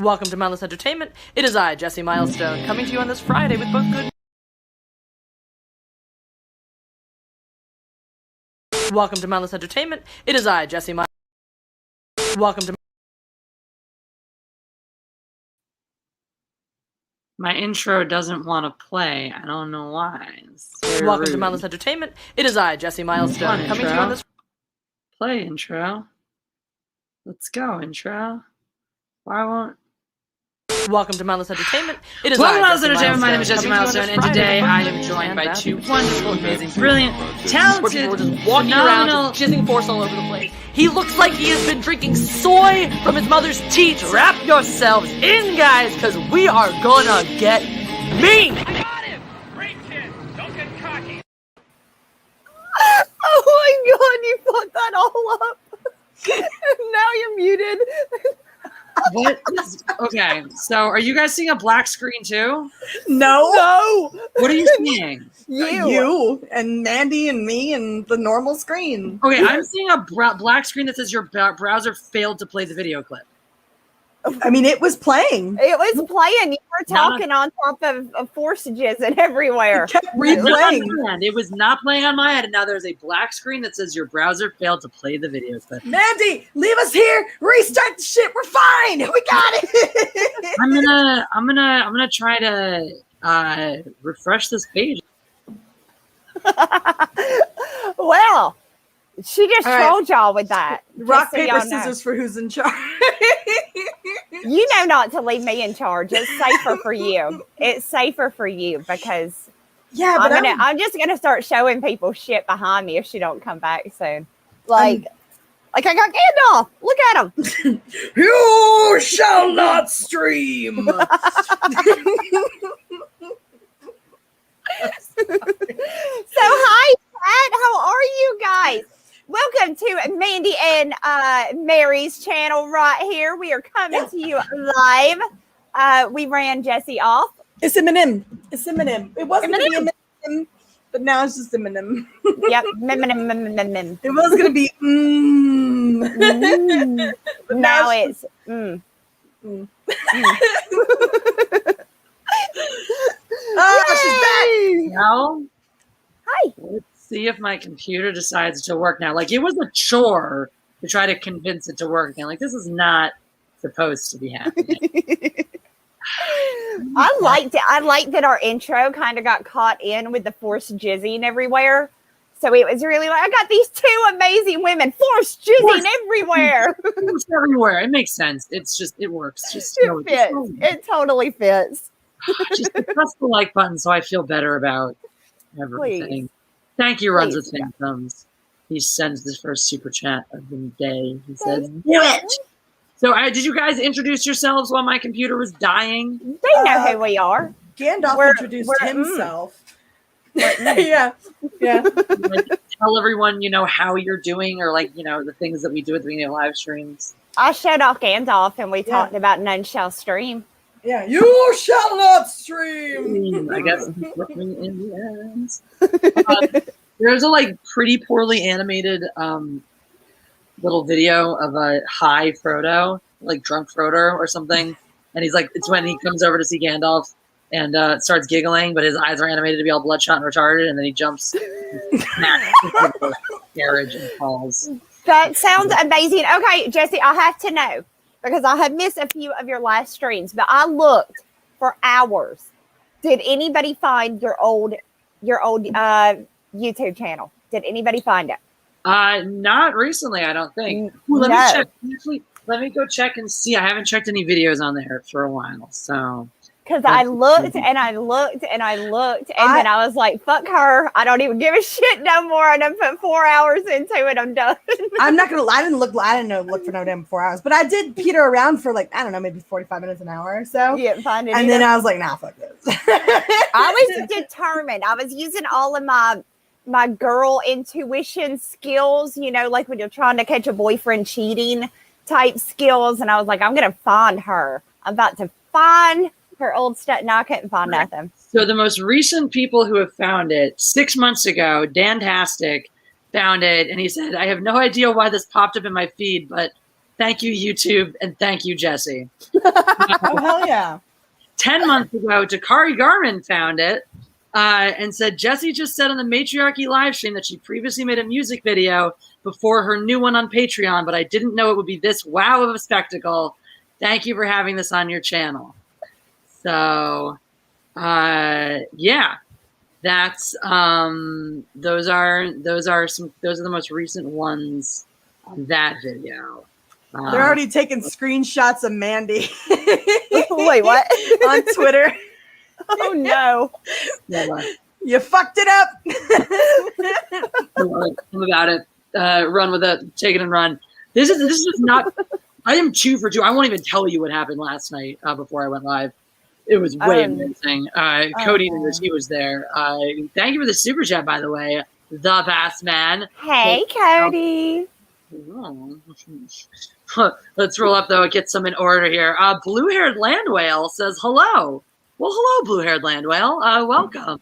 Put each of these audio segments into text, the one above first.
Welcome to Mindless Entertainment. It is I, Jesse Milestone, coming to you on this Friday with both good. Welcome to Mindless Entertainment. It is I, Jesse Milestone. Welcome to. My intro doesn't want to play. I don't know why. Welcome to Mindless Entertainment. It is I, Jesse Milestone, coming to you on this. Play intro. Let's go, intro. Why won't? Welcome to Mindless Entertainment. It is Welcome to I, Mindless Jesse Entertainment. My name is Milestone, Jesse Milestone, and today I am joined by two wonderful, amazing, brilliant, talented, people are just walking around, just jizzing force all over the place. He looks like he has been drinking soy from his mother's teat. Wrap yourselves in, guys, because we are gonna get mean. I got him! Great kid! Don't get cocky! Oh my god, you fucked that all up. Now you're muted. What? Okay, so are you guys seeing a black screen too? No. What are you seeing? You and Mandy and me and the normal screen. Okay, I'm seeing a black screen that says your browser failed to play the video clip. I mean, it was playing. It was playing. You were talking on top of forsages and everywhere. It kept replaying. It was not playing on my end, and now there's a black screen that says your browser failed to play the video clip. Mandy, leave us here. Restart the shit. We're fine. We got it. I'm gonna try to refresh this page. Well, she just All right. trolled y'all with that. Rock, Just so paper, y'all know. scissors for who's in charge. You know not to leave me in charge. It's safer for you. It's safer for you because Yeah, but I'm just gonna start showing people shit behind me if she don't come back soon. Like I got Gandalf. Look at him. you shall not stream. So hi, Pat. How are you guys? Welcome to Mandy and Mary's channel right here. We are coming to you live. We ran Jesse off. It's Eminem. It's Eminem. It wasn't going to be Eminem, but now it's just Eminem. Yep. Mim. It was going to be but Now it's it's oh, she's back. Now, Hi. let's see if my computer decides to work now. Like, it was a chore to try to convince it to work again. Like, this is not supposed to be happening. I liked it. I liked that our intro kind of got caught in with the force jizzing everywhere. So it was really like, I got these two amazing women force jizzing everywhere. It's everywhere. It makes sense. It's just, it works. Just, It fits. It totally fits. just press the like button so I feel better about everything. Please. Thank you, Runs Please. with Phantoms. He sends the first super chat of the day. He says, "Do it." So, did you guys introduce yourselves while my computer was dying? They know who we are. Gandalf introduced himself. Yeah. Like, tell everyone, how you're doing, or the things that we do at the beginning of live streams. I showed off Gandalf and we talked about None Shall Stream. Yeah. You shall not stream. I guess Indians. There's a pretty poorly animated little video of a high Frodo, drunk Frodo or something, and he's it's when he comes over to see Gandalf and starts giggling, but his eyes are animated to be all bloodshot and retarded, and then he jumps the carriage and falls. That sounds amazing. Okay, Jesse, I have to know because I have missed a few of your live streams, but I looked for hours. Did anybody find your old YouTube channel? Did anybody find it? Not recently, I don't think. Ooh, let me check. Actually, let me go check and see. I haven't checked any videos on there for a while, so. Because I looked and I looked and I looked, and then I was like, "Fuck her! I don't even give a shit no more." And I put 4 hours into it. I'm done. I'm not gonna lie. I didn't look for no damn 4 hours, but I did peter around for I don't know, maybe 45 minutes, an hour or so. You didn't find it. And then I was like, nah, fuck this. I was determined. I was using all of my girl intuition skills, like when you're trying to catch a boyfriend cheating type skills. And I was like, I'm going to find her. I'm about to find her old stuff. No, I couldn't find nothing. So the most recent people who have found it, 6 months ago, Dan Tastic found it. And he said, I have no idea why this popped up in my feed, but Thank you, YouTube, and thank you, Jesse. Oh, hell yeah. 10 months ago, Dakari Garman found it and said, Jesse just said on the Matriarchy live stream that she previously made a music video before her new one on Patreon, but I didn't know it would be this wow of a spectacle. Thank you for having this on your channel. So, yeah, that's those are the most recent ones on that video. They're already taking screenshots of Mandy. Wait, what? On Twitter. Oh no. Yeah, You fucked it up. I'm about it. Run with it. Take it and run. This is not. I am 2 for 2. I won't even tell you what happened last night before I went live. It was way amazing. Cody he was there. Thank you for the super chat, by the way. The Fast Man. Hey, Cody. Let's roll up though. Get some in order here. Blue-haired land whale says hello. Well, hello, blue-haired land whale. Welcome.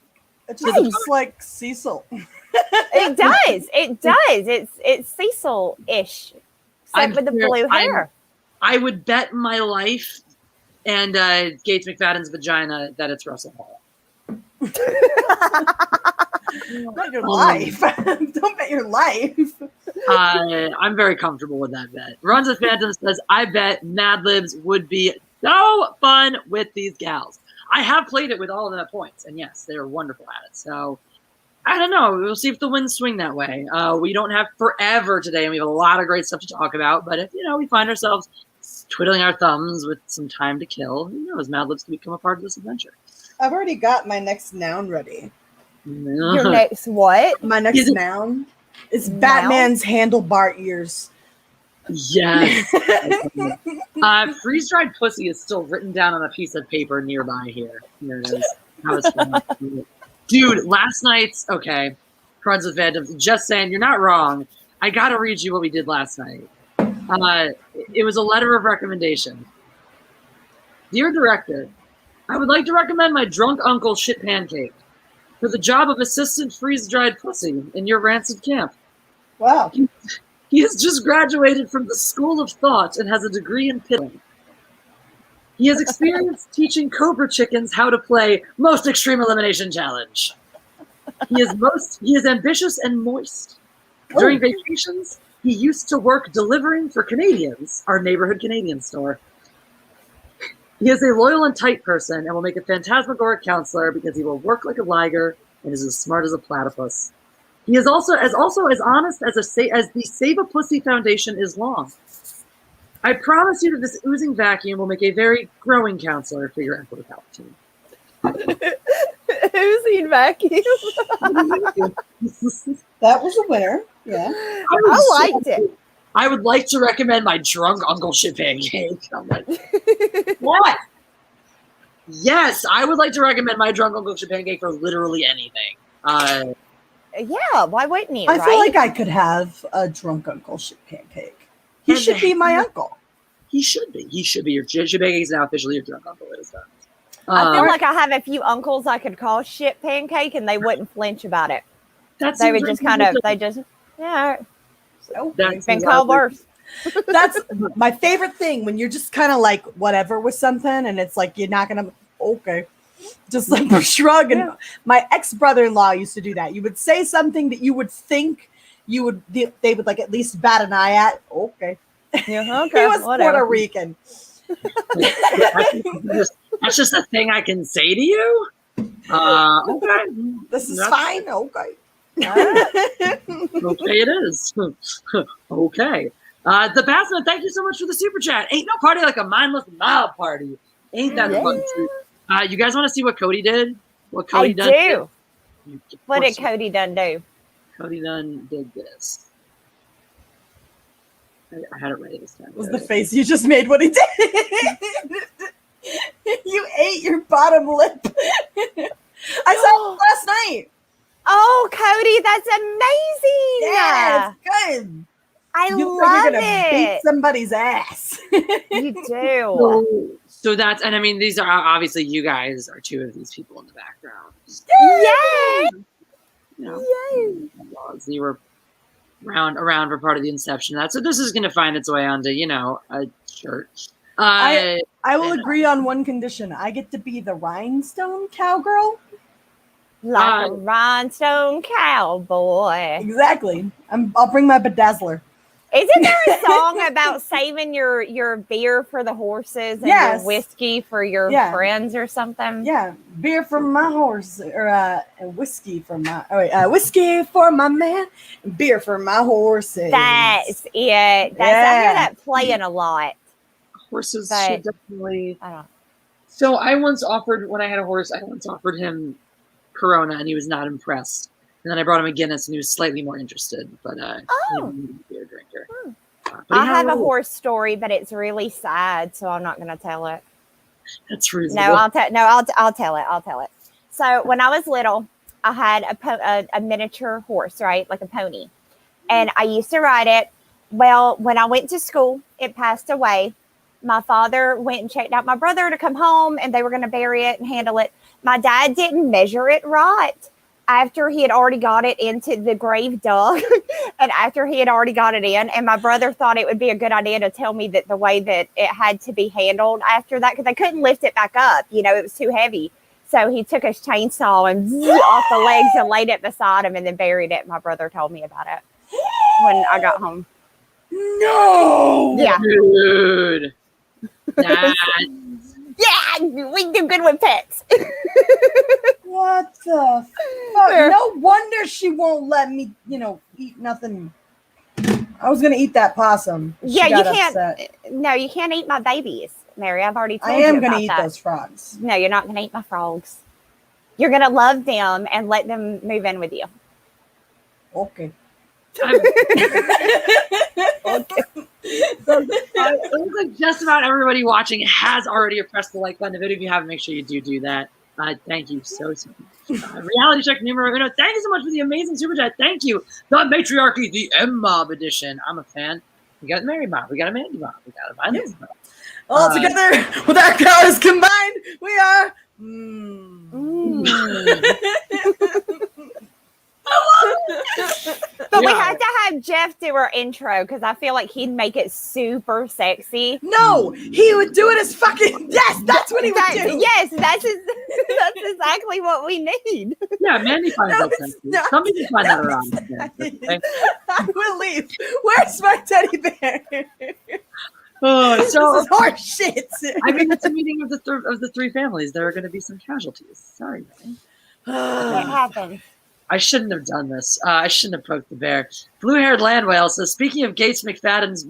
It just looks like Cecil. It does. It does. It's Cecil-ish, except with the blue hair. I would bet my life and Gates McFadden's vagina that it's Russell Hall. Not your life. Don't bet your life. I'm very comfortable with that bet. Runs with Phantom says, I bet Mad Libs would be so fun with these gals. I have played it with all of them at points, and yes, they're wonderful at it. So, I don't know. We'll see if the winds swing that way. We don't have forever today, and we have a lot of great stuff to talk about. But if, we find ourselves twiddling our thumbs with some time to kill, who knows? Mad Libs can become a part of this adventure. I've already got my next noun ready. Your next what? My next noun is Batman's handlebar ears. Yes. Freeze-dried pussy is still written down on a piece of paper nearby here. Here it is. That was fun. Dude, last night's, okay, Cards with Phantoms, just saying, you're not wrong. I got to read you what we did last night. It was a letter of recommendation. Dear Director, I would like to recommend my drunk uncle Shit Pancake for the job of assistant freeze-dried pussy in your rancid camp. Wow. He has just graduated from the School of Thought and has a degree in piddling. He has experience teaching Cobra chickens how to play Most Extreme Elimination Challenge. He is ambitious and moist. During vacations, he used to work delivering for Canadians, our neighborhood Canadian store. He is a loyal and tight person and will make a phantasmagoric counselor because he will work like a liger and is as smart as a platypus. He is also as honest as the Save a Pussy Foundation is long. I promise you that this oozing vacuum will make a very growing counselor for your Emperor Palpatine. Oozing vacuum. That was a winner. Yeah. I liked it. I would like to recommend my drunk Uncle Shit Pancake. I'm like, what? Yes, I would like to recommend my drunk Uncle Shit Pancake for literally anything. Yeah, why wouldn't you? I feel like I could have a drunk Uncle Shit Pancake. He should be my uncle. He should be. He should be. Your Shit Pancake is now officially your drunk uncle. It is done. I feel like I have a few uncles I could call Shit Pancake, and they wouldn't flinch about it. They would just yeah. So it's been called worse. That's my favorite thing, when you're just kind of like whatever with something, and it's like you're not gonna just like shrug. And my ex-brother-in-law used to do that. You would say something that you would think they would like at least bat an eye at. Okay. Yeah, okay. He was whatever. Puerto Rican. That's just a thing I can say to you. Okay. This is fine. Okay. Okay, it is. Okay. The Bassman, thank you so much for the super chat. Ain't no party like a mindless mob party. Ain't that fun? You guys want to see what Cody did? What Cody did? What did Cody done do? Cody Dunn did this. I had it ready this time. Was the face you just made what he did? You ate your bottom lip. I saw it last night. Oh, Cody, that's amazing. Yeah, it's good. I you love you're gonna beat somebody's ass. You do. So that's, and I mean, these are obviously, you guys are two of these people in the background. Yay! You know, you were around for part of the inception of that. So this is going to find its way onto, a shirt. I will agree on one condition. I get to be the rhinestone cowgirl. Like a rhinestone cowboy. Exactly. I'll bring my bedazzler. Isn't there a song about saving your beer for the horses and your whiskey for your friends or something? Yeah, beer for my horse, or whiskey for my whiskey for my man, and beer for my horses. That's it. I hear that playing a lot. Horses but should definitely. I don't know. So when I had a horse, I once offered him Corona, and he was not impressed. And then I brought him a Guinness, and he was slightly more interested. But he wasn't a beer drinker. I have a horse story, but it's really sad, so I'm not going to tell it. That's reasonable. No, I'll tell it. I'll tell it. So when I was little, I had a miniature horse, right, like a pony, and I used to ride it. Well, when I went to school, it passed away. My father went and checked out my brother to come home, and they were going to bury it and handle it. My dad didn't measure it right after he had already got it into the grave dug and after he had already got it in. And my brother thought it would be a good idea to tell me that the way that it had to be handled after that, because I couldn't lift it back up. It was too heavy. So he took his chainsaw and off the legs and laid it beside him and then buried it. My brother told me about it when I got home. No! Yeah. Dude. Yeah, we do good with pets. What the fuck? No wonder she won't let me, eat nothing. I was gonna eat that possum. Yeah, you can't. Upset. No, you can't eat my babies, Mary. I've already told you about that. I am gonna eat those frogs. No, you're not gonna eat my frogs. You're gonna love them and let them move in with you. Okay. Okay. So, it looks like just about everybody watching has already pressed the like button. If you haven't, make sure you do that. Thank you so much. Reality check numero uno. Thank you so much for the amazing super chat. Thank you. The Matriarchy, the M-Mob edition. I'm a fan. We got Mary Mob. We got a Mandy Mob. We got a Violence Mob. All together with our colors combined, we are. But we have to have Jeff do our intro because I feel like he'd make it super sexy. No, he would do it as fucking that's what he would do. Yes, that's exactly what we need. Yeah, Mandy finds that sexy. Some people find that around. I will leave. Where's my teddy bear? So this is horse shit. I mean, it's a meeting of the three families. There are going to be some casualties. Sorry, man. What happened? I shouldn't have done this. I shouldn't have poked the bear. Blue-haired land whale says, speaking of Gates McFadden's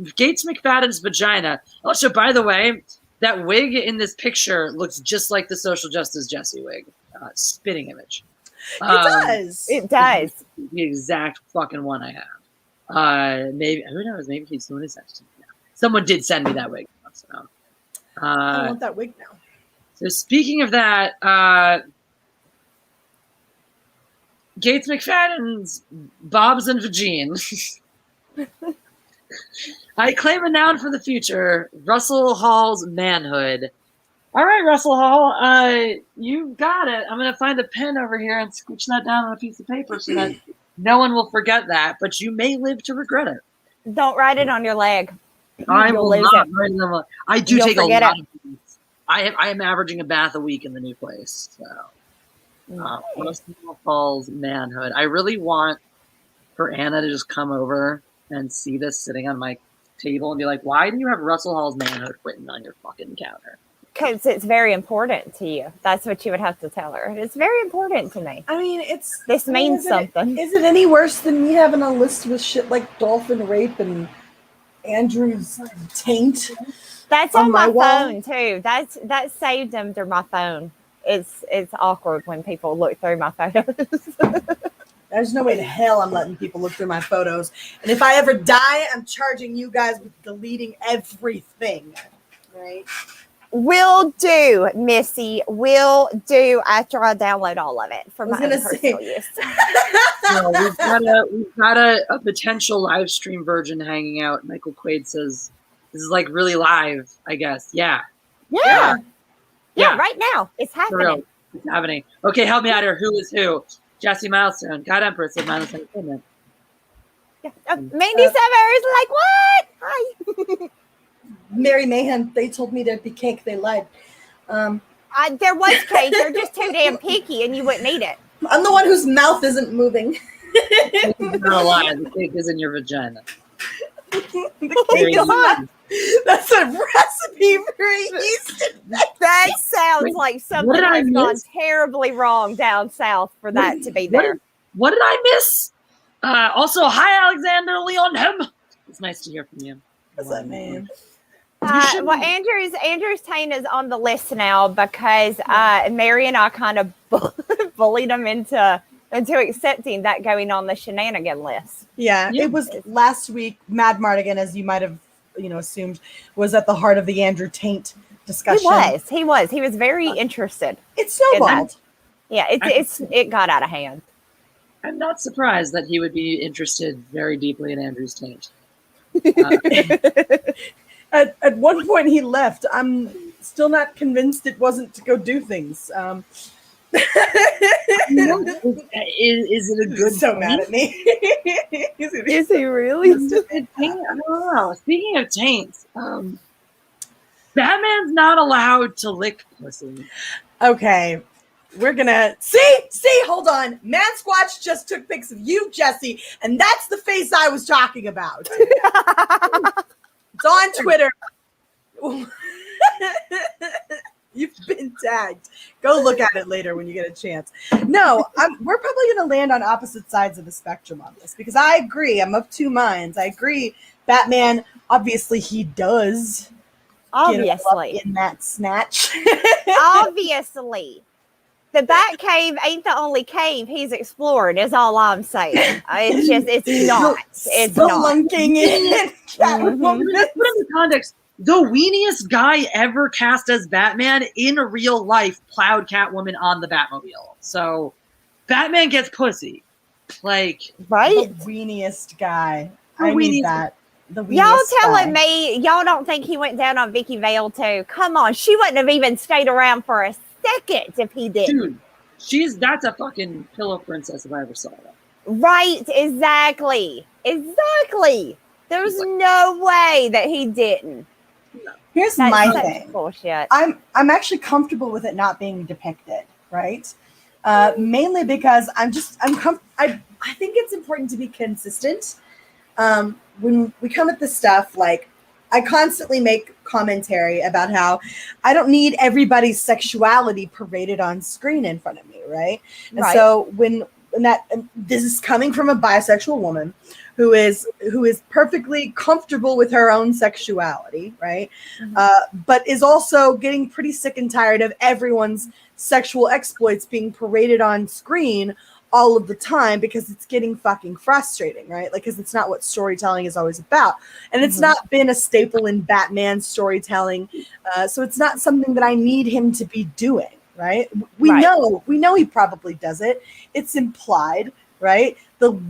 vagina. Also, by the way, that wig in this picture looks just like the social justice Jesse wig. Spitting image. It does. It does. The exact fucking one I have. Maybe, who knows? Maybe he's doing his sex. Someone did send me that wig. So, I want that wig now. So speaking of that, Gates McFadden's Bobs and Vagine. I claim a noun for the future. Russell Hall's manhood. All right, Russell Hall, you got it. I'm going to find a pen over here and scooch that down on a piece of paper so that no one will forget that, but you may live to regret it. Don't write it on your leg. I will not write it on my. I do take a lot of baths. I am averaging a bath a week in the new place. So, Russell Hall's manhood. I really want for Anna to just come over and see this sitting on my table and be like, "Why do you have Russell Hall's manhood written on your fucking counter?" Because it's very important to you. That's what you would have to tell her. It's very important to me. I mean, this means something. Is it any worse than me having a list with shit like dolphin rape and Andrew's taint? That's on my phone too. That's saved under my phone. It's awkward when people look through my photos. There's no way to hell I'm letting people look through my photos. And if I ever die, I'm charging you guys with deleting everything. Right? Will do, Missy. Will do after I download all of it for my own personal use. No, we've got a potential live stream virgin hanging out. Michael Quaid says this is like really live, I guess. Yeah. Yeah, right now. It's happening. It's happening. Okay, help me out here. Who is who? Jesse Milestone. God Empress of Mindless Entertainment. Mandy Summers, like what? Hi. Mary Mayhem, they told me there'd be cake. They lied. There was cake. You're just too damn picky, and you wouldn't eat it. I'm the one whose mouth isn't moving. It's not a lie. The cake is in your vagina. The cake is not. That's a recipe for yeast. That sounds like something has gone terribly wrong down south for that to be there. What did I miss? Also, hi, Alexander Leonhem. It's nice to hear from you. What's that name? Well, Andrew's Tane is on the list now because Mary and I kind of bullied him into accepting that going on the shenanigan list. Yeah, it was last week. Mad Mardigan, as you might have assumed, was at the heart of the Andrew Taint discussion. He was very interested. It snowballed. Yeah, it got out of hand. I'm not surprised that he would be interested very deeply in Andrew's taint. At one point he left. I'm still not convinced it wasn't to go do things. Is it a good so thing? mad at me. Is he really? I don't know. Speaking of taints, Batman's not allowed to lick pussy. Okay. We're gonna see, hold on. Man Squatch just took pics of you, Jesse, and that's the face I was talking about. It's on Twitter. You've been tagged. Go look at it later when you get a chance. No, we're probably going to land on opposite sides of the spectrum on this because I agree. I'm of two minds. I agree. Batman, obviously, he does. Obviously. In that snatch. Obviously. The Batcave ain't the only cave he's explored, is all I'm saying. It's not. It's spelunking in Catwoman. Let's put in the context. The weeniest guy ever cast as Batman in real life plowed Catwoman on the Batmobile. So Batman gets pussy. Like, right? The weeniest guy. I need that. Y'all telling me y'all don't think he went down on Vicky Vale too? Come on, she wouldn't have even stayed around for a second if he did. Dude, that's a fucking pillow princess if I ever saw that. Right, exactly. There's no way that he didn't. Here's my thing. Bullshit. I'm actually comfortable with it not being depicted, right? Mainly because I think it's important to be consistent. When we come at this stuff, like I constantly make commentary about how I don't need everybody's sexuality paraded on screen in front of me, right? And so when this is coming from a bisexual woman who is perfectly comfortable with her own sexuality, right? Mm-hmm. But is also getting pretty sick and tired of everyone's sexual exploits being paraded on screen all of the time because it's getting fucking frustrating, right? Like, because it's not what storytelling is always about. And it's not been a staple in Batman storytelling. So it's not something that I need him to be doing, right? We know he probably does it. It's implied, right? Do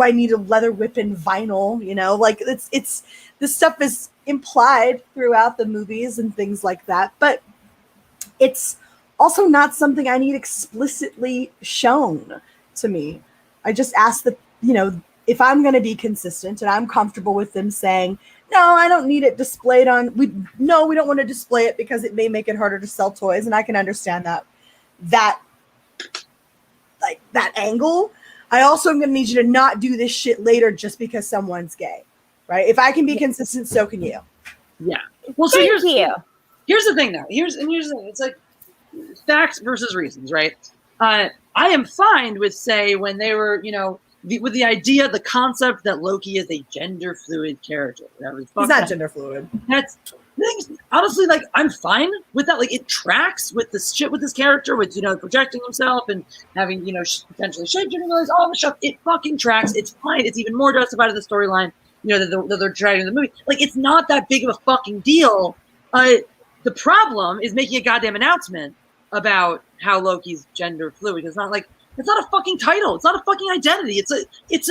I need a leather whip and vinyl? Like it's this stuff is implied throughout the movies and things like that, but it's also not something I need explicitly shown to me. I just ask that, if I'm going to be consistent and I'm comfortable with them saying, no, I don't need it displayed on, we don't want to display it because it may make it harder to sell toys. And I can understand that angle. I also am going to need you to not do this shit later just because someone's gay, right? If I can be consistent, so can you. Yeah. Well, so here's the thing though. Here's the thing. It's like, facts versus reasons, right? I am fine with, say, when they were, with the idea, the concept that Loki is a gender fluid character. He's not gender fluid. Honestly, like, I'm fine with that. Like, it tracks with this shit with this character, with, projecting himself and having, potentially shape-shifting abilities, all the stuff. It fucking tracks. It's fine. It's even more justified in the storyline, that they're dragging the movie. Like, it's not that big of a fucking deal. The problem is making a goddamn announcement about how Loki's gender fluid. It's not a fucking title. It's not a fucking identity. It's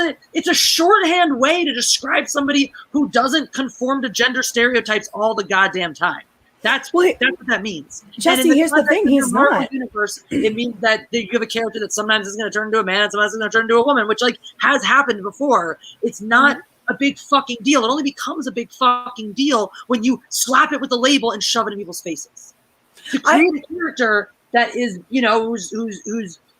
a shorthand way to describe somebody who doesn't conform to gender stereotypes all the goddamn time. That's what that means. Jesse, here's the thing: he's not. Universe, it means that you have a character that sometimes is going to turn into a man, and sometimes is going to turn into a woman, which like has happened before. It's not a big fucking deal. It only becomes a big fucking deal when you slap it with a label and shove it in people's faces. To create a character that is, you know,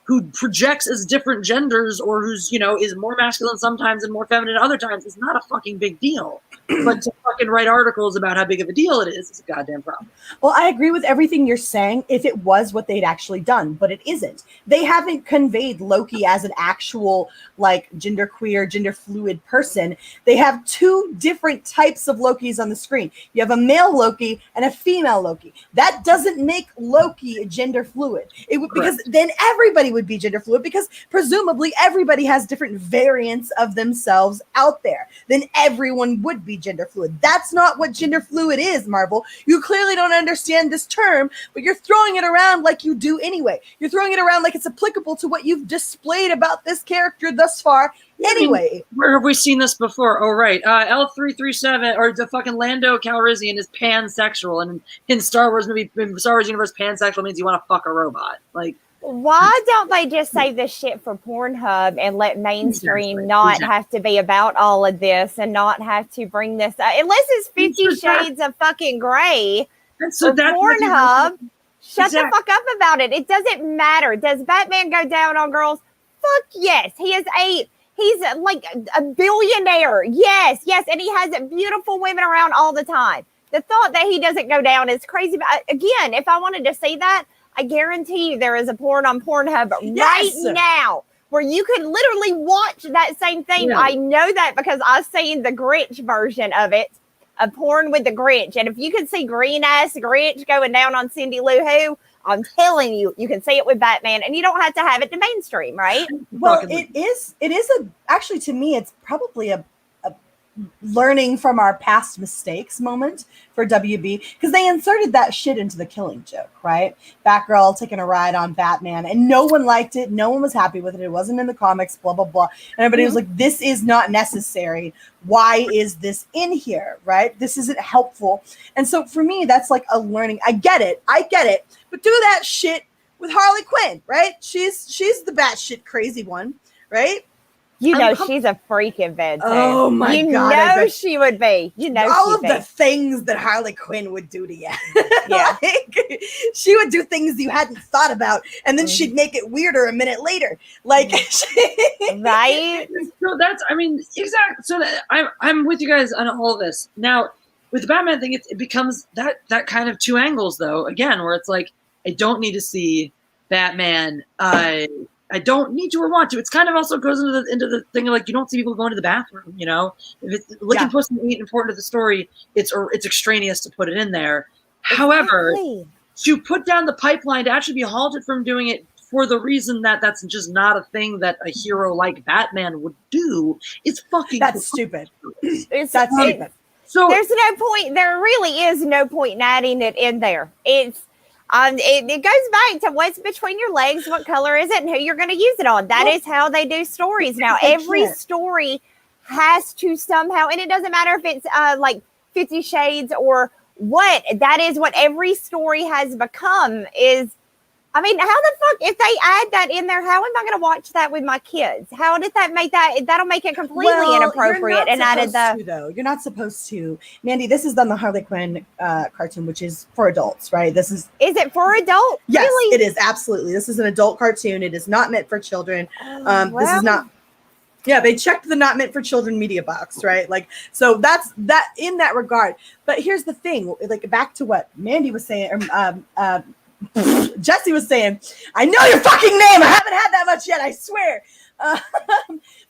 who projects as different genders, or who's, you know, is more masculine sometimes and more feminine other times, is not a fucking big deal. But to fucking write articles about how big of a deal it is a goddamn problem. Well, I agree with everything you're saying if it was what they'd actually done, but it isn't. They haven't conveyed Loki as an actual, like, genderqueer, gender fluid person. They have two different types of Lokis on the screen. You have a male Loki and a female Loki. That doesn't make Loki gender fluid. It would, because then everybody would be gender fluid, because presumably everybody has different variants of themselves out there. Then everyone would be gender fluid. That's not what gender fluid is, Marvel. You clearly don't understand this term, but you're throwing it around like you do anyway. You're throwing it around like it's applicable to what you've displayed about this character thus far anyway. Where have we seen this before? Oh, right. L337, or the fucking Lando Calrissian is pansexual, and in Star Wars universe, pansexual means you want to fuck a robot. Like, why don't they just save this shit for Pornhub and let mainstream not have to be about all of this and not have to bring this up? Unless it's 50 Shades of fucking Grey or Pornhub, shut the fuck up about it. It doesn't matter. Does Batman go down on girls? Fuck yes. He's like a billionaire. Yes. And he has beautiful women around all the time. The thought that he doesn't go down is crazy. But again, if I wanted to see that, I guarantee you there is a porn on Pornhub right now where you could literally watch that same thing. Yeah. I know that because I've seen the Grinch version of it, a porn with the Grinch. And if you can see green-ass Grinch going down on Cindy Lou Who, I'm telling you, you can see it with Batman, and you don't have to have it to mainstream, right? Well, it is actually, to me, it's probably a learning from our past mistakes moment for WB, because they inserted that shit into the Killing Joke, right? Batgirl taking a ride on Batman, and no one liked it. No one was happy with it. It wasn't in the comics, blah, blah, blah. And everybody was like, this is not necessary. Why is this in here, right? This isn't helpful. And so for me, that's like a learning. I get it. But do that shit with Harley Quinn, right? She's the batshit crazy one, right? You know she's a freak in bed, too. Oh, my God. You know she would be. You know all of the things that Harley Quinn would do to you. Yeah. Like, she would do things you hadn't thought about, and then she'd make it weirder a minute later. Like, right? So that's, I mean, exactly. So I'm with you guys on all of this. Now, with the Batman thing, it becomes that kind of two angles, though, again, where it's like, I don't need to see Batman I don't need to or want to. It's kind of also goes into the thing of like, you don't see people going to the bathroom, you know? If it's licking pussy ain't important to the story, it's extraneous to put it in there. However, to put down the pipeline to actually be halted from doing it for the reason that that's just not a thing that a hero like Batman would do, it's fucking stupid. That's stupid. So there's no point. There really is no point in adding it in there. It's it goes back to what's between your legs, what color is it, and who you're going to use it on. That is how they do stories. Now, every story has to somehow, and it doesn't matter if it's like 50 Shades or what, that is what every story has become is, I mean, how the fuck, if they add that in there, how am I going to watch that with my kids? How did that make that? That'll make it completely inappropriate. And added you're not supposed to. Mandy, this is the Harley Quinn cartoon, which is for adults, right? Is it for adults? Yes, really? It is. Absolutely. This is an adult cartoon. It is not meant for children. This is not. Yeah, they checked the not meant for children media box, right? Like, so that's that in that regard. But here's the thing, like back to what Mandy was saying, Jesse was saying, I know your fucking name. I haven't had that much yet. I swear.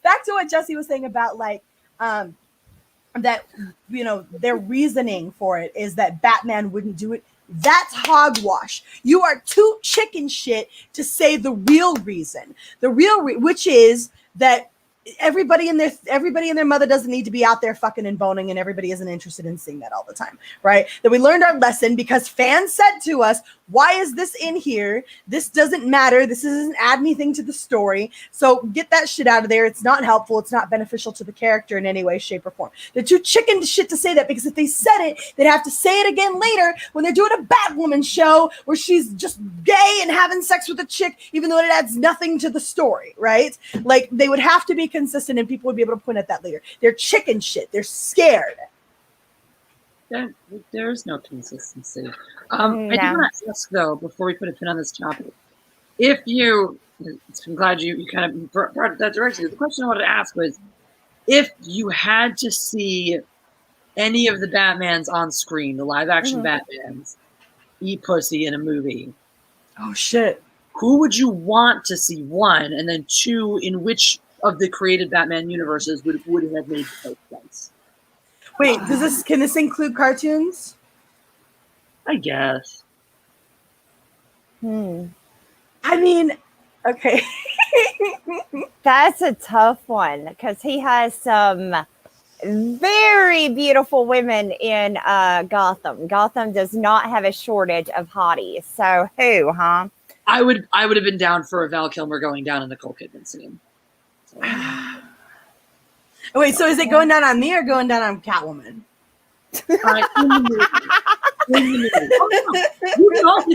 Back to what Jesse was saying about like that, you know, their reasoning for it is that Batman wouldn't do it. That's hogwash. You are too chicken shit to say the real reason. The real which is that everybody and their mother doesn't need to be out there fucking and boning, and everybody isn't interested in seeing that all the time, right? That we learned our lesson because fans said to us, why is this in here? This doesn't matter. This doesn't add anything to the story. So get that shit out of there. It's not helpful. It's not beneficial to the character in any way, shape, or form. They're too chicken shit to say that, because if they said it, they'd have to say it again later when they're doing a Batwoman show where she's just gay and having sex with a chick, even though it adds nothing to the story, right? Like, they would have to be consistent, and people would be able to point at that later. They're chicken shit. They're scared. There's no consistency. I do want to ask, though, before we put a pin on this topic, if you, I'm glad you kind of brought that direction. The question I wanted to ask was, if you had to see any of the Batmans on screen, the live action Batmans, eat pussy in a movie, oh shit, who would you want to see, one, and then two, in which of the created Batman universes would have made the most sense? Wait, can this include cartoons? I guess. I mean, okay. That's a tough one, because he has some very beautiful women in Gotham. Gotham does not have a shortage of hotties. So who, huh? I would have been down for a Val Kilmer going down in the Nicole Kidman scene. Wait, so is it going down on me or going down on Catwoman? If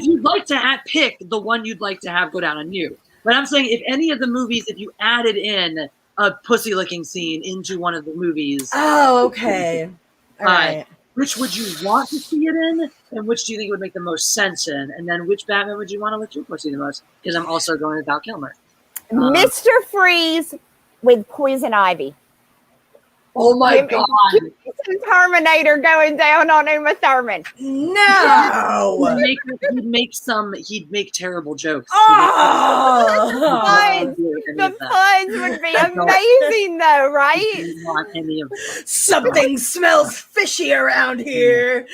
you'd like to pick the one you'd like to have go down on you. But I'm saying, if any of the movies, if you added in a pussy licking scene into one of the movies. Oh, okay. All right. Which would you want to see it in, and which do you think would make the most sense in? And then which Batman would you want to lick your pussy the most? Because I'm also going with Val Kilmer. Mr. Freeze with Poison Ivy. Oh my God. Terminator going down on Uma Thurman. No. He'd make terrible jokes. The puns would be amazing, though, right? Not any of them. Something smells fishy around here.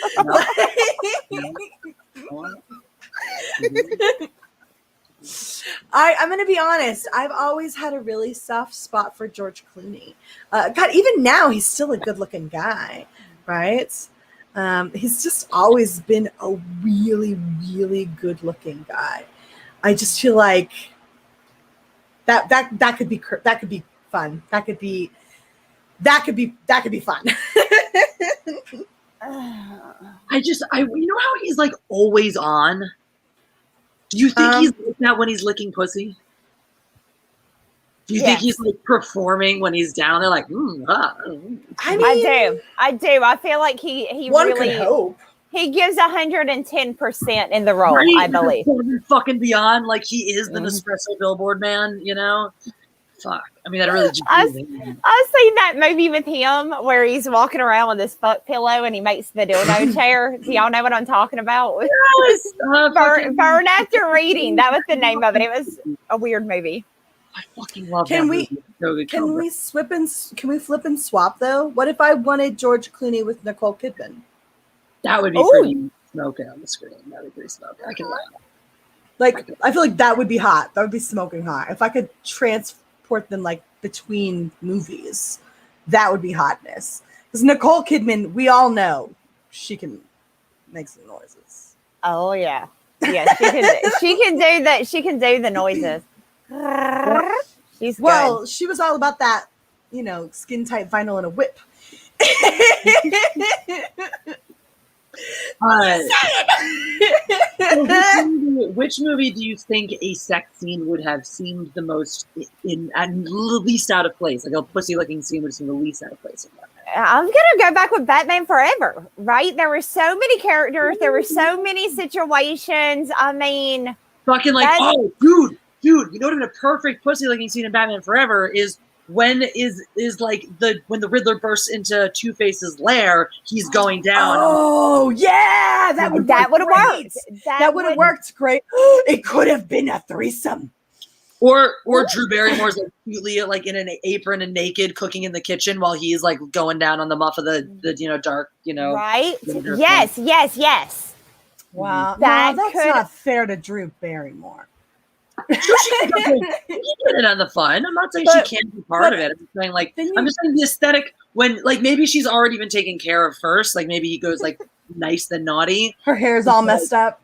I'm going to be honest. I've always had a really soft spot for George Clooney. God, even now, he's still a good-looking guy, right? He's just always been a really, really good-looking guy. I just feel like that could be fun. That could be fun. You know how he's like always on? Do you think he's like that when he's licking pussy? Do you think he's like performing when he's down there, like? I mean, I do. I feel like he one really could hope. He gives 110% in the role. Right? I believe. Fucking beyond, like he is the Nespresso billboard man. You know. Fuck. I mean, that really. I've seen that movie with him where he's walking around with his fuck pillow and he makes the dildo chair. Do y'all know what I'm talking about? Yes. Burn After Reading. That was the name of it. It was a weird movie. I fucking love Can we flip and swap though? What if I wanted George Clooney with Nicole Kidman? That would be pretty smoking on the screen. That would be pretty smoking. I can laugh. Like, I feel like that would be hot. That would be smoking hot. If I could transport them like between movies, that would be hotness. Because Nicole Kidman, we all know she can make some noises. Oh yeah, yes, she can do that. She can do the noises. She's good. She was all about that, skin tight vinyl and a whip. Which movie do you think a sex scene would have seemed the most least out of place? Like a pussy licking scene would seem the least out of place. I'm gonna go back with Batman Forever. Right? There were so many characters. There were so many situations. I mean, fucking like, dude. You know what? In a perfect pussy licking scene in Batman Forever is when when the Riddler bursts into Two-Face's lair, he's going down. Oh yeah, that would have worked. That would have worked great. It could have been a threesome. Or Drew Barrymore's like cutely like in an apron and naked cooking in the kitchen while he's like going down on the muff of the dark right. Yes. Wow, that's not fair to Drew Barrymore. She get in on the fun. I'm not saying she can't be part of it. I'm just saying, like, I'm just saying the aesthetic when, like, maybe she's already been taken care of first. Like, maybe he goes like nice then naughty. Her hair's all messed up.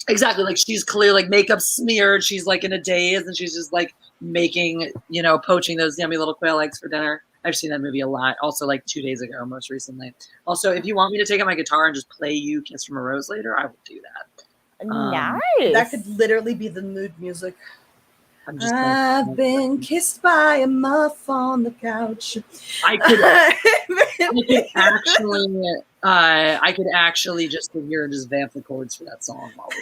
Exactly. Like, she's clear, like makeup smeared. She's like in a daze, and she's just like making, poaching those yummy little quail eggs for dinner. I've seen that movie a lot. Also, like 2 days ago, most recently. Also, if you want me to take out my guitar and just play you "Kiss from a Rose" later, I will do that. Nice. That could literally be the mood music. I've been kissed by a muff on the couch. I could actually just sit here and just vamp the chords for that song while we're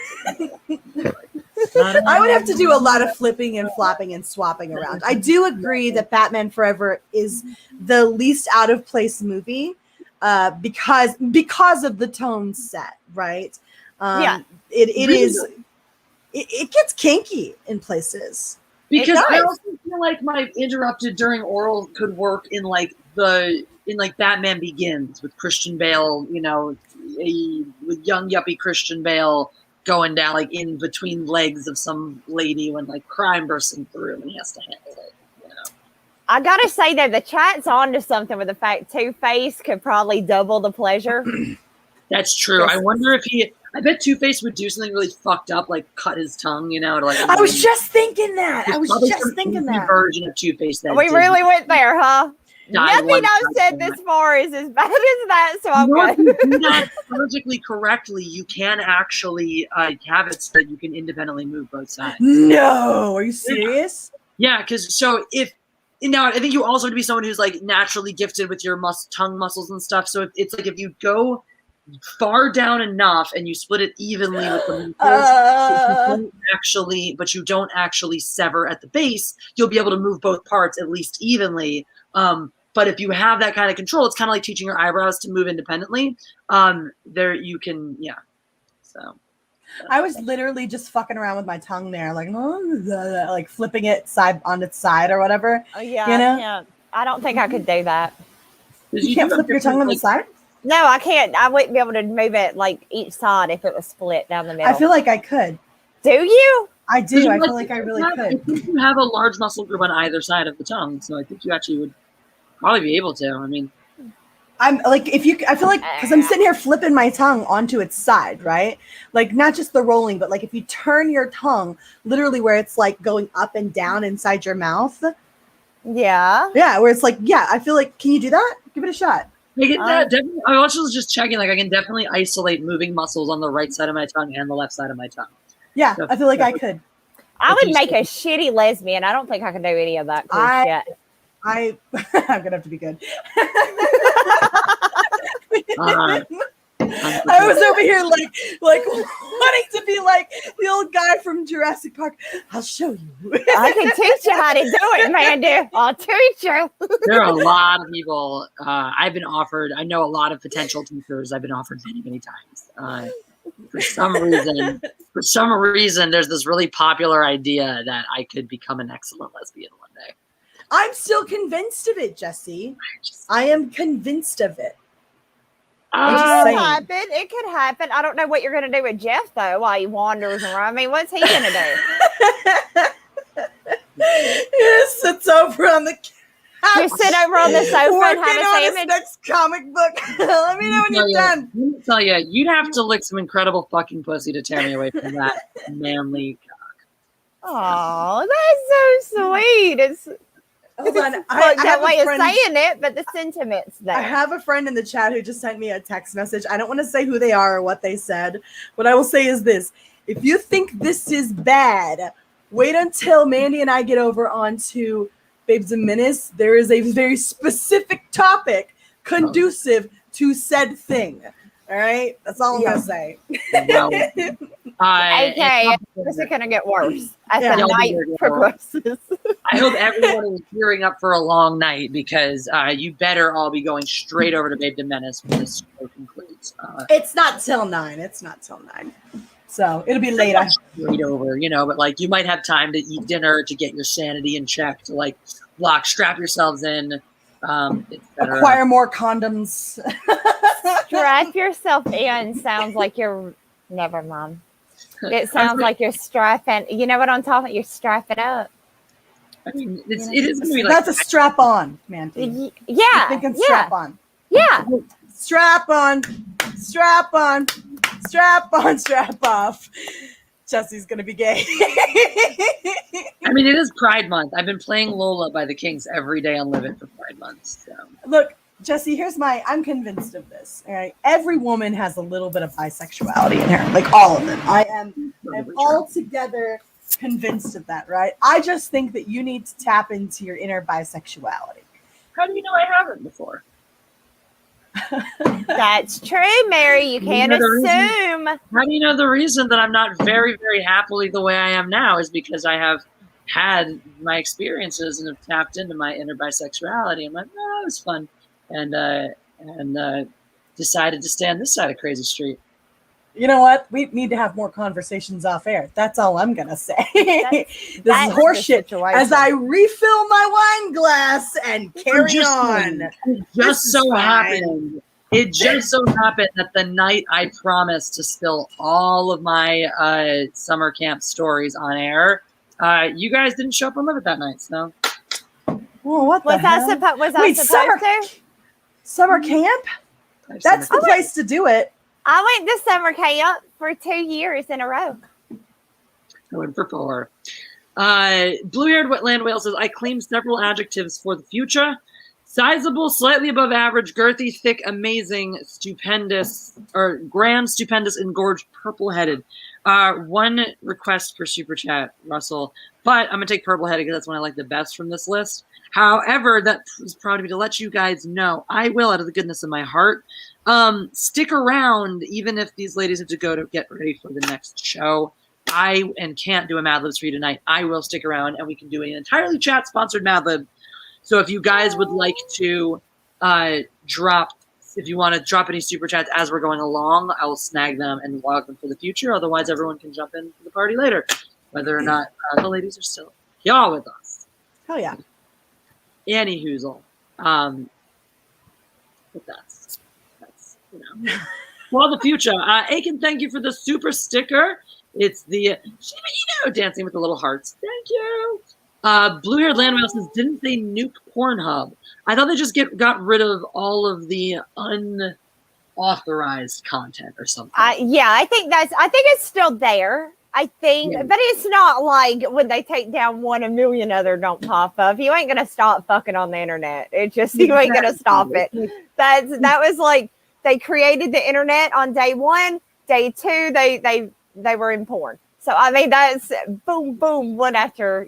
singing. I would have to do a lot of flipping and flopping and swapping around. I do agree that Batman Forever is the least out of place movie because of the tone set, right? It gets kinky in places. Because I also feel like my interrupted during oral could work in like Batman Begins with Christian Bale, with young yuppie Christian Bale going down like in between legs of some lady when like crime bursting through and he has to handle it. I gotta say though, the chat's onto something with the fact Two-Face could probably double the pleasure. That's true. I wonder if I bet Two-Face would do something really fucked up, like cut his tongue, to like. I was just thinking that. Version of Two-Face. We really went there, huh? Nothing I've said this far is as bad as that, so I'm good. If you do that surgically correctly, you can actually have it so that you can independently move both sides. No, are you serious? Yeah, because I think you also have to be someone who's like naturally gifted with your tongue muscles and stuff. So it's like if you go far down enough and you split it evenly with the muscles, but you don't actually sever at the base, you'll be able to move both parts at least evenly. But if you have that kind of control, it's kind of like teaching your eyebrows to move independently. There you can, So I was literally just fucking around with my tongue there, like flipping it side on its side or whatever. Oh yeah, I don't think I could do that. You can't flip your tongue on the side? No, I can't. I wouldn't be able to move it like each side if it was split down the middle. I feel like I could. Do you? I do. I feel like I really could. I think you have a large muscle group on either side of the tongue, so I think you actually would probably be able to. I mean, I'm like, I feel like, because I'm sitting here flipping my tongue onto its side, right? Like, not just the rolling, but like if you turn your tongue literally where it's like going up and down inside your mouth. Yeah. Yeah, where it's like, I feel like, can you do that? Give it a shot. Definitely, I also was just checking, like I can definitely isolate moving muscles on the right side of my tongue and the left side of my tongue. Yeah, I feel like I could. I would make a shitty lesbian. I don't think I can do any of that cool shit. I'm gonna have to be good. I was over here like wanting to be like the old guy from Jurassic Park. I'll show you. I can teach you how to do it, Mandy. I'll teach you. There are a lot of people I've been offered. I know a lot of potential teachers I've been offered many, many times. For some reason, there's this really popular idea that I could become an excellent lesbian one day. I'm still convinced of it, Jesse. I am convinced of it. It could happen. I don't know what you're going to do with Jeff, though, while he wanders around. I mean, what's he going to do? He sits over on the couch. Just sit over on the sofa and have a sandwich. His next comic book. Let me know when you're done. Let me tell you, you'd have to lick some incredible fucking pussy to tear me away from that manly cock. Oh, that's so sweet. It's hold on. I have way of saying it, but the sentiment's there. I have a friend in the chat who just sent me a text message. I don't want to say who they are or what they said. What I will say is this. If you think this is bad, wait until Mandy and I get over onto Babes and Menace. There is a very specific topic conducive to said thing. All right? That's all I'm going to say. Well, okay, this is going to get worse as the night progresses. I hope everyone is gearing up for a long night because you better all be going straight over to Babe and Menace when this show concludes. It's not till 9. So it'll be late. Straight over, but like you might have time to eat dinner, to get your sanity in check, to like strap yourselves in. Acquire more condoms. Strap yourself in sounds like you're never mind. It sounds like you're strapping. You know what I'm talking? You're strapping up. I mean, it is going to be like That's a strap on, man. Yeah. Thinking Yeah. strap on. Yeah. Strap on, strap on, strap on, strap off. Jesse's gonna be gay. I mean, it is Pride Month. I've been playing Lola by the Kings every day on Live It for Pride Month. So. Look, Jesse, I'm convinced of this. All right. Every woman has a little bit of bisexuality in her, like all of them. I'm altogether convinced of that, right? I just think that you need to tap into your inner bisexuality. How do you know I haven't before? That's true, Mary. You can't assume. How do you know the reason that I'm not very, very happily the way I am now is because I have had my experiences and have tapped into my inner bisexuality. I'm like, oh, it was fun. And decided to stay on this side of Crazy Street. You know what? We need to have more conversations off air. That's all I'm going to say. This is horseshit. As I refill my wine glass and carry on. It just so happened that the night I promised to spill all of my summer camp stories on air, you guys didn't show up and Live It that night. So, what was I supposed to? Summer camp? That's the place to do it. I went to summer camp for 2 years in a row. I went for 4. Blue-haired wetland whale says, I claim several adjectives for the future. Sizable, slightly above average, girthy, thick, amazing, stupendous, or grand, stupendous, engorged, purple-headed. One request for super chat, Russell. But I'm going to take purple-headed because that's one I like the best from this list. However, that is probably to let you guys know, I will, out of the goodness of my heart, stick around, even if these ladies have to go to get ready for the next show. I can't do a Mad Libs for you tonight. I will stick around, and we can do an entirely chat-sponsored Mad Lib. So if you guys would like to if you want to drop any super chats as we're going along, I will snag them and log them for the future. Otherwise, everyone can jump into the party later, whether or not the ladies are still here with us. Hell yeah. Annie Hoozle. But that's for the future. Aiken, thank you for the super sticker. It's the dancing with the little hearts. Thank you. Blue-haired land whale says, didn't they nuke Pornhub? I thought they just got rid of all of the unauthorized content or something. I think it's still there. I think, but it's not like when they take down one, a million other don't pop up. You ain't gonna stop fucking on the internet. You ain't gonna stop it. That was like they created the internet on day 1, day 2. They were in porn. So I mean that's boom, boom, one after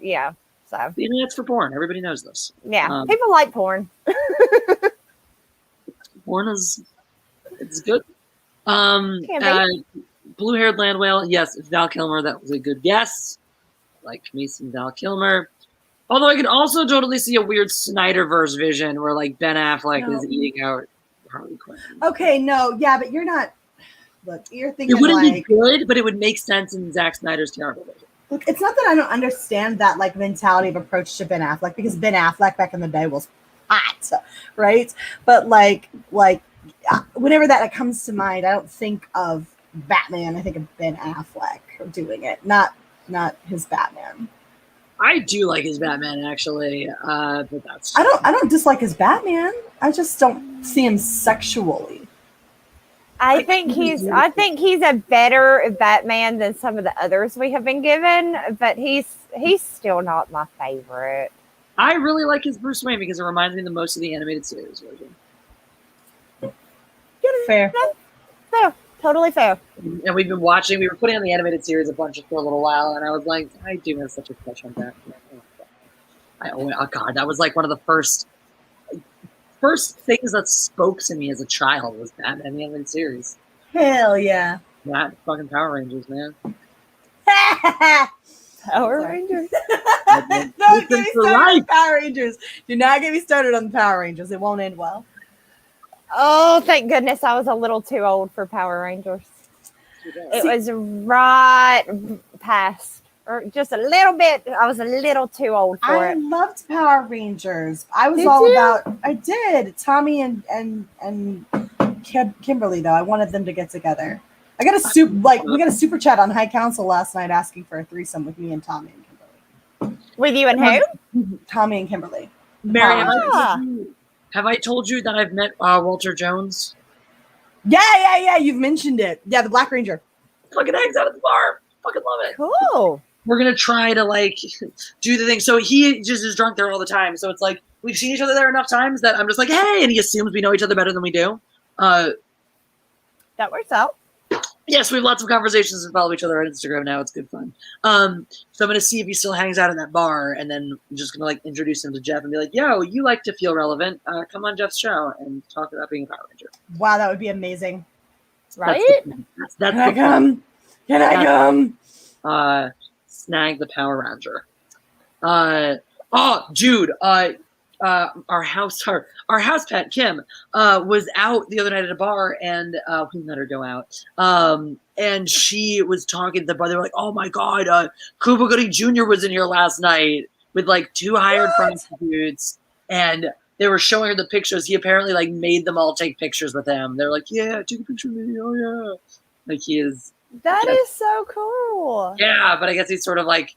So the internet's for porn. Everybody knows this. Yeah, people like porn. Porn it's good. Blue-haired land whale. Yes, Val Kilmer. That was a good guess. Like me some Val Kilmer. Although I can also totally see a weird Snyderverse vision where like Ben Affleck is eating out Harley Quinn. Okay, no, yeah, but you're not. Look, you're thinking it wouldn't be good, but it would make sense in Zack Snyder's terrible vision. Look, it's not that I don't understand that like mentality of approach to Ben Affleck because Ben Affleck back in the day was hot, right? But like whenever that comes to mind, I don't think of Batman. I think of Ben Affleck doing it, not his Batman. I do like his Batman actually, but that's I don't dislike his Batman. I just don't see him sexually. I think he's a better Batman than some of the others we have been given, but he's still not my favorite. I really like his Bruce Wayne because it reminds me the most of the animated series version. Fair. Fair. Totally fair. And we were putting on the animated series a bunch for a little while, and I was like, I do have such a crush on Batman. Oh God, that was like one of the first things that spoke to me as a child was Batman the animated series. Hell yeah. That fucking Power Rangers, man. Power Rangers. Don't get me started on Power Rangers. Do not get me started on the Power Rangers. It won't end well. Oh, thank goodness I was a little too old for Power Rangers. It was right past, or just a little bit. I was a little too old for it. I loved Power Rangers. I was I did. Tommy and Kimberly, though. I wanted them to get together. I got we got a super chat on High Council last night asking for a threesome with me and Tommy and Kimberly. With you and who? Tommy and Kimberly. Mary, Ah. have I told you that I've met Walter Jones? Yeah. You've mentioned it. Yeah, the Black Ranger. Fucking hangs out at the bar. Fucking love it. Cool. We're gonna try to like do the thing. So he just is drunk there all the time. So it's like we've seen each other there enough times that I'm just like, hey, and he assumes we know each other better than we do. That works out. Yes, we have lots of conversations and follow each other on Instagram now. It's good fun. So I'm gonna see if he still hangs out in that bar, and then I'm just gonna like introduce him to Jeff and be like, yo, you like to feel relevant? Come on Jeff's show and talk about being a Power Ranger. Wow, that would be amazing. Right? That's Can I come? Can I come? Snag the Power Ranger. Dude. Our house pet Kim was out the other night at a bar, and we let her go out. And she was talking to the brother like, "Oh my God, Cuba Gooding Jr. was in here last night with like 2 hired prostitutes, and they were showing her the pictures. He apparently like made them all take pictures with him. They're like, yeah, take a picture of me. Oh yeah, like he is. That is so cool. Yeah, but I guess he's sort of like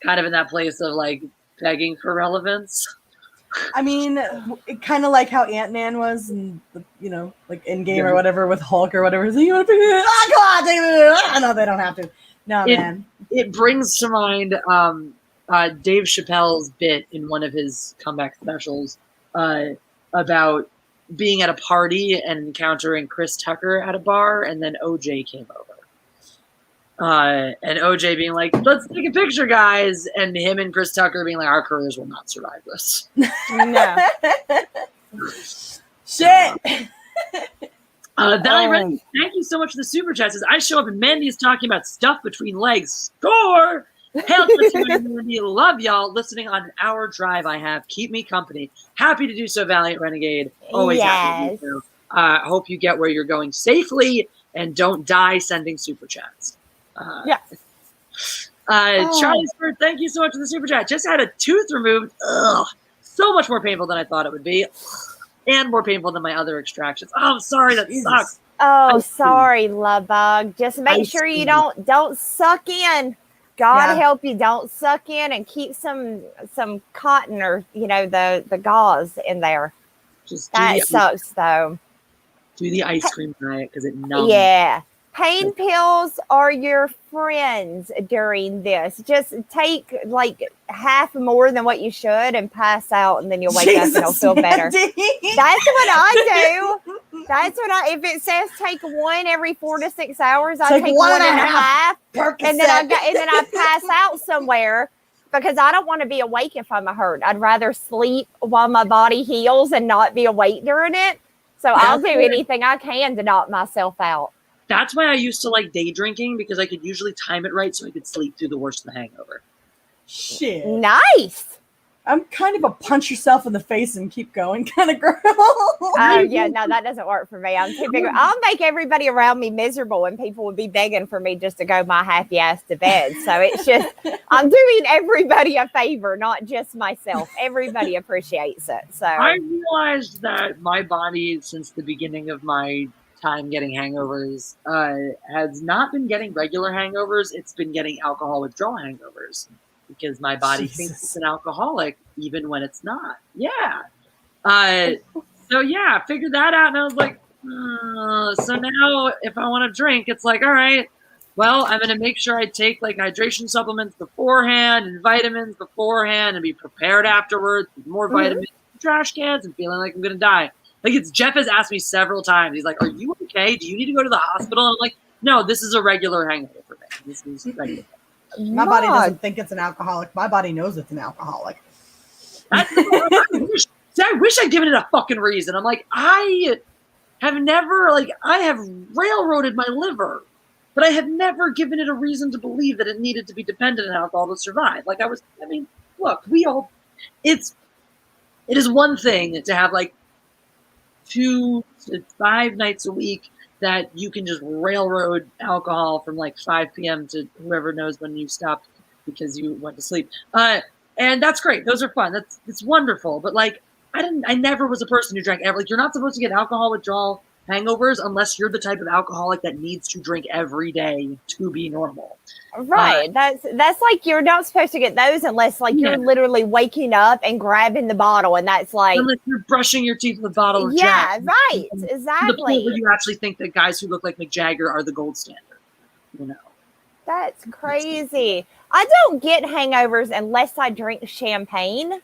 kind of in that place of like begging for relevance. I mean, it kind of like how Ant-Man was, and like Endgame or whatever with Hulk or whatever. So you want to pick it? Oh, come on, take it. No, they don't have to. No, man. It brings to mind Dave Chappelle's bit in one of his comeback specials about being at a party and encountering Chris Tucker at a bar, and then OJ came over. And OJ being like, let's take a picture, guys. And him and Chris Tucker being like, our careers will not survive this. No. Shit. I read, thank you so much for the super chat. Says, I show up and Mandy's talking about stuff between legs. Score! Hail to you and Mandy. Love y'all. Listening on an hour drive I have. Keep me company. Happy to do so, Valiant Renegade. Always happy to do so. Hope you get where you're going safely and don't die sending super chats. Charlie Spurt, thank you so much for the super chat. Just had a tooth removed. Ugh, so much more painful than I thought it would be, and more painful than my other extractions. Oh, I'm sorry, that sucks. Oh, sorry, love bug. Just make sure you don't suck in. God help you, don't suck in, and keep some cotton or the gauze in there. That sucks though. Do the ice cream diet because it numbs. Yeah. Pain pills are your friends during this. Just take like half more than what you should and pass out, and then you'll wake up and you'll feel better. That's what I do. If it says take one every 4 to 6 hours, I take 1.5, and then I pass out somewhere because I don't want to be awake if I'm hurt. I'd rather sleep while my body heals and not be awake during it. So I'll do anything I can to knock myself out. That's why I used to like day drinking, because I could usually time it right so I could sleep through the worst of the hangover. Shit. Nice. I'm kind of a punch yourself in the face and keep going kind of girl. Yeah, no, that doesn't work for me. I'm too big. I'll make everybody around me miserable, and people would be begging for me just to go my happy ass to bed. So it's just, I'm doing everybody a favor, not just myself. Everybody appreciates it. So I realized that my body, since the beginning of my time getting hangovers, has not been getting regular hangovers. It's been getting alcohol withdrawal hangovers, because my body thinks it's an alcoholic even when it's not. Yeah. So yeah, I figured that out, and I was like, so now if I want to drink, it's like, all right, well, I'm going to make sure I take like hydration supplements beforehand and vitamins beforehand and be prepared afterwards with more vitamins, trash cans, and feeling like I'm going to die. Like, Jeff has asked me several times. He's like, are you okay? Do you need to go to the hospital? And I'm like, no, this is a regular hangover for me. This is regular. My body doesn't think it's an alcoholic. My body knows it's an alcoholic. I wish I'd given it a fucking reason. I'm like, I have railroaded my liver, but I have never given it a reason to believe that it needed to be dependent on alcohol to survive. Look, it is one thing to have like 2 to 5 nights a week that you can just railroad alcohol from like 5 p.m. to whoever knows when you stopped because you went to sleep. And that's great. Those are fun. It's wonderful. But like, I never was a person who drank ever. Like, you're not supposed to get alcohol withdrawal hangovers unless you're the type of alcoholic that needs to drink every day to be normal. Right. That's like you're not supposed to get those unless like you're literally waking up and grabbing the bottle, and that's like unless you're brushing your teeth with a bottle of yeah, Jack. right, To the point exactly. where you actually think that guys who look like Mick Jagger are the gold standard. You know. That's crazy. I don't get hangovers unless I drink champagne.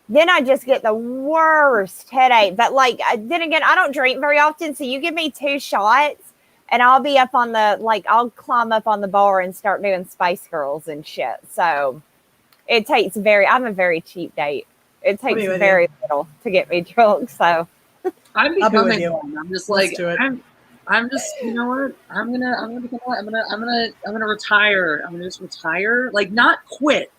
Then I just get the worst headache. But like, then again, I don't drink very often. So you give me 2 shots and I'll be up on I'll climb up on the bar and start doing Spice Girls and shit. So it takes I'm a very cheap date. It takes very little to get me drunk. So I'm becoming one. I'm just like, I'm just, you know what? I'm gonna retire. I'm gonna just retire. Like, not quit.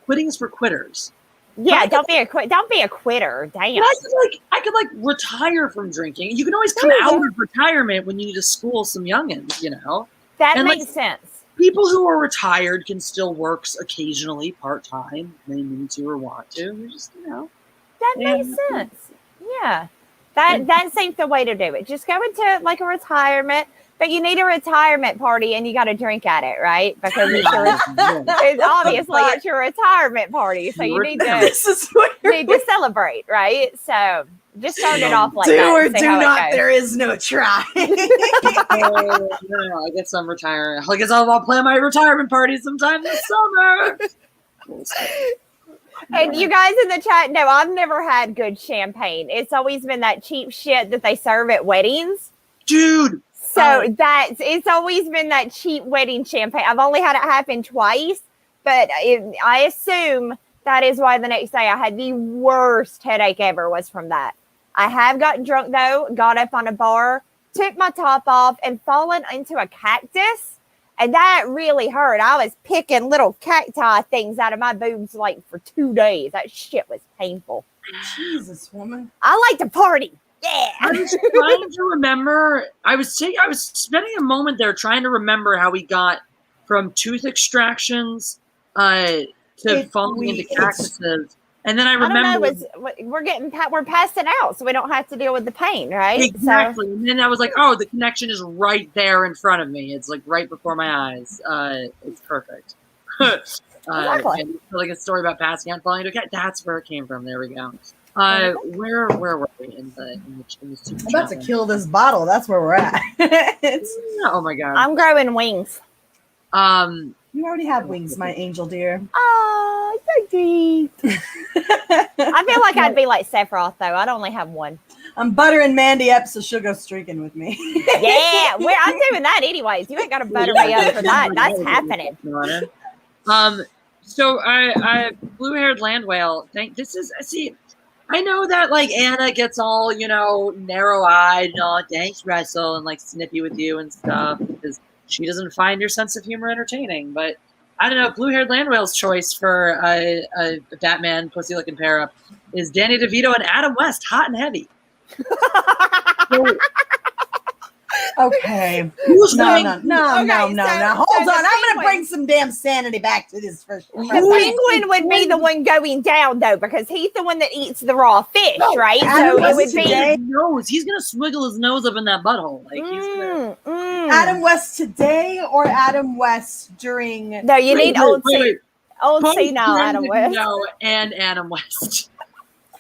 Quitting is for quitters. Yeah, don't be a quitter. Damn. I could retire from drinking. You can always come out of retirement when you need to school some youngins, you know. That makes sense. People who are retired can still work occasionally part time. They need to or want to. You're just, you know. That makes sense. Yeah. That seems the way to do it. Just go into like a retirement, but you need a retirement party and you got to drink at it, right? Because it's your retirement party, so you need to celebrate, right? So just start it off like do that. Or do not. There is no try. I guess I'm retiring. I guess I'll plan my retirement party sometime this summer. And you guys in the chat know I've never had good champagne. It's always been that cheap shit that they serve at weddings. Dude. So it's always been that cheap wedding champagne. I've only had it happen twice, but I assume that is why the next day I had the worst headache ever was from that. I have gotten drunk though, got up on a bar, took my top off and fallen into a cactus. And that really hurt. I was picking little cacti things out of my boobs like for 2 days. That shit was painful. Jesus, woman. I like to party. Yeah. I was trying to remember. I was spending a moment there trying to remember how we got from tooth extractions to falling into cactuses. And then I remember we're passing out, so we don't have to deal with the pain, right? Exactly. So, and then I was like, oh, the connection is right there in front of me. It's like right before my eyes. It's perfect. Exactly. And like a story about passing out and falling into a cat. That's where it came from. There we go. Where were we in the super I'm about to kill this bottle. That's where we're at. Oh my god. I'm growing wings. You already have wings, my angel dear. Oh, so sweet. I feel like I'd be like Sephiroth though. I'd only have one. I'm buttering Mandy up so she'll go streaking with me. Yeah, I'm doing that anyways. You ain't got to butter me up for that. That's happening. So I blue-haired land whale. I know that like Anna gets all, you know, narrow-eyed and all, thanks Russell, and like snippy with you and stuff because she doesn't find your sense of humor entertaining. But I don't know, blue-haired land whale's choice for a Batman pussy-looking pair-up is Danny DeVito and Adam West, hot and heavy. Okay. No. Hold on. I'm going to bring some damn sanity back to this first. The penguin would be the one going down, though, because he's the one that eats the raw fish, right? So it would be. He's going to swiggle his nose up in that butthole. Like he's Adam West today or Adam West during. No, you need old senile Adam West. And Adam West.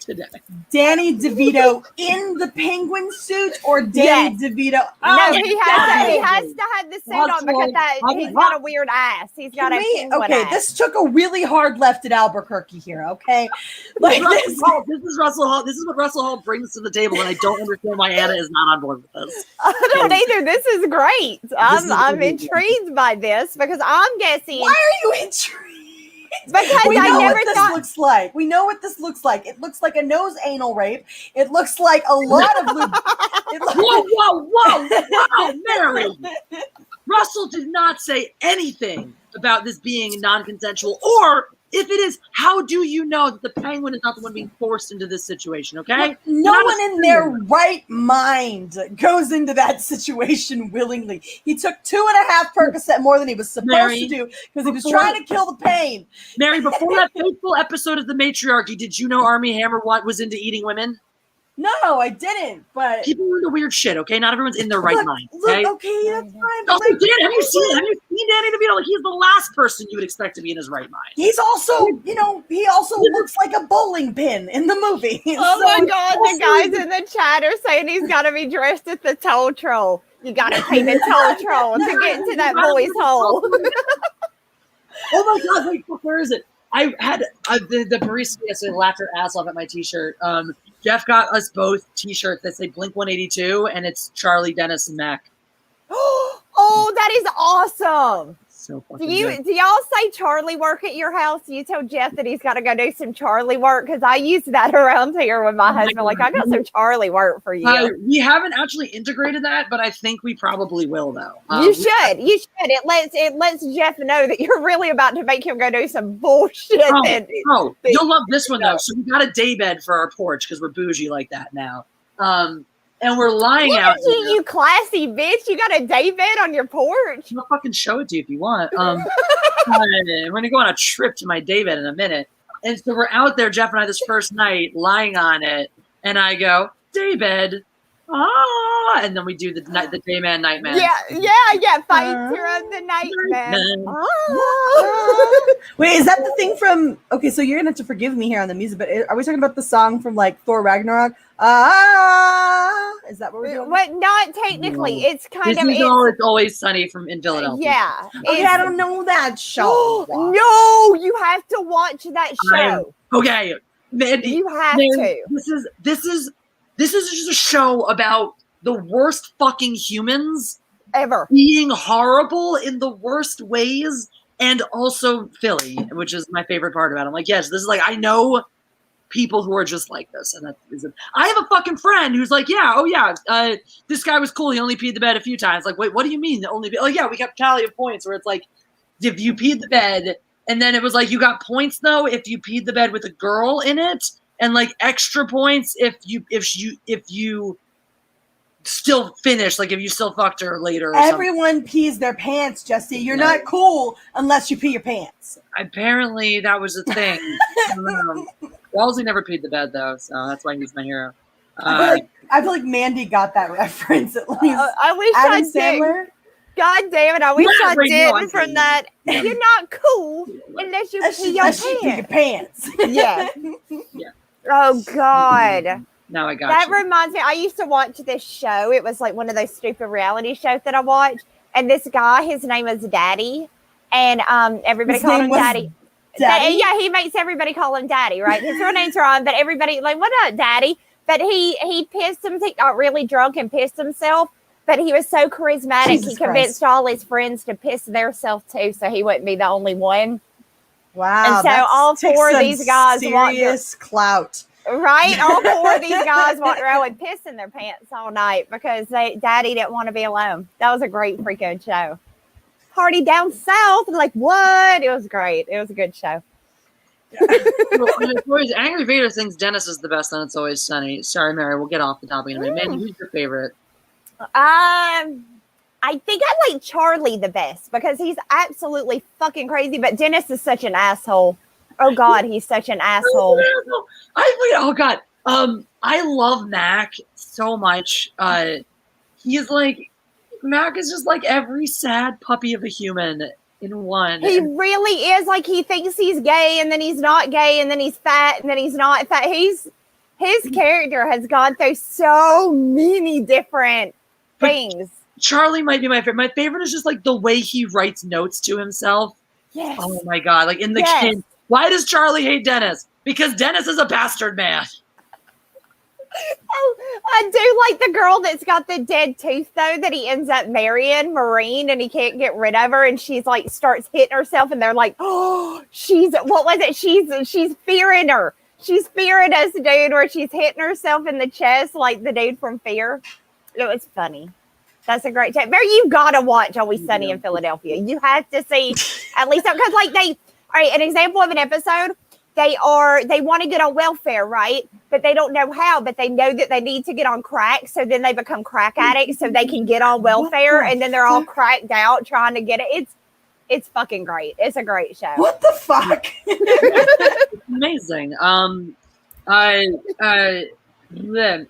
Today. Danny DeVito in the penguin suit or Danny DeVito? No, he has to have the suit on because he's got a weird ass. He's got a penguin ass. This took a really hard left at Albuquerque here, okay? Like this is Russell Hall. This is what Russell Hall brings to the table, and I don't understand why Anna is not on board with this. I don't either. This is great. I'm intrigued by this because I'm guessing. Why are you intrigued? Because we know I never what this thought. Looks like. We know what this looks like. It looks like a nose anal rape. It looks like a lot of. Whoa, Mary! Russell did not say anything about this being non-consensual, or if it is, how do you know that the penguin is not the one being forced into this situation? Okay, no one in their right mind goes into that situation willingly. He took 2.5 Percocet more than he was supposed to do because he was trying to kill the pain. Mary, before that fateful episode of the Matriarchy, did you know Armie Hammer was into eating women? No, I didn't. But People are into weird shit, okay? Not everyone's in their right look, mind. Look, Okay? okay, that's fine. But Also, like, Dan, have you seen Danny DeVito? Like, he's the last person you would expect to be in his right mind. he's also, he also looks like a bowling pin in the movie. Oh So my God, the guys in the chat are saying he's got to be dressed as the toll troll. You got to pay the toll troll to get into that boy's hole. Oh my God, wait, where is it? I had the barista yesterday laughed her ass off at my t-shirt. Jeff got us both t-shirts that say Blink 182, and it's Charlie, Dennis, and Mac. Oh, that is awesome. So Do fucking good. y'all say Charlie work at your house? You tell Jeff that he's got to go do some Charlie work, because I use that around here with my husband. Like, I got some Charlie work for you. We haven't actually integrated that, but I think we probably will, though. You should. It lets Jeff know that you're really about to make him go do some bullshit. You'll love this one though. So we got a daybed for our porch because we're bougie like that now. And we're lying out. You classy bitch! You got a daybed on your porch. I'll fucking show it to you if you want. We're gonna go on a trip to my daybed in a minute. And so we're out there, Jeff and I, this first night, lying on it, and I go, daybed. And then we do the dayman, nightman. Yeah. Fighter of the nightman. Wait, is that the thing from? Okay, so you're gonna have to forgive me here on the music, but are we talking about the song from like Thor Ragnarok? Is that what we're doing? But not technically. No. It's kind of. It's Always Sunny from in Philadelphia. Yeah. Okay, I don't know that show. No, you have to watch that show. Okay, you have to. This is just a show about the worst fucking humans ever being horrible in the worst ways, and also Philly, which is my favorite part about it. I'm like, yes, this is like, I know people who are just like this, and that is it. I have a fucking friend who's like, this guy was cool. He only peed the bed a few times. Like, wait, what do you mean? Oh yeah, we kept tally of points where it's like, if you peed the bed, and then it was like, you got points though if you peed the bed with a girl in it. And like extra points if you still finish, like if you still fucked her later. Or Everyone pees their pants, Jesse. You're not cool unless you pee your pants. Apparently that was a thing. Wellesley never peed the bed though, so that's why he's my hero. I feel like Mandy got that reference at least. I wish Adam Sandler. God damn it! I wish I did from that. You're not cool unless you pee your pants. Yeah. Oh God. Now I got that you. reminds me. I used to watch this show. It was like one of those stupid reality shows that I watched. And this guy, his name is Daddy, and everybody called him Daddy. Daddy? Yeah, he makes everybody call him Daddy, right? His real name's Ron, but everybody like, what up, Daddy? But he pissed himself. He got really drunk and pissed himself. But he was so charismatic, he convinced all his friends to piss theirself too, so he wouldn't be the only one. Wow. And so all four of these guys serious clout. Right? All four of these guys walked around with piss in their pants all night because Daddy didn't want to be alone. That was a great freaking show. Party down south. Like, what? It was great. It was a good show. Angry Vader thinks Dennis is the best, and It's Always Sunny. Sorry, Mary, we'll get off the topic in a minute. Man, who's your favorite? I think I like Charlie the best because he's absolutely fucking crazy, but Dennis is such an asshole. Oh God, he's such an asshole. I love Mac so much. He's like, Mac is just like every sad puppy of a human in one. He really is. Like, he thinks he's gay and then he's not gay and then he's fat and then he's not fat. His character has gone through so many different things. Charlie might be my favorite. My favorite is just like the way he writes notes to himself. Yes. Oh my God. Like in the kid. Why does Charlie hate Dennis? Because Dennis is a bastard man. Oh, I do like the girl that's got the dead tooth though, that he ends up marrying, Maureen, and he can't get rid of her, and she's like starts hitting herself, and they're like, oh, what was it? She's fearing her. She's fearing us, dude, where she's hitting herself in the chest like the dude from Fear. It was funny. That's a great time. Mary, you gotta watch Always Sunny in Philadelphia. You have to see at least because like all right, an example of an episode, they want to get on welfare, right? But they don't know how, but they know that they need to get on crack. So then they become crack addicts so they can get on welfare. And then they're all cracked out trying to get it. It's fucking great. It's a great show. What the fuck? It's amazing. Then,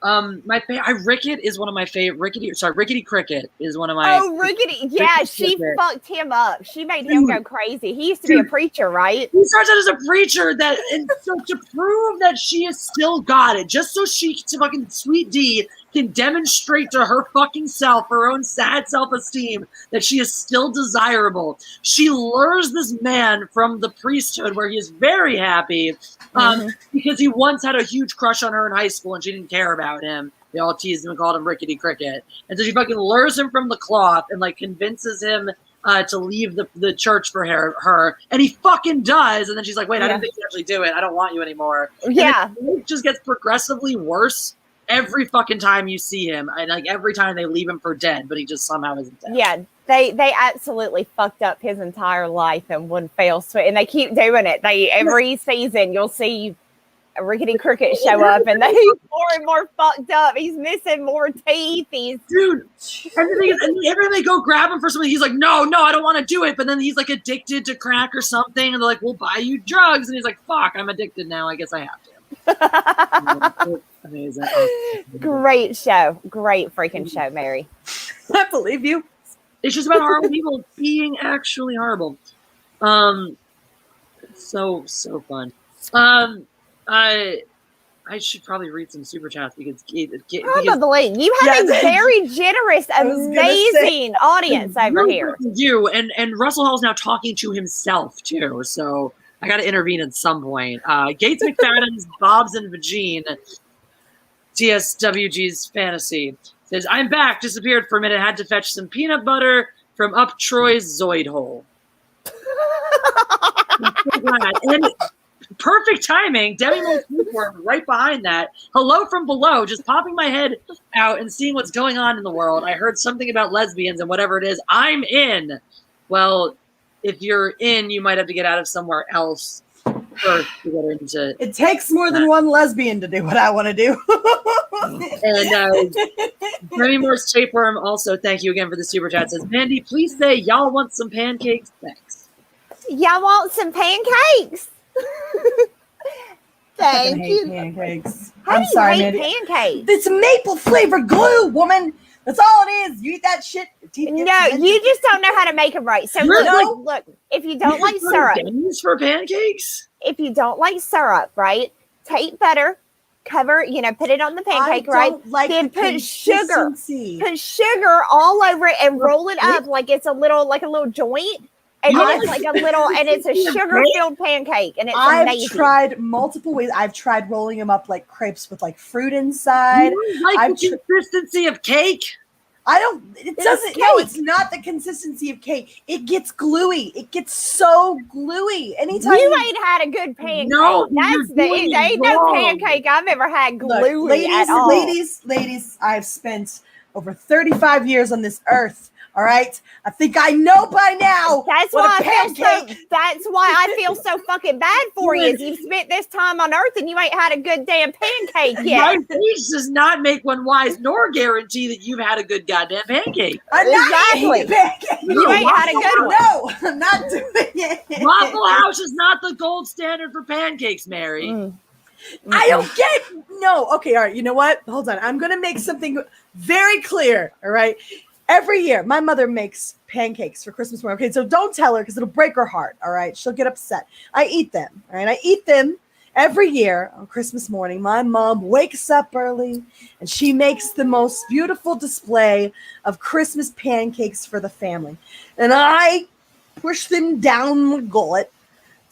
Rickett is one of my favorite. Rickety Cricket is one of my. Oh, Rickety. Yeah, she fucked him up. She made him go crazy. He used to be a preacher, right? He starts out as a preacher and so to prove that she has still got it, just so fucking Sweet D can demonstrate to her fucking self, her own sad self-esteem, that she is still desirable. She lures this man from the priesthood where he is very happy because he once had a huge crush on her in high school and she didn't care about him. They all teased him and called him Rickety Cricket. And so she fucking lures him from the cloth and like convinces him to leave the church for her. And he fucking does. And then she's like, wait, I didn't think you'd actually do it. I don't want you anymore. Yeah. And it just gets progressively worse every fucking time you see him. And like every time they leave him for dead, but he just somehow isn't dead. Yeah. They absolutely fucked up his entire life in one fell swoop. And they keep doing it. Every season you'll see a Rickety Cricket show up and he's more and more fucked up. He's missing more teeth. Dude, and the thing is, and every time they go grab him for something, he's like, no, I don't want to do it. But then he's like addicted to crack or something, and they're like, we'll buy you drugs. And he's like, fuck, I'm addicted now. I guess I have to. Amazing. Great show. Great freaking show, Mary. I believe you. It's just about horrible people being actually horrible. So fun. I should probably read some super chats because probably you have a very generous, amazing audience over here. You and Russell Hall's now talking to himself too, so I got to intervene at some point. Gates McFadden's Bob's and Vagine, TSWG's fantasy says, "I'm back. Disappeared for a minute. Had to fetch some peanut butter from up Troy's Zoid hole." I'm so glad. And perfect timing. Debbie Moore right behind that. Hello from below. Just popping my head out and seeing what's going on in the world. I heard something about lesbians and whatever it is. I'm in. Well, if you're in, you might have to get out of somewhere else first to get into. It takes more than one lesbian to do what I want to do. And Debbie Moore's tapeworm also, thank you again for the super chat, says, Mandy, please say y'all want some pancakes. Thanks. Y'all want some pancakes? Thank you. Pancakes. I'm sorry, pancakes. It's maple flavored glue, woman. That's all it is. You eat that shit. No, you just don't know how to make them right. So look. If you don't like syrup, for pancakes. If you don't like syrup, right? Take butter, cover. Put it on the pancake, right? Then put sugar. Put sugar all over it and roll it up like it's a little joint. And then it's like a little, and it's a sugar-filled pancake, and it's amazing. I've tried multiple ways. I've tried rolling them up like crepes with like fruit inside. You like the consistency of cake? It's not the consistency of cake. It gets gluey. It gets so gluey. Anytime you ain't had a good pancake. No, there ain't no pancake I've ever had gluey at all. Ladies, I've spent over 35 years on this earth. All right, I think I know by now. That's why I feel so fucking bad for you. You've spent this time on Earth and you ain't had a good damn pancake yet. My age does not make one wise, nor guarantee that you've had a good goddamn pancake. Exactly. You ain't had a good one. No, I'm not doing it. Waffle House is not the gold standard for pancakes, Mary. I don't get. No. Okay. All right. You know what? Hold on. I'm gonna make something very clear. All right. Every year, my mother makes pancakes for Christmas morning. Okay, so don't tell her because it'll break her heart. All right, she'll get upset. I eat them. All right, I eat them every year on Christmas morning. My mom wakes up early and she makes the most beautiful display of Christmas pancakes for the family. And I push them down the gullet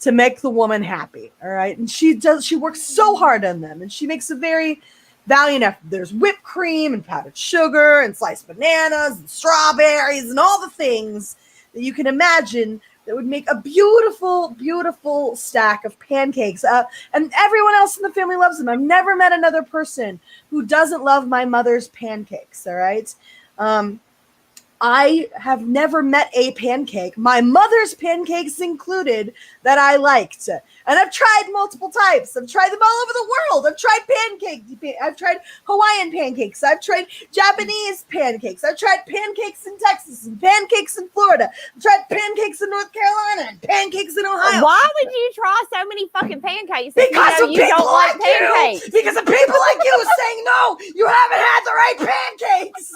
to make the woman happy. All right, and she works so hard on them, and she makes a very valiant effort. There's whipped cream and powdered sugar and sliced bananas and strawberries and all the things that you can imagine that would make a beautiful, beautiful stack of pancakes. And everyone else in the family loves them. I've never met another person who doesn't love my mother's pancakes. All right. I have never met a pancake, my mother's pancakes included, that I liked. And I've tried multiple types. I've tried them all over the world. I've tried pancakes. I've tried Hawaiian pancakes. I've tried Japanese pancakes. I've tried pancakes in Texas and pancakes in Florida. I've tried pancakes in North Carolina and pancakes in Ohio. Why would you try so many fucking pancakes? Because you don't like pancakes. you. Because of people like you saying, no, you haven't had the right pancakes.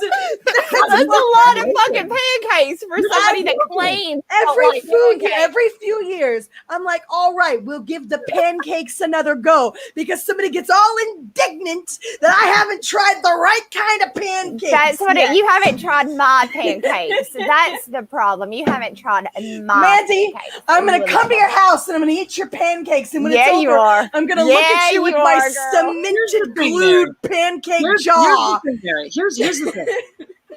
That's a lot of fucking pancakes for somebody that claims every few years, I'm like, all right, we'll give the pancakes another go because somebody gets all indignant that I haven't tried the right kind of pancakes. That's what you haven't tried my pancakes. That's the problem. You haven't tried my Mandy, pancakes. I'm going to come to your house and I'm going to eat your pancakes. And when it's over, you are. I'm going to look at you with my cemented, glued pancake jaw. Here's the thing.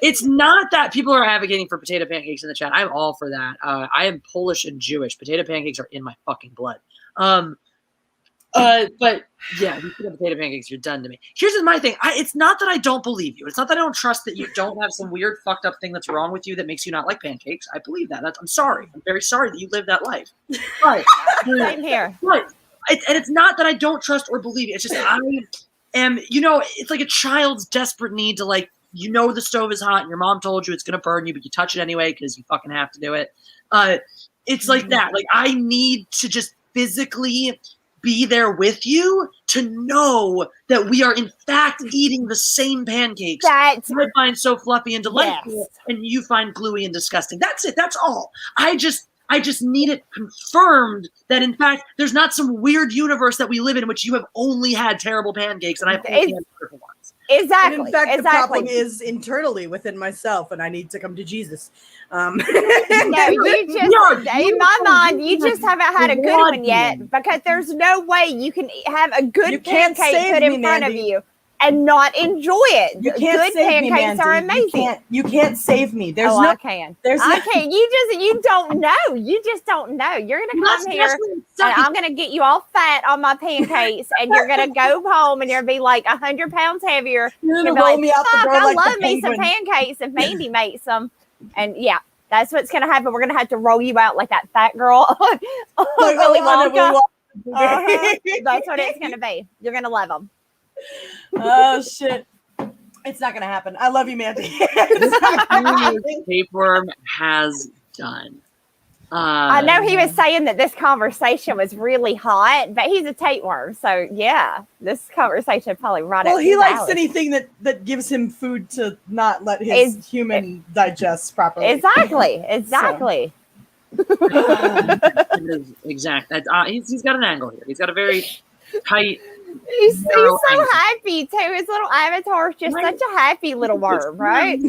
It's not that people are advocating for potato pancakes in the chat. I'm all for that. I am Polish and Jewish. Potato pancakes are in my fucking blood. But yeah, if you put potato pancakes, you're done to me. Here's my thing. It's not that I don't believe you. It's not that I don't trust that you don't have some weird fucked up thing that's wrong with you that makes you not like pancakes. I believe that. I'm sorry. I'm very sorry that you lived that life. But, Same here. But, and it's not that I don't trust or believe you. It's just I am, it's like a child's desperate need to the stove is hot and your mom told you it's going to burn you, but you touch it anyway because you fucking have to do it. It's like that. Like I need to just physically be there with you to know that we are in fact eating the same pancakes. That's I find so fluffy and delightful, yes. and you find gluey and disgusting. That's it. That's all. I just need it confirmed that in fact there's not some weird universe that we live in which you have only had terrible pancakes and I've only had beautiful ones. Exactly. And in fact, the problem is internally within myself, and I need to come to Jesus. No, you just in my mind, you just haven't had a good one yet because there's no way you can have a good pancake put in front of you and not enjoy it. You can't good save me, pancakes are Mandy. amazing. You can't save me. There's I can. I can't. You don't know. You just don't know. You're gonna come here and I'm gonna get you all fat on my pancakes, and you're gonna go home and you're gonna be like 100 pounds heavier. You're gonna roll be me out the door I like love the me some penguin. pancakes if Mandy makes them. And yeah, that's what's gonna happen. We're gonna have to roll you out like that fat girl on Willy Wonka. That's what it's gonna be. You're gonna love them. Oh shit. It's not gonna happen. I love you, Mandy. Tapeworm has done. I know he was saying that this conversation was really hot, but he's a tapeworm, so yeah, this conversation probably right up. Well, he his likes alley. anything that gives him food to not let his human digest properly. Exactly. Exact. He's got an angle here. He's got a very tight. He's so happy too. His little avatar is just such a happy little worm, right?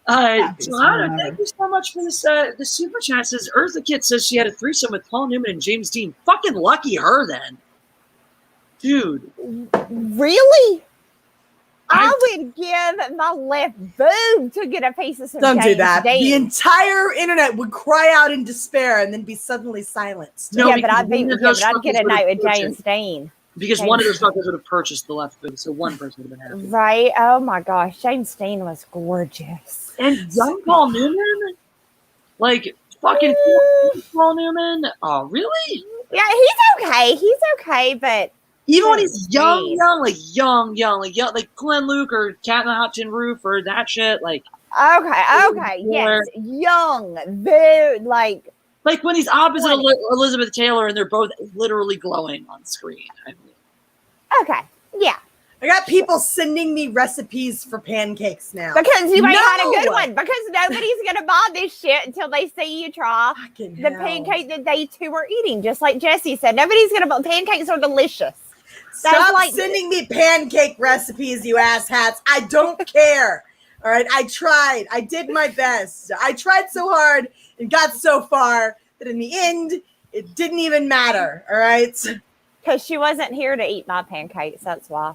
Johanna, thank you so much for this. The super chat says Eartha Kit says she had a threesome with Paul Newman and James Dean. Fucking lucky her then, dude. Really? I would give my left boob to get a piece of some. Don't James do that. Dean. The entire internet would cry out in despair and then be suddenly silenced. No, yeah, but I'd get a night with James Dean. Because one of those fuckers would have purchased the left boob, so one person would have been happy. Right? Oh my gosh, James Dean was gorgeous. And young Paul Newman, like fucking Paul Newman. Oh, really? Yeah, he's okay. He's okay, but even when he's young, like Glenn Luke or Cat in the Hot Tin Roof or that shit, like. Okay, yes, young, dude, like when he's opposite Elizabeth Taylor and they're both literally glowing on screen. I mean. Okay, yeah. I got people sending me recipes for pancakes now. Because you ain't had a good one. Because nobody's gonna buy this shit until they see you try the pancake that they too are eating. Just like Jesse said, nobody's gonna buy pancakes are delicious. Stop sending me pancake recipes, you asshats. I don't care. All right, I tried. I did my best. I tried so hard and got so far that in the end, it didn't even matter. All right. Because she wasn't here to eat my pancakes. That's why.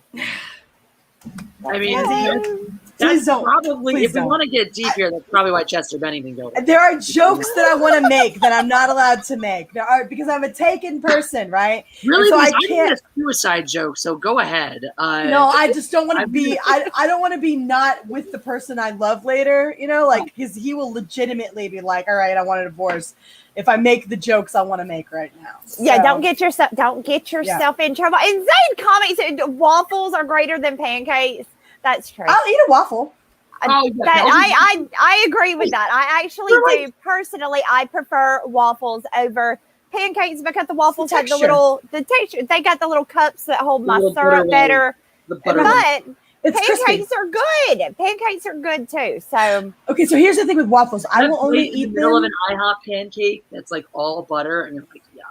I mean, Please don't. Probably, Please if we don't. want to get deep here, that's probably why Chester Bennington goes. There are jokes that I want to make that I'm not allowed to make. There are, because I'm a taken person, right? Really? And so Because I I can't. made a suicide joke, so go ahead. No, I just don't want to I'm be. I don't want to be not with the person I love later. You know, like because he will legitimately be like, "All right, I want a divorce." If I make the jokes I want to make right now. Yeah, So, don't get yourself in trouble. And Zane comments waffles are greater than pancakes. That's true. I'll eat a waffle. Oh, yeah, I agree with that. I actually They're do personally. I prefer waffles over pancakes because the waffles have the texture. texture. They got the little cups that hold my little syrup butter better. the butter. But It's crispy. pancakes are good. Pancakes are good too. So Okay, so here's the thing with waffles. I will only in the eat middle of them. an IHOP pancake that's like all butter, and you're like, yeah.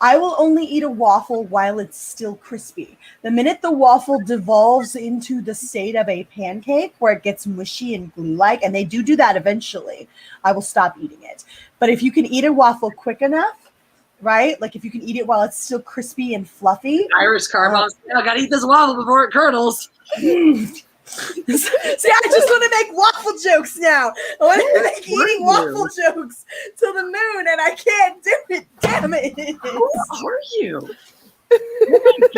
I will only eat a waffle while it's still crispy. The minute the waffle devolves into the state of a pancake where it gets mushy and glue-like, and they do that eventually, I will stop eating it. But if you can eat a waffle quick enough, right? Like if you can eat it while it's still crispy and fluffy. Irish car bombs. I gotta eat this waffle before it curdles. See, I just want to make waffle jokes now. I want to make eating waffle jokes to the moon, and I can't do it. Damn it! Who are you? Oh my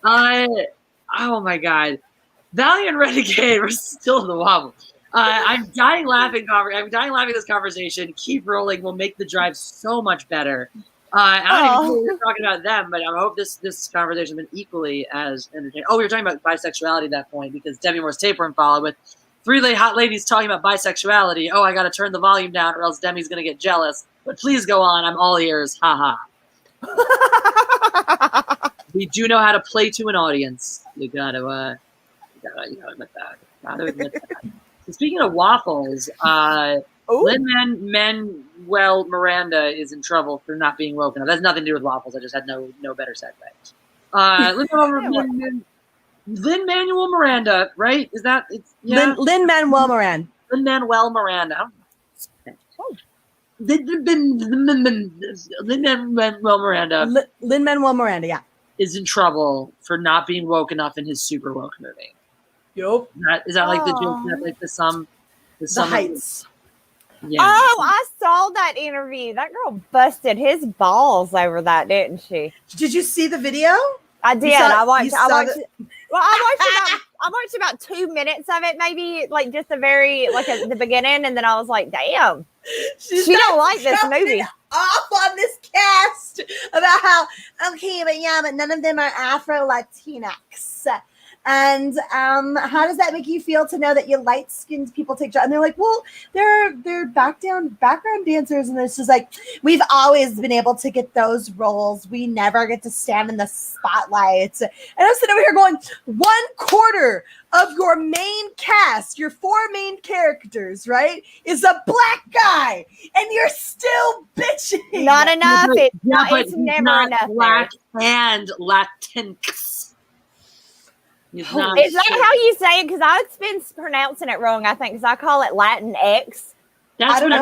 god! Oh my god! Valiant Renegade. We're still in the waffle. I'm dying laughing. I'm dying laughing at this conversation. Keep rolling. We'll make the drive so much better. I don't even know we're talking about them, but I hope this conversation has been equally as entertaining. Oh, we were talking about bisexuality at that point because Debbie Moore's tapeworm followed with three hot ladies talking about bisexuality. Oh, I got to turn the volume down or else Demi's going to get jealous. But please go on. I'm all ears. Ha ha. We do know how to play to an audience. You gotta admit that. Gotta admit that. So speaking of waffles, Lin-Manuel Miranda is in trouble for not being woken up. That has nothing to do with waffles. I just had no better segue. Lin-Manuel Miranda, right? Is that it's yeah? Lin-Manuel Miranda. Lin-Manuel Miranda. Lin-Manuel Miranda. Lin-Manuel Miranda, yeah. Is in trouble for not being woke enough in his super woke movie. Yup. Is that like the joke? Is that like The Heights. Yeah. Oh, I saw that interview. That girl busted his balls over that, didn't she? Did you see the video? I did. I watched about 2 minutes of it, maybe like just the very like at the beginning, and then I was like, damn. She don't like this movie. Off on this cast about how but none of them are Afro Latinx. And how does that make you feel to know that you light skinned people take jobs? And they're like, well, they're background dancers, and it's just like we've always been able to get those roles. We never get to stand in the spotlight. And I'm sitting over here going, 1/4 of your main cast, your 4 main characters, right, is a black guy, and you're still bitching. Not enough. But It's never not enough. black and Latinx. Is that how you say it? Because I've been pronouncing it wrong, I think, because I call it Latin X. That's what I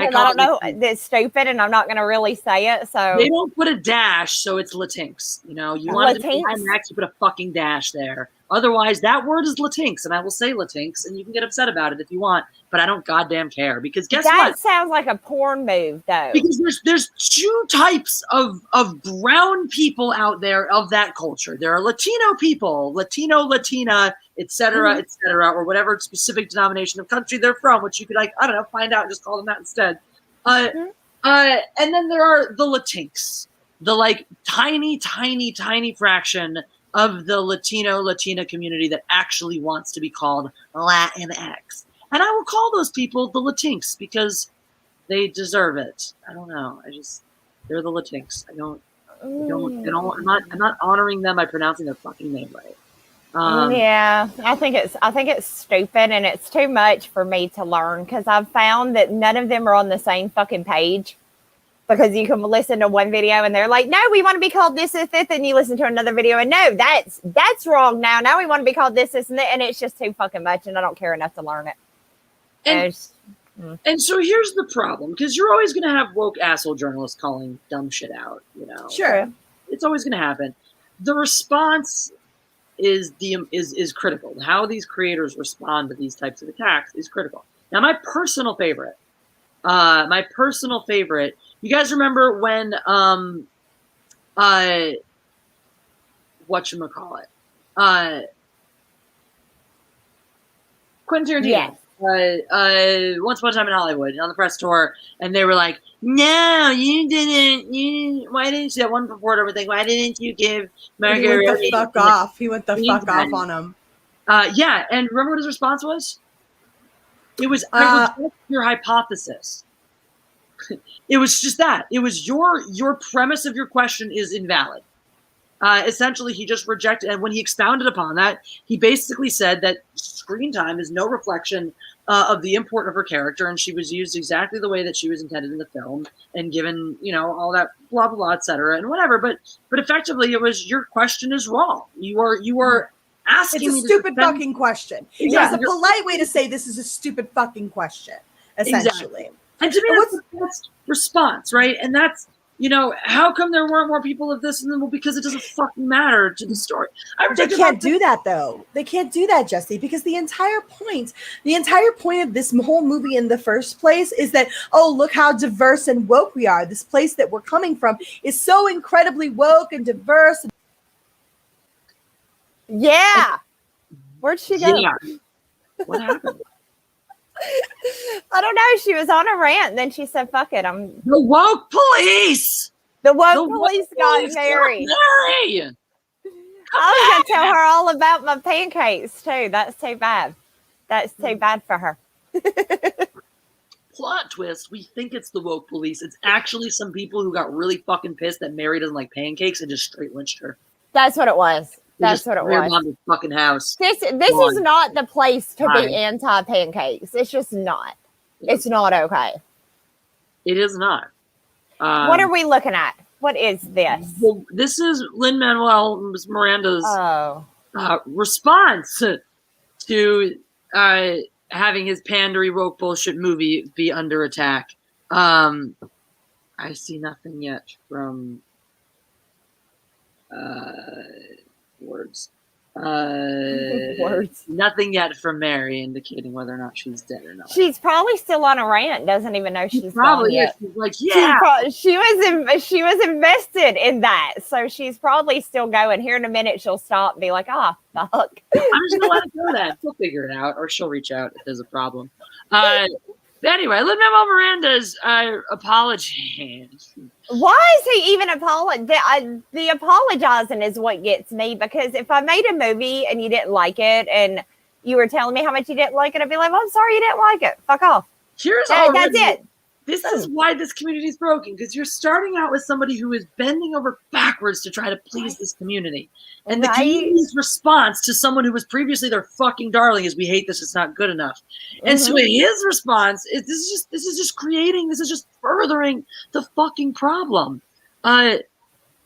don't know. It's stupid, and I'm not going to really say it. So they don't put a dash, so it's Latinx. You know, you want to be Latinx, you put a fucking dash there. Otherwise, that word is Latinx, and I will say Latinx, and you can get upset about it if you want, but I don't goddamn care because guess what? That sounds like a porn move, though. Because there's 2 types of brown people out there of that culture. There are Latino people, Latino, Latina, etc., or whatever specific denomination of country they're from, which you could find out and just call them that instead. And then there are the Latinx, the like tiny fraction of the Latina community that actually wants to be called Latinx. And I will call those people the Latinx because they deserve it. I don't know. They're the Latinx. I'm not honoring them by pronouncing their fucking name right. Yeah, I think it's stupid, and it's too much for me to learn because I've found that none of them are on the same fucking page. Because you can listen to one video and they're like, no, we want to be called this, and you listen to another video and no, that's wrong now. Now we want to be called this, and that, and it's just too fucking much, and I don't care enough to learn it. And so here's the problem, because you're always going to have woke asshole journalists calling dumb shit out, you know. Sure. It's always going to happen. The response is critical. How these creators respond to these types of attacks is critical. Now, my personal favorite. You guys remember when whatchamacallit? Quentin Tarantino. Yes. Once Upon a Time in Hollywood on the press tour, and they were like, "No, you didn't. Why didn't you?" That one reporter would think, "Why didn't you give Margaret?" He went the fuck off. He went the fuck off on him. Yeah, and remember what his response was? It was, "I reject your hypothesis." It was just that. It was your premise of your question is invalid. Essentially, he just rejected, and when he expounded upon that, he basically said that screen time is no reflection of the import of her character, and she was used exactly the way that she was intended in the film, and given, all that blah blah blah, etc. and whatever. But effectively, it was, your question is wrong. You are asking. It's a stupid fucking question. Yeah, it's a polite way to say this is a stupid fucking question, essentially. Exactly. And to me, that's the best response, right? And that's, how come there weren't more people of this? And then, well, because it doesn't fucking matter to the story. They can't do that, though. They can't do that, Jesse, because the entire point of this whole movie in the first place is that, oh, look how diverse and woke we are. This place that we're coming from is so incredibly woke and diverse. Yeah. Where'd she go? Yeah. What happened? I don't know. She was on a rant. Then she said, fuck it. The woke police. The woke police got married. I was going to tell her all about my pancakes, too. That's too bad. That's too bad for her. Plot twist. We think it's the woke police. It's actually some people who got really fucking pissed that Mary doesn't like pancakes and just straight lynched her. That's what it was. That's what it was. On the fucking house. This is not the place to be anti-pancakes. It's just not. It's not okay. It is not. What are we looking at? What is this? Well, this is Lin-Manuel Miranda's response to having his pandery woke bullshit movie be under attack. I see nothing yet from words. Nothing yet from Mary indicating whether or not she's dead or not. She's probably still on a rant. Doesn't even know she's probably yet. She's like, yeah. She was invested in that, so she's probably still going. Here in a minute, she'll stop and be like, fuck. I'm just gonna let it go. Then she'll figure it out, or she'll reach out if there's a problem. Anyway, Lin-Manuel Miranda's apology. Why is he even apologizing? The apologizing is what gets me, because if I made a movie and you didn't like it and you were telling me how much you didn't like it, I'd be like, well, I'm sorry you didn't like it. Fuck off. That's it. This is why this community is broken, because you're starting out with somebody who is bending over backwards to try to please this community. And the community's response to someone who was previously their fucking darling is, we hate this, it's not good enough. And so his response is, this is just furthering the fucking problem.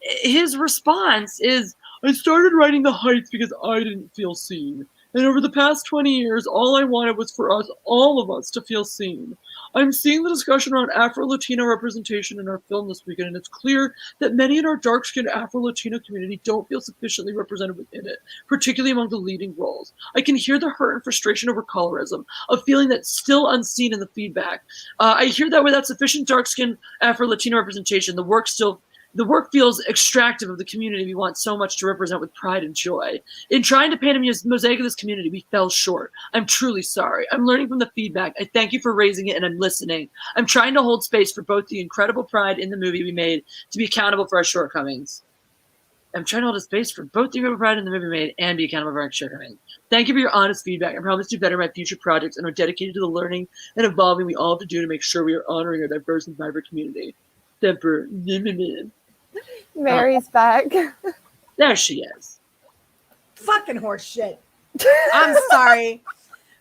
His response is, I started writing The Heights because I didn't feel seen. And over the past 20 years, all I wanted was for all of us to feel seen. I'm seeing the discussion around Afro-Latino representation in our film this weekend, and it's clear that many in our dark-skinned Afro-Latino community don't feel sufficiently represented within it, particularly among the leading roles. I can hear the hurt and frustration over colorism, a feeling that's still unseen in the feedback. I hear that without sufficient dark-skinned Afro-Latino representation, the work feels extractive of the community we want so much to represent with pride and joy. In trying to paint a mosaic of this community, we fell short. I'm truly sorry. I'm learning from the feedback. I thank you for raising it, and I'm listening. I'm trying to hold space for both the incredible pride in the movie we made to be accountable for our shortcomings. I'm trying to hold a space for both the incredible pride in the movie we made and be accountable for our shortcomings. Thank you for your honest feedback. I promise to do better in my future projects, and are dedicated to the learning and evolving we all have to do to make sure we are honoring our diverse and vibrant community. Semper. Mary's back. There she is. Fucking horse shit. I'm sorry.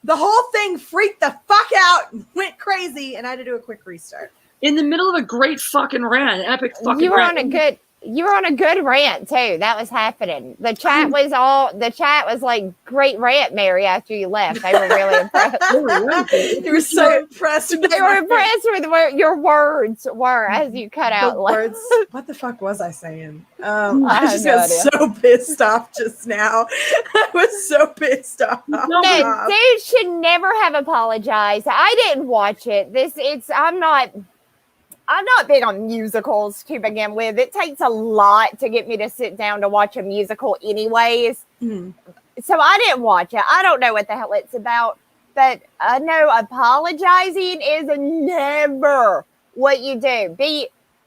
The whole thing freaked the fuck out, went crazy, and I had to do a quick restart. In the middle of a great fucking rant, epic fucking rant. You were on a good, You were on a good rant too. That was happening. The chat was like, great rant, Mary, after you left. They were really impressed. You were so impressed. They were impressed with what your words were as you cut out words. What the fuck was I saying? I I have just no got idea. so pissed off just now. I was so pissed off. No, dude should never have apologized. I didn't watch it. I'm not big on musicals to begin with. It takes a lot to get me to sit down to watch a musical anyways. So I didn't watch it. I don't know what the hell it's about. But no, apologizing is never what you do.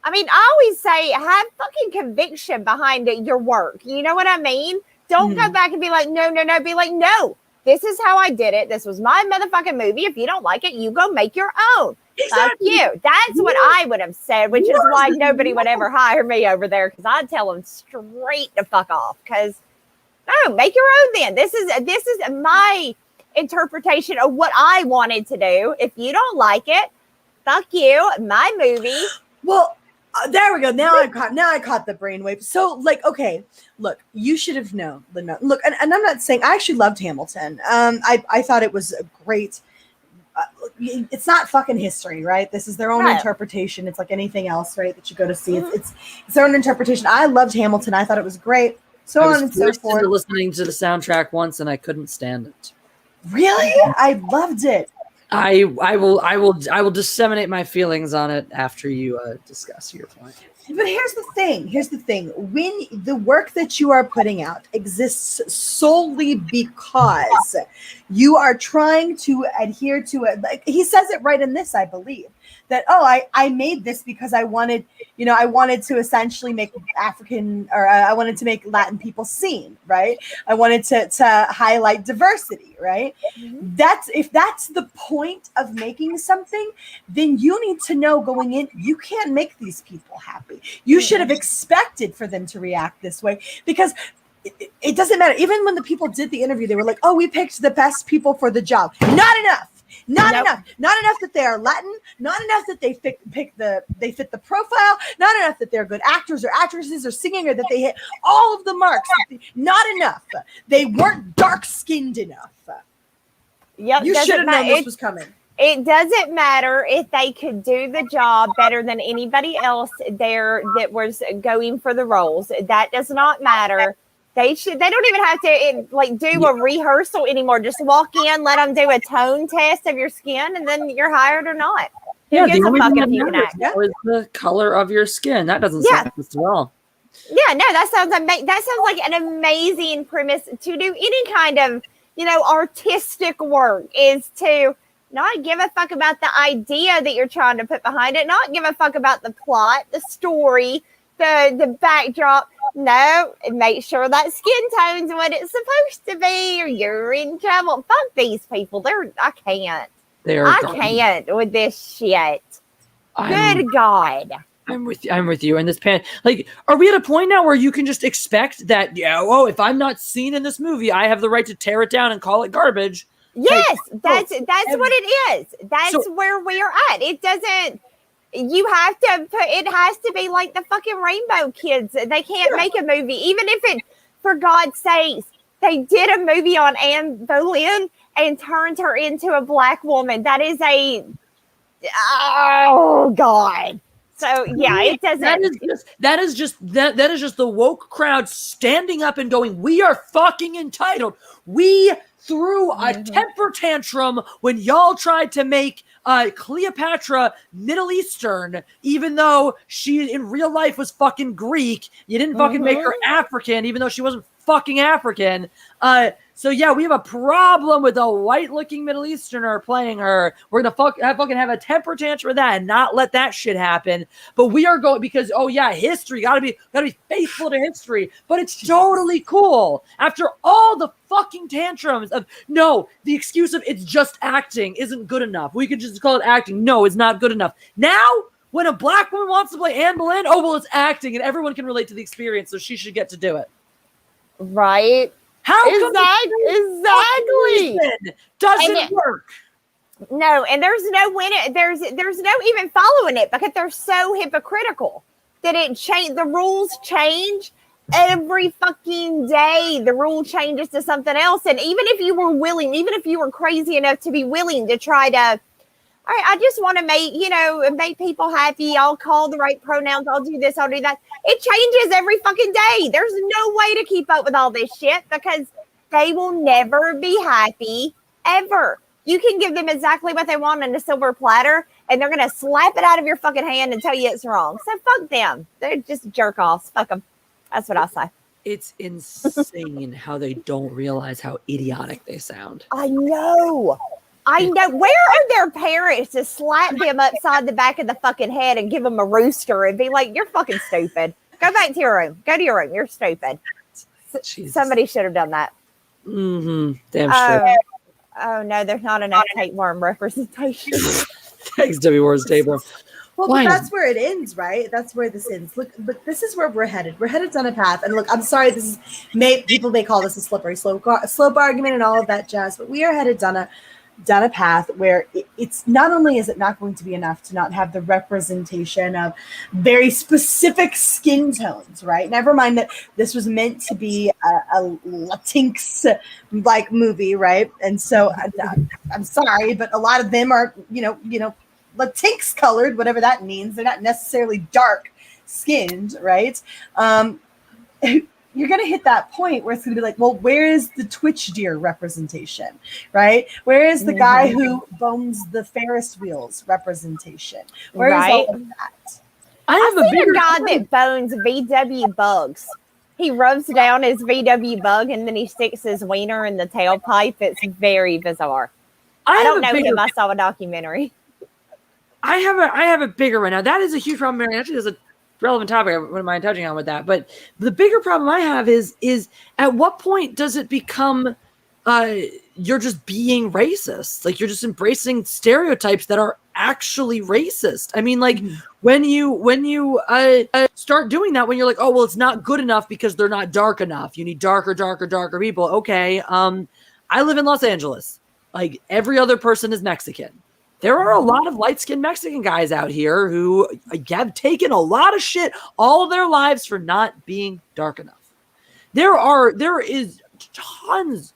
I always say have fucking conviction behind your work. You know what I mean? Don't go back and be like, no. Be like, no, this is how I did it. This was my motherfucking movie. If you don't like it, you go make your own. Exactly. Fuck you. That's what I would have said, which is why nobody would ever hire me over there, because I'd tell them straight to fuck off. Because no, make your own then. This is my interpretation of what I wanted to do. If you don't like it, fuck you. My movie. Well, there we go. Now I caught the brainwave. So, like, okay, look, you should have known. Look, and I'm not saying I actually loved Hamilton. I thought it was a great. It's not fucking history, right? This is their own interpretation. It's like anything else, right? That you go to see. It's their own interpretation. I loved Hamilton. I thought it was great. So on and so forth. I was listening to the soundtrack once, and I couldn't stand it. Really, I loved it. I will disseminate my feelings on it after you discuss your point. But here's the thing. When the work that you are putting out exists solely because you are trying to adhere to it. Like he says it right in this, I believe, that, I made this because I wanted to essentially make I wanted to make Latin people seen, right? I wanted to highlight diversity, right? If that's the point of making something, then you need to know going in, you can't make these people happy. You should have expected for them to react this way, because it doesn't matter. Even when the people did the interview, they were like, we picked the best people for the job. Not enough. Not enough that they are Latin, not enough that they fit the profile, not enough that they're good actors or actresses or singing, or that they hit all of the marks. Not enough. They weren't dark-skinned enough. Yep, you should have known this was coming. It doesn't matter if they could do the job better than anybody else there that was going for the roles. That does not matter. They don't even have to do a rehearsal anymore. Just walk in, let them do a tone test of your skin, and then you're hired or not. Yeah, the only thing that matters is the color of your skin. That doesn't sound as well. Yeah, no, that sounds like an amazing premise to do any kind of artistic work, is to not give a fuck about the idea that you're trying to put behind it, not give a fuck about the plot, the story, the backdrop. No, make sure that skin tone's what it's supposed to be, or you're in trouble. Fuck these people. I can't. I can't with this shit. Good God. I'm with you. And this are we at a point now where you can just expect that, if I'm not seen in this movie, I have the right to tear it down and call it garbage? Yes, that's what it is. That's where we are at. It doesn't. It has to be like the fucking Rainbow Kids. They can't make a movie, even if it, for God's sakes, they did a movie on Anne Boleyn and turned her into a black woman. That is oh God. So yeah, it doesn't. That is just the woke crowd standing up and going, "We are fucking entitled. We threw a temper tantrum when y'all tried to make Cleopatra Middle Eastern, even though she in real life was fucking Greek. You didn't fucking make her African, even though she wasn't fucking African. So yeah, we have a problem with a white-looking Middle Easterner playing her. We're gonna fucking have a temper tantrum with that and not let that shit happen. But we are going because history gotta be faithful to history. But it's totally cool after all the fucking tantrums of the excuse of it's just acting isn't good enough. We could just call it acting. No, it's not good enough. Now, when a black woman wants to play Anne Boleyn, it's acting, and everyone can relate to the experience, so she should get to do it. Right. How exactly doesn't work? No, and there's no winning. There's no even following it because they're so hypocritical. that the rules change every fucking day. The rule changes to something else. And even if you were crazy enough to be willing to try to, I just want to make people happy. I'll call the right pronouns. I'll do this. I'll do that. It changes every fucking day. There's no way to keep up with all this shit because they will never be happy ever. You can give them exactly what they want on a silver platter, and they're going to slap it out of your fucking hand and tell you it's wrong. So fuck them. They're just jerk offs. Fuck them. That's what I'll say. It's insane how they don't realize how idiotic they sound. I know. Where are their parents to slap them upside the back of the fucking head and give them a rooster and be like, you're fucking stupid. Go back to your room. Go to your room. You're stupid. Jesus. Somebody should have done that. Mm-hmm. Damn straight. Oh, no, there's not enough tapeworm representation. Thanks, W. Wars Table. Well, but that's where it ends, right? That's where this ends. Look, but this is where we're headed. We're headed down a path. And look, I'm sorry, people may call this a slippery slope argument and all of that jazz, but we are headed down a path where it's not only is it not going to be enough to not have the representation of very specific skin tones, right? Never mind that this was meant to be a Latinx like movie, right? And so I'm sorry, but a lot of them are, Latinx colored, whatever that means. They're not necessarily dark skinned, right? You're going to hit that point where it's going to be like, well, where is the Twitch deer representation, right? Where is the guy who bones the Ferris wheels representation? Where is all of that? I've seen a guy that bones VW bugs. He rubs down his VW bug and then he sticks his wiener in the tailpipe. It's very bizarre. I don't know him. I saw a documentary. I have a bigger one. Now, that is a huge problem, Mary. Actually, there's a relevant topic. I wouldn't mind touching on with that. But the bigger problem I have is at what point does it become you're just being racist? Like, you're just embracing stereotypes that are actually racist. I mean, like, when you start doing that, when you're like, oh, well, it's not good enough because they're not dark enough. You need darker people. Okay. I live in Los Angeles. Like, every other person is Mexican. There are a lot of light-skinned Mexican guys out here who have taken a lot of shit all of their lives for not being dark enough. There are tons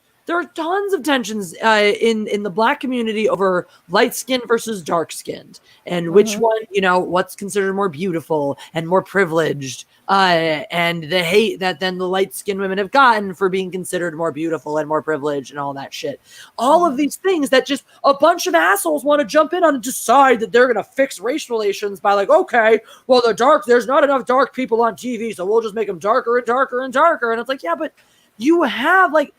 of tensions in the Black community over light-skinned versus dark-skinned, and which one, what's considered more beautiful and more privileged, and the hate that then the light-skinned women have gotten for being considered more beautiful and more privileged and all that shit. All of these things that just a bunch of assholes want to jump in on and decide that they're going to fix race relations by like, okay, well, there's not enough dark people on TV, so we'll just make them darker and darker and darker. And it's like, yeah, but you have like,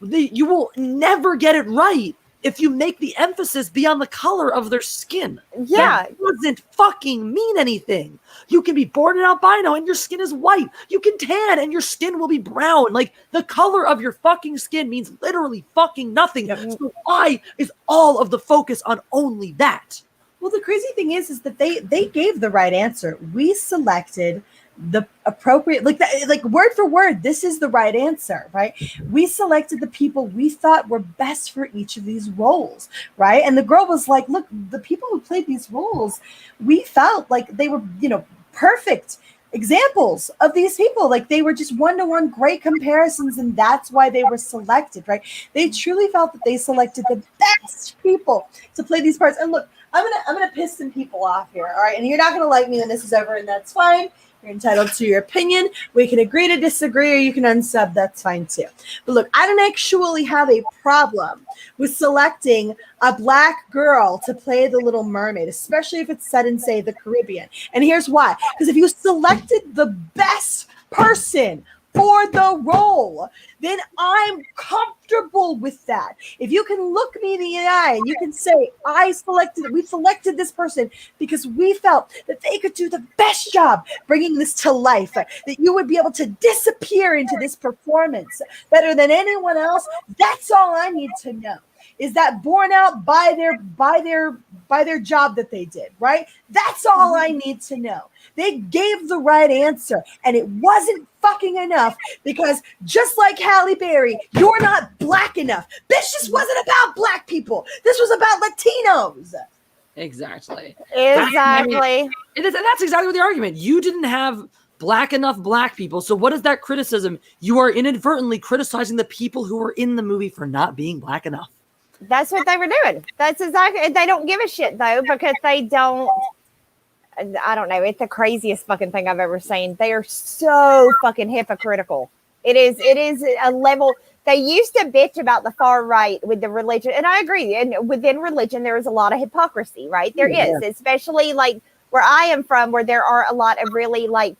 you will never get it right if you make the emphasis be on the color of their skin. Yeah. That doesn't fucking mean anything. You can be born an albino and your skin is white. You can tan and your skin will be brown. Like, the color of your fucking skin means literally fucking nothing. Yep. So why is all of the focus on only that? Well, the crazy thing is that they gave the right answer. We selected the appropriate, like word for word, this is the right answer, right? We selected the people we thought were best for each of these roles, right? And the girl was like, look, the people who played these roles, we felt like they were, perfect examples of these people. Like, they were just one-to-one great comparisons, and that's why they were selected, right? They truly felt that they selected the best people to play these parts. And look, I'm gonna piss some people off here, all right? And you're not gonna like me when this is over, and that's fine. You're entitled to your opinion. We can agree to disagree, or you can unsub. That's fine too. But look, I don't actually have a problem with selecting a Black girl to play the Little Mermaid, especially if it's set in, say, the Caribbean. And here's why. Because if you selected the best person for the role, then I'm comfortable with that. If you can look me in the eye and you can say, we selected this person because we felt that they could do the best job bringing this to life, that you would be able to disappear into this performance better than anyone else, that's all I need to know. Is that borne out by their job that they did, right? That's all I need to know. They gave the right answer, and it wasn't fucking enough because just like Halle Berry, you're not Black enough. This just wasn't about Black people. This was about Latinos. Exactly. Exactly. That's exactly the argument. You didn't have enough black people. So what is that criticism? You are inadvertently criticizing the people who were in the movie for not being black enough. That's what they were doing. That's exactly. They don't give a shit though, because they don't. I don't know. It's the craziest fucking thing I've ever seen. They are so fucking hypocritical. It is a level. They used to bitch about the far right with the religion, and I agree. And within religion, there is a lot of hypocrisy, right? There is, especially like where I am from, where there are a lot of really like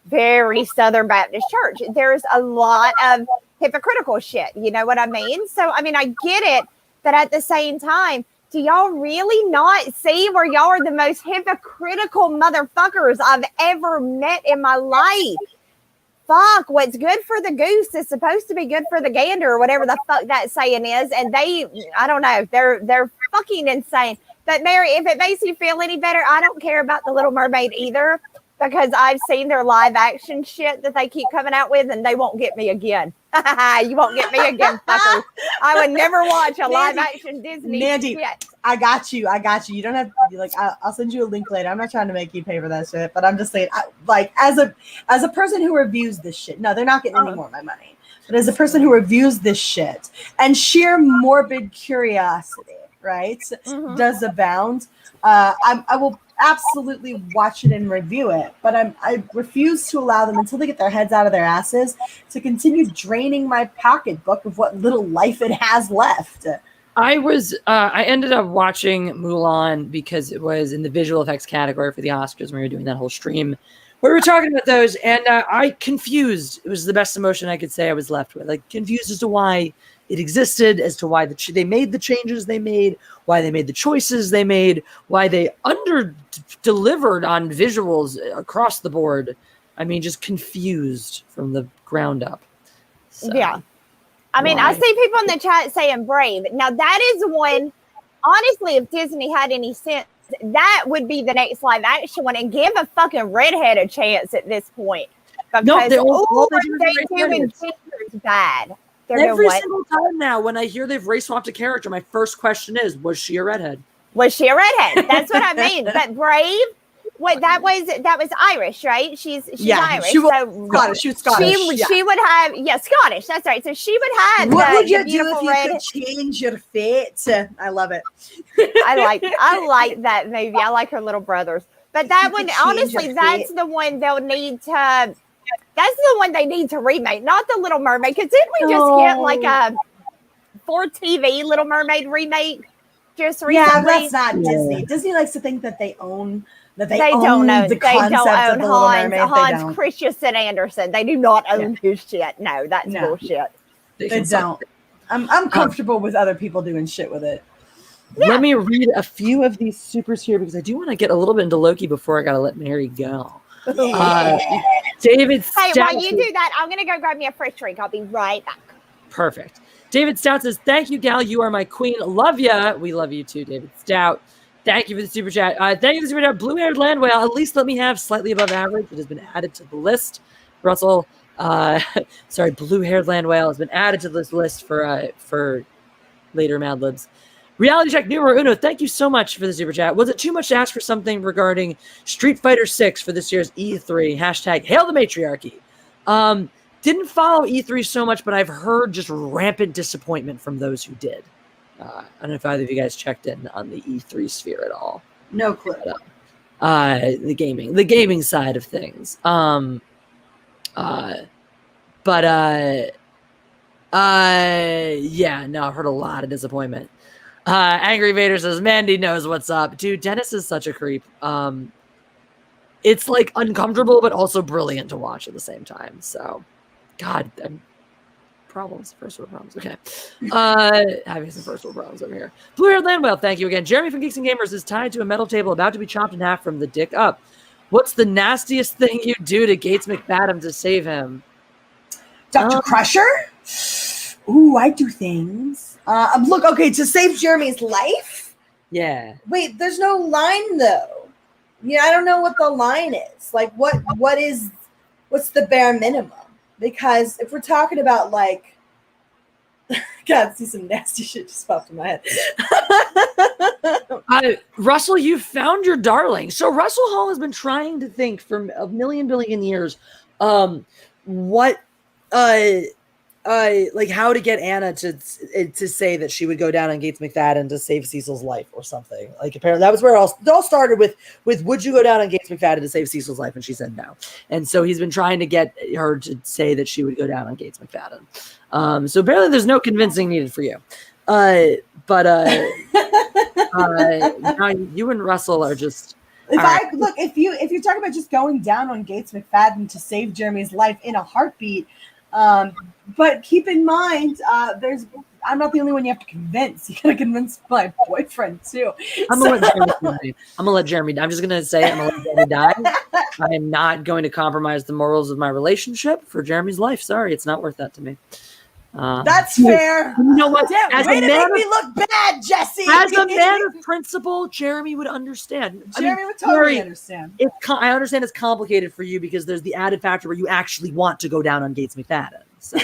very Southern Baptist church. There's a lot of hypocritical shit. You know what I mean? So, I mean, I get it, but at the same time, do y'all really not see where y'all are the most hypocritical motherfuckers I've ever met in my life? Fuck, what's good for the goose is supposed to be good for the gander, or whatever the fuck that saying is. And they, I don't know, they're fucking insane. But Mary, if it makes you feel any better, I don't care about the Little Mermaid either, because I've seen their live action shit that they keep coming out with, and they won't get me again. You won't get me again, fucker. I would never watch a live action Disney shit. I got you. You don't have to be like, I'll send you a link later. I'm not trying to make you pay for that shit, but I'm just saying, like, as a person who reviews this shit, no, they're not getting any more of my money. But as a person who reviews this shit, and sheer morbid curiosity, right, does abound, I will absolutely watch it and review it, but I refuse to allow them, until they get their heads out of their asses, to continue draining my pocketbook of what little life it has left. I ended up watching Mulan because it was in the visual effects category for the Oscars when we were doing that whole stream where we were talking about those, and I confused. It was the best emotion I could say I was left with. Like, confused as to why it existed, as to why they made the changes they made, why they made the choices they made, why they under-delivered on visuals across the board. I mean, just confused from the ground up. So, yeah. I mean, I see people in the chat saying Brave. Now, that is one, honestly, if Disney had any sense, that would be the next live action one, and give a fucking redhead a chance at this point. Because no, they're doing Ginger's bad. Every single time now, when I hear they've race swapped a character, my first question is, was she a redhead? Was she a redhead? That's what I mean. But Brave, that was Irish, right? She's Irish. She was Scottish. She was Scottish. She would have Scottish. That's right. So she would have. What would you do if you could change your fate? I love it. I like that movie. I like her little brothers. But that one, honestly, that's the one they'll need to. That's the one they need to remake, not the Little Mermaid. Because didn't we just get like a for TV Little Mermaid remake just recently? Yeah, that's not Disney. Disney likes to think that they own. They don't own the concept of the Little Mermaid. Hans Christensen Andersen. They do not own his shit. No, that's bullshit. They don't. I'm comfortable with other people doing shit with it. Yeah. Let me read a few of these supers here, because I do want to get a little bit into Loki before I got to let Mary go. David Stout. Hey, while you do that, I'm going to go grab me a fresh drink. I'll be right back. Perfect. David Stout says, thank you, gal. You are my queen. Love ya. We love you too, David Stout. Thank you for the super chat. Thank you for the super chat. Blue-haired land whale. At least let me have slightly above average. It has been added to the list. Russell, blue-haired land whale has been added to this list for later Mad Libs. Reality check numero uno. Thank you so much for the super chat. Was it too much to ask for something regarding Street Fighter 6 for this year's E3? Hashtag hail the matriarchy. Didn't follow E3 so much, but I've heard just rampant disappointment from those who did. I don't know if either of you guys checked in on the E3 sphere at all. No clue. The gaming side of things. Yeah, no, I've heard a lot of disappointment. Angry Vader says, Mandy knows what's up. Dude, Dennis is such a creep. It's like uncomfortable, but also brilliant to watch at the same time. So, God, first world problems. Okay. Having some first world problems over here. Blue-haired land whale, thank you again. Jeremy from Geeks and Gamers is tied to a metal table about to be chopped in half from the dick up. What's the nastiest thing you do to Gates McFadden to save him? Dr. Crusher? Ooh, I do things. Look, okay, to save Jeremy's life? Yeah. Wait, there's no line though. Yeah, I don't know what the line is. Like, what's the bare minimum? Because if we're talking about like, God, see some nasty shit just popped in my head. Russell, you found your darling. So Russell Hall has been trying to think for a billion years, what, like how to get Anna to say that she would go down on Gates McFadden to save Cecil's life or something. Like apparently that was where it all started with would you go down on Gates McFadden to save Cecil's life, and she said no. And so he's been trying to get her to say that she would go down on Gates McFadden. So apparently there's no convincing needed for you. But now you and Russell are just. If you're talking about just going down on Gates McFadden to save Jeremy's life in a heartbeat, but keep in mind, I'm not the only one you have to convince. You gotta convince my boyfriend too. I'm gonna let Jeremy. I'm just gonna say I'm gonna let Jeremy die. I am not going to compromise the morals of my relationship for Jeremy's life. Sorry, it's not worth that to me. That's fair. You know what? Damn, way to make me look bad, Jesse. As a man of principle, Jeremy would understand. Jeremy would totally understand. I understand it's complicated for you because there's the added factor where you actually want to go down on Gates McFadden. So.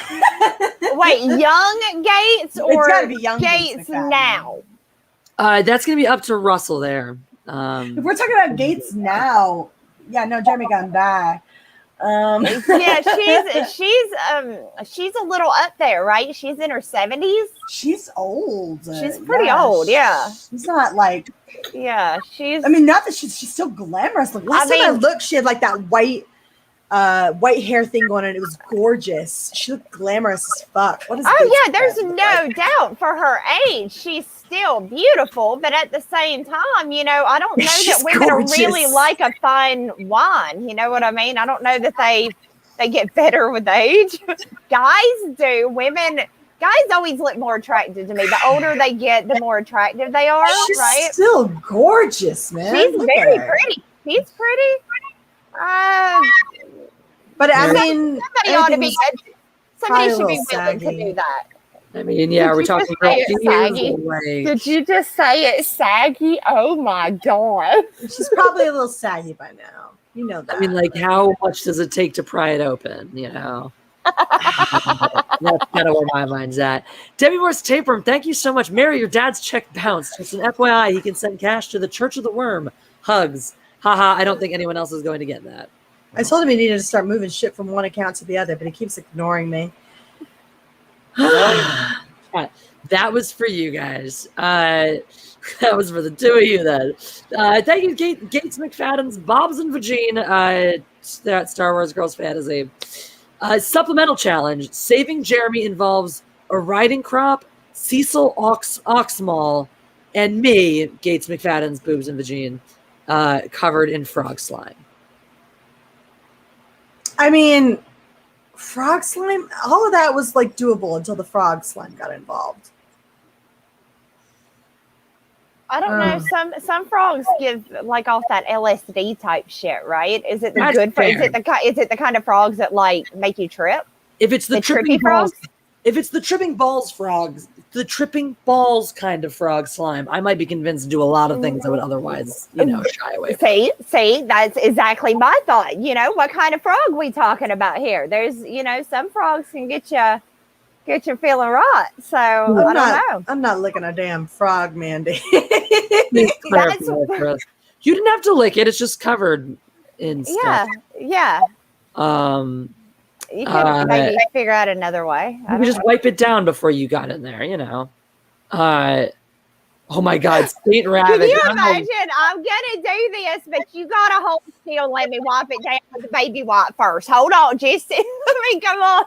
Wait, young Gates or it's gotta be young Gates now? That's going to be up to Russell there. If we're talking about Gates now, yeah, no, Jeremy got back. Yeah, she's a little up there, right? She's in her 70s. She's old. She's pretty old, yeah. She's not like, yeah, she's. I mean, not that she's still glamorous. Like last time I looked, she had like that white hair thing going on. It was gorgeous. She looked glamorous as fuck. What is? Oh yeah, there's no doubt for her age, she's still beautiful. But at the same time, you know, I don't know that women are really like a fine wine. You know what I mean? I don't know that they get better with age. Guys do. Guys always look more attractive to me. The older they get, the more attractive they are. She's right? Still gorgeous, man. She's very pretty. She's pretty. But I mean, somebody ought to be. Somebody should be willing to do that. I mean, yeah, we're talking about years away. Did you just say it's saggy? Oh my god. She's probably a little saggy by now. You know that. I mean, like, how much does it take to pry it open? You know, that's kind of where my mind's at. Debbie Morse Tapeworm, thank you so much. Mary, your dad's check bounced. Just an FYI, he can send cash to the Church of the Worm. Hugs. Haha, I don't think anyone else is going to get that. I told him he needed to start moving shit from one account to the other, but he keeps ignoring me. That was for you guys. That was for the two of you then. Thank you, Gates McFadden's Bob's and Vagine. That Star Wars Girls Fantasy. Supplemental challenge. Saving Jeremy involves a riding crop, Cecil Oxmall, and me, Gates McFadden's boobs and vagine, covered in frog slime. I mean, frog slime, all of that was like doable until the frog slime got involved. I don't know. Some frogs give like off that LSD type shit, right? Is it the good? Is it the kind of frogs that like make you trip? If it's the tripping balls, if it's the tripping balls frogs, the tripping balls kind of frog slime, I might be convinced to do a lot of things I would otherwise, shy away from. See, that's exactly my thought. You know, what kind of frog we talking about here? There's, some frogs can get you feeling right. So I don't know. I'm not licking a damn frog, Mandy. You didn't have to lick it. It's just covered in stuff. Yeah. You can maybe figure out another way. You just wipe it down before you got in there, Oh my God, Saint Rabbit. Can you imagine? I'm gonna do this, but you gotta hold still and let me wipe it down with the baby wipe first. Hold on, Jesse. Come on.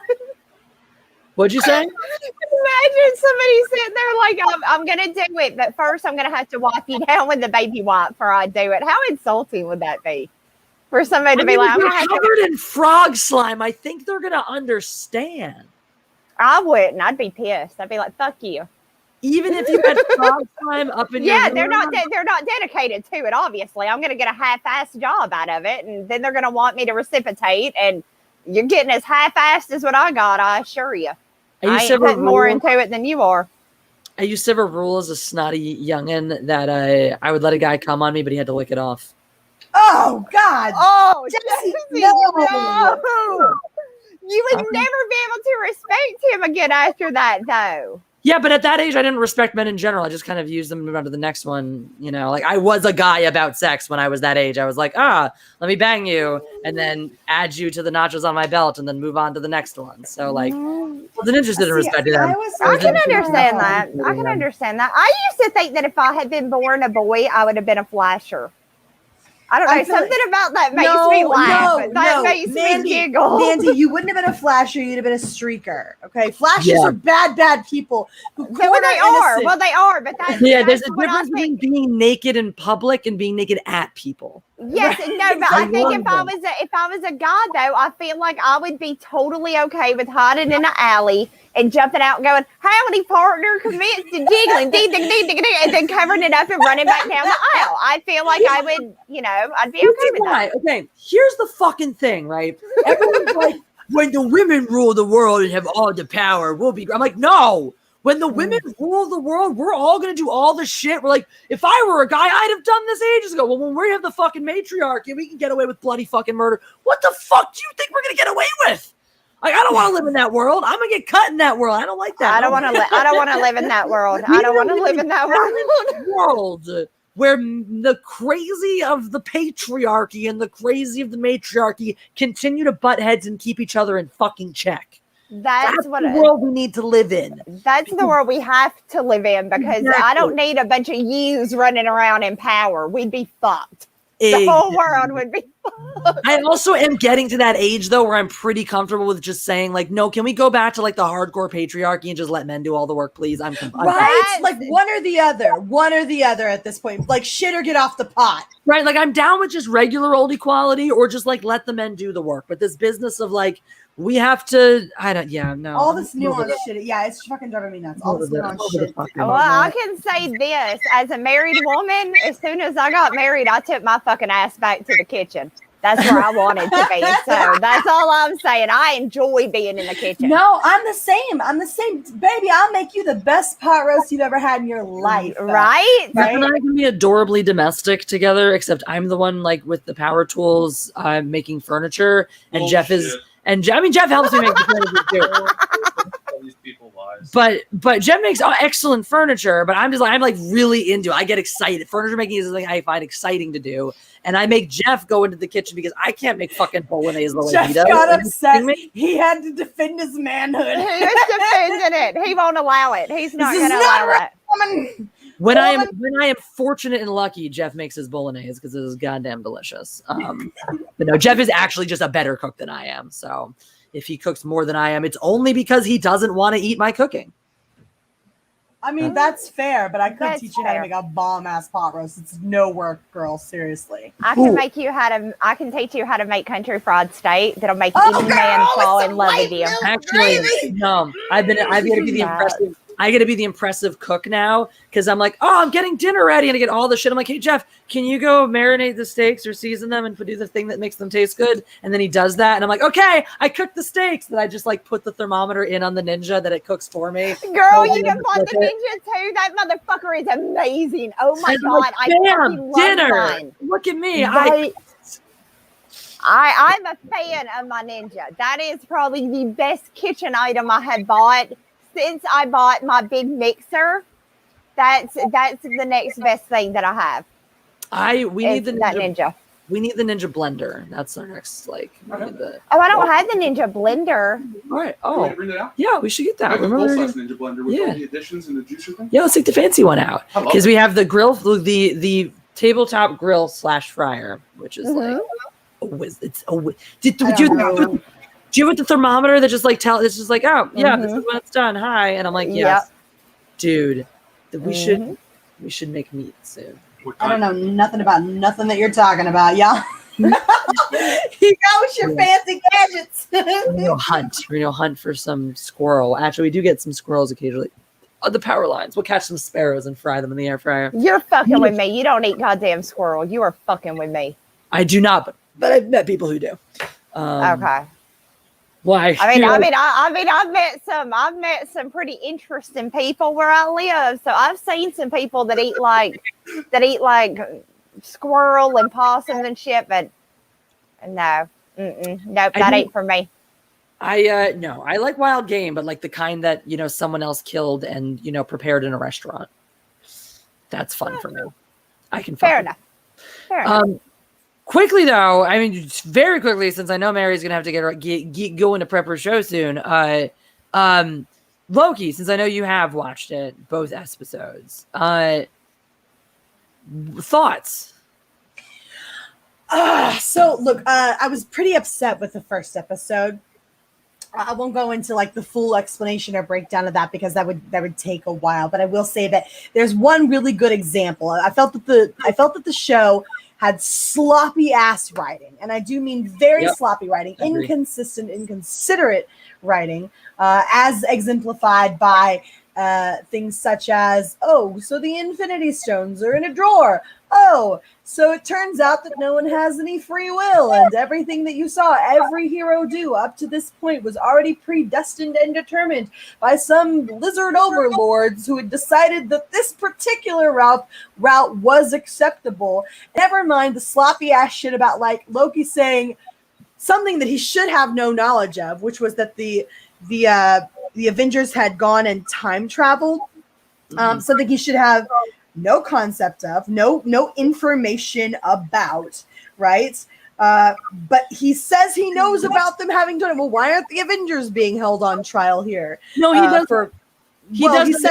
What'd you say? Imagine somebody sitting there like, I'm gonna do it, but first I'm gonna have to wipe you down with the baby wipe before I do it. How insulting would that be? For somebody to be like, I'm covered in frog slime. I think they're gonna understand. I wouldn't. I'd be pissed. I'd be like, "Fuck you." Even if you had frog slime up in your room? They're not dedicated to it. Obviously, I'm gonna get a half-assed job out of it, and then they're gonna want me to reciprocate. And you're getting as half-assed as what I got. I assure you. I ain't putting more into it than you are. I used to have a rule as a snotty youngin' that I would let a guy come on me, but he had to lick it off. Oh God! Oh, Jesse, no! You would never be able to respect him again after that, though. Yeah, but at that age, I didn't respect men in general. I just kind of used them to move on to the next one. You know, like I was a guy about sex when I was that age. I was like, let me bang you and then add you to the notches on my belt and then move on to the next one. So like, I wasn't interested in respecting them. I can understand that. I can understand that. I used to think that if I had been born a boy, I would have been a flasher. I don't know. Something about that makes me laugh. That makes me giggle. Mandy, you wouldn't have been a flasher. You'd have been a streaker. Okay, flashers are bad people. Well, they are. Well, they are. But that's there's a difference between being naked in public and being naked at people. Yes, no, but I think if I was a guy though, I feel like I would be totally okay with hiding in an alley and jumping out and going, "Howdy, partner," commence to jiggling, ding, ding, ding, ding, ding, and then covering it up and running back down the aisle. I feel like I would, I'd be okay with that. Okay, here's the fucking thing, right? Everyone's like, when the women rule the world and have all the power, we'll be. I'm like, no. When the women rule the world, we're all going to do all the shit. We're like, if I were a guy, I'd have done this ages ago. Well, when we have the fucking matriarchy, we can get away with bloody fucking murder. What the fuck do you think we're going to get away with? Like, I don't want to live in that world. I'm going to get cut in that world. I don't like that. I don't want to live in that world. I don't want to live in that world where the crazy of the patriarchy and the crazy of the matriarchy continue to butt heads and keep each other in fucking check. That's what the world we need to live in. That's the world we have to live in because I don't need a bunch of yous running around in power. We'd be fucked. The whole world would be fucked. I also am getting to that age though where I'm pretty comfortable with just saying like, no, can we go back to like the hardcore patriarchy and just let men do all the work, please? I'm right. Like one or the other at this point. Like shit or get off the pot. Right. Like I'm down with just regular old equality or just like let the men do the work. But this business of like, we have to. All this nuanced shit. Yeah, it's fucking driving me nuts. All this nuanced shit. Well, I can say this as a married woman. As soon as I got married, I took my fucking ass back to the kitchen. That's where I wanted to be. So that's all I'm saying. I enjoy being in the kitchen. No, I'm the same. Baby, I'll make you the best pot roast you've ever had in your life. Right? Jeff and I can be adorably domestic together, except I'm the one like with the power tools making furniture. And Jeff is Jeff helps me make the furniture too. These people lies. But Jeff makes excellent furniture, but I'm like really into it. I get excited. Furniture making is something I find exciting to do. And I make Jeff go into the kitchen because I can't make fucking bolognese the way he does. Jeff got upset. He had to defend his manhood. He is defending it. He won't allow it. He's not going to allow it. When I am fortunate and lucky, Jeff makes his bolognese because it is goddamn delicious. But no, Jeff is actually just a better cook than I am. So if he cooks more than I am, it's only because he doesn't want to eat my cooking. I mean, that's fair, but I could teach you how to make a bomb-ass pot roast. It's no work, girl. Seriously. I can teach you how to make country fried steak that'll make any man fall in love with you. Actually, no. I've got to be the impressive. I got to be the impressive cook now because I'm like, I'm getting dinner ready and I get all the shit. I'm like, hey, Jeff, can you go marinate the steaks or season them and do the thing that makes them taste good? And then he does that. And I'm like, okay, I cooked the steaks. Then I just like put the thermometer in on the Ninja that it cooks for me. Girl, you can put the Ninja too. That motherfucker is amazing. Oh my God. I love dinner. Mine. Look at me. Right. I'm a fan of my Ninja. That is probably the best kitchen item I have bought since I bought my big mixer. That's the next best thing that I have. We need the Ninja. We need the Ninja blender. That's our next I don't have the Ninja blender. All right. Oh, bring it out? Yeah, we should get that. Remember the full-size Ninja blender with all the additions and the juicer thing? Yeah, let's take the fancy one out because we have the grill, the tabletop grill / fryer, which is like do you have the thermometer that just like it's just like, oh yeah, this is when it's done. Hi. And I'm like, yes. Dude, we should make meat soon. I don't know nothing about nothing that you're talking about, y'all. You go with your fancy gadgets. We're gonna hunt for some squirrel. Actually, we do get some squirrels occasionally. The power lines. We'll catch some sparrows and fry them in the air fryer. You're fucking with me. You don't eat goddamn squirrel. You are fucking with me. I do not, but I've met people who do. Okay. Why? I've met some pretty interesting people where I live. So I've seen some people that eat like squirrel and possum and shit, but no, nope, that ain't for me. No, I like wild game, but like the kind that, you know, someone else killed and, you know, prepared in a restaurant. That's fun for me. I can Fair enough. Quickly though, I mean, very quickly, since I know Mary's gonna have to get going to prep her show soon. Loki, since I know you have watched it, both episodes. Thoughts? So look, I was pretty upset with the first episode. I won't go into like the full explanation or breakdown of that because that would take a while. But I will say that there's one really good example. I felt that the show had sloppy ass writing, and I do mean very sloppy writing, inconsistent, inconsiderate writing, as exemplified by things such as, oh, so the Infinity Stones are in a drawer. Oh, so it turns out that no one has any free will, and everything that you saw every hero do up to this point was already predestined and determined by some lizard overlords who had decided that this particular route was acceptable. Never mind the sloppy ass shit about like Loki saying something that he should have no knowledge of, which was that the Avengers had gone and time traveled, something he should have no concept of, no information about, right? But he says he knows about them having done it. Well, why aren't the Avengers being held on trial here? No, he does. He doesn't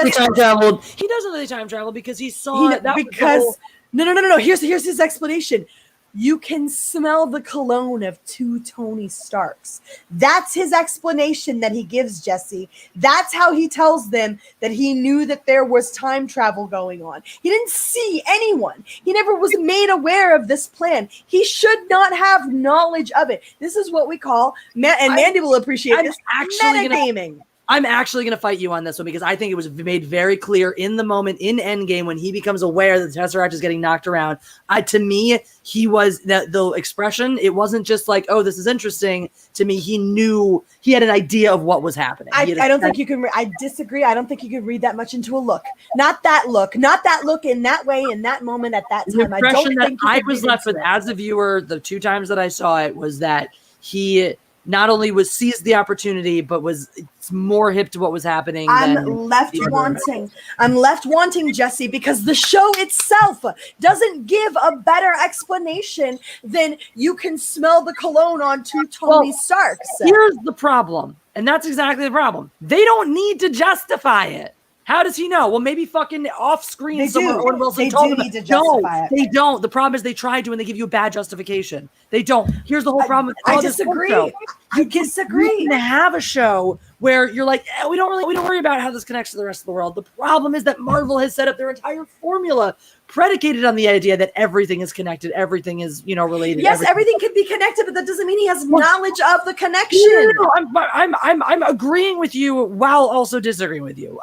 time travel because he saw it. No. Here's his explanation. You can smell the cologne of two Tony Starks. That's his explanation that he gives Jesse. That's how he tells them that he knew that there was time travel going on. He didn't see anyone. He never was made aware of this plan. He should not have knowledge of it. This is what we call, and Mandy will appreciate this, metagaming. I'm actually going to fight you on this one because I think it was made very clear in the moment in Endgame when he becomes aware that the Tesseract is getting knocked around. To me, he was the expression. It wasn't just like, oh, this is interesting. To me, he knew, he had an idea of what was happening. I don't think you can. I disagree. I don't think you can read that much into a look. Not that look in that way, in that moment, at that time. The impression that I was left with as a viewer, the two times that I saw it, was that he not only was seized the opportunity, but was more hip to what was happening. I'm left wanting, Jesse, because the show itself doesn't give a better explanation than you can smell the cologne on two Tony Starks. Here's the problem, and that's exactly the problem. They don't need to justify it. How does he know? Well, maybe fucking off screen somewhere. Owen Wilson told them. No, they don't. The problem is they try to, and they give you a bad justification. They don't. Here's the whole problem. I disagree. You can have a show where you're like, we don't worry about how this connects to the rest of the world. The problem is that Marvel has set up their entire formula predicated on the idea that everything is connected, everything is, related. Yes, everything can be connected, but that doesn't mean he has knowledge of the connection. No, I'm agreeing with you while also disagreeing with you.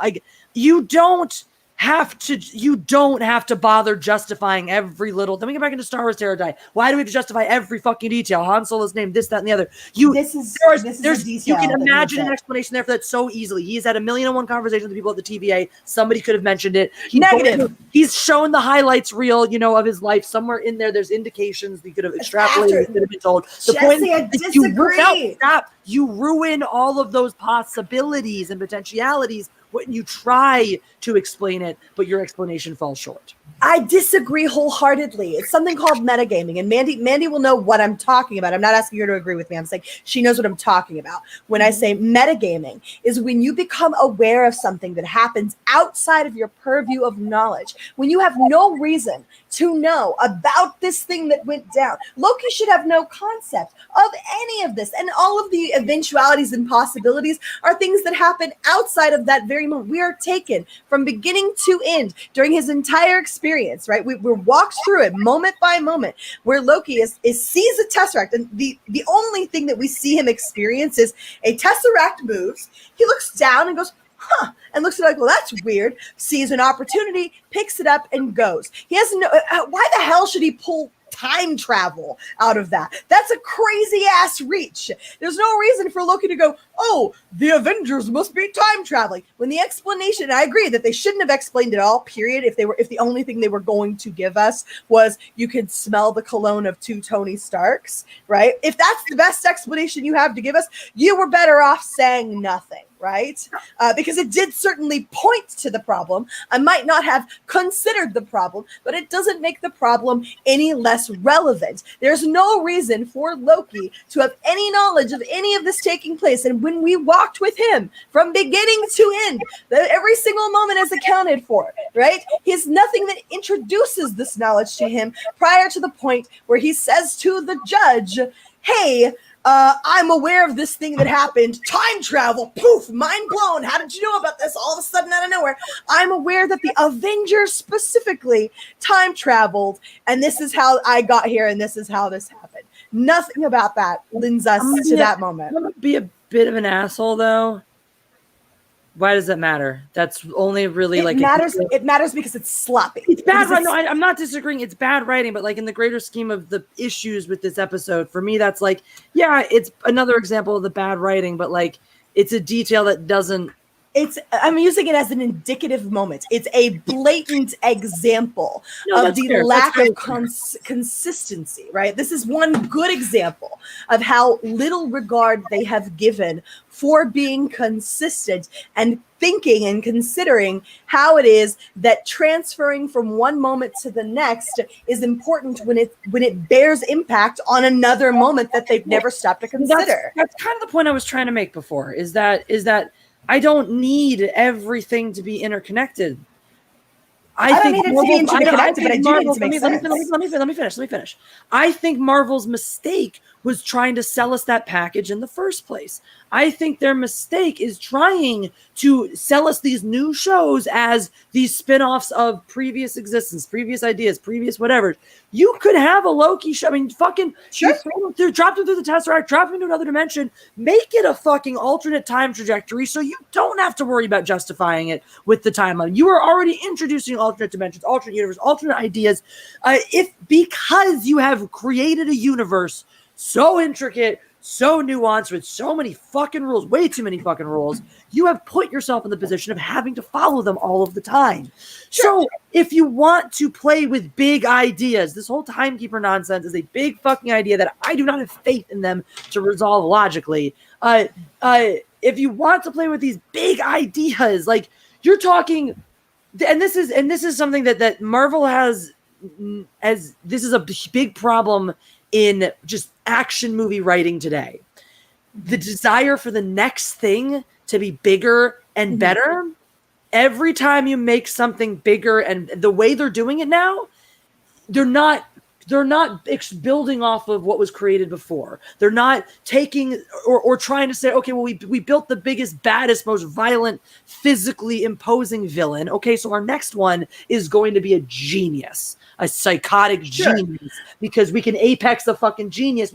You don't have to bother justifying every little. Then we get back into Star Wars Terror. Why do we have to justify every fucking detail? Han Solo's name, this, that, and the other. This is a detail. You can imagine an explanation there for that so easily. He's had 1,000,001 conversations with people at the TVA. Somebody could have mentioned it. He's shown the highlights reel, of his life. Somewhere in there, there's indications he could have extrapolated. He could have been told. The point is, you ruin all of those possibilities and potentialities when you try to explain it, but your explanation falls short. I disagree wholeheartedly. It's something called metagaming, and Mandy will know what I'm talking about. I'm not asking her to agree with me. I'm saying she knows what I'm talking about. When I say metagaming is when you become aware of something that happens outside of your purview of knowledge, when you have no reason to know about this thing that went down. Loki should have no concept of any of this, and all of the eventualities and possibilities are things that happen outside of that very moment. We are taken from beginning to end during his entire experience, right? We're walked through it moment by moment, where Loki sees a Tesseract, and the only thing that we see him experience is a Tesseract moves. He looks down and goes, and looks at it like, well, that's weird. Sees an opportunity, picks it up, and goes. He has no. Why the hell should he pull time travel out of that? That's a crazy ass reach. There's no reason for Loki to go, oh, the Avengers must be time traveling, when the explanation, and I agree that they shouldn't have explained it all, period, if the only thing they were going to give us was you could smell the cologne of two Tony Starks, right? If that's the best explanation you have to give us, you were better off saying nothing, right? Because it did certainly point to the problem. I might not have considered the problem, but it doesn't make the problem any less relevant. There's no reason for Loki to have any knowledge of any of this taking place. And when we walked with him from beginning to end, that every single moment is accounted for, right? He has nothing that introduces this knowledge to him prior to the point where he says to the judge, hey, I'm aware of this thing that happened. Time travel. Poof. Mind blown. How did you know about this all of a sudden out of nowhere? I'm aware that the Avengers specifically time traveled, and this is how I got here, and this is how this happened. Nothing about that lends us to that moment. I'm going to be a bit of an asshole, though. Why does that matter? That's only really It matters because it's sloppy. It's bad writing. No, I'm not disagreeing. It's bad writing, but like in the greater scheme of the issues with this episode, for me, that's like, yeah, it's another example of the bad writing, but like it's a detail that doesn't. I'm using it as an indicative moment. It's a blatant example of the lack of consistency, right? This is one good example of how little regard they have given for being consistent and thinking and considering how it is that transferring from one moment to the next is important when it bears impact on another moment that they've never stopped to consider. That's kind of the point I was trying to make before, is that I don't need everything to be interconnected. I think need it to be interconnected, but I do need it to make sense. Let me finish. I think Marvel's mistake was trying to sell us that package in the first place. I think their mistake is trying to sell us these new shows as these spin-offs of previous existence, previous ideas, previous whatever. You could have a Loki show. I mean, fucking drop them through the Tesseract, drop them into another dimension, make it a fucking alternate time trajectory so you don't have to worry about justifying it with the timeline. You are already introducing alternate dimensions, alternate universe, alternate ideas. Because you have created a universe so intricate, so nuanced, with so many fucking rules, way too many fucking rules, you have put yourself in the position of having to follow them all of the time. Sure. So if you want to play with big ideas, this whole timekeeper nonsense is a big fucking idea that I do not have faith in them to resolve logically. If you want to play with these big ideas, like you're talking, and this is something that Marvel has, as this is a big problem in just action movie writing today. The desire for the next thing to be bigger and better. Every time you make something bigger, and the way they're doing it now, they're not building off of what was created before. They're not taking or trying to say, okay, well, we built the biggest, baddest, most violent, physically imposing villain. Okay, so our next one is going to be a genius, a psychotic genius, because we can apex the fucking genius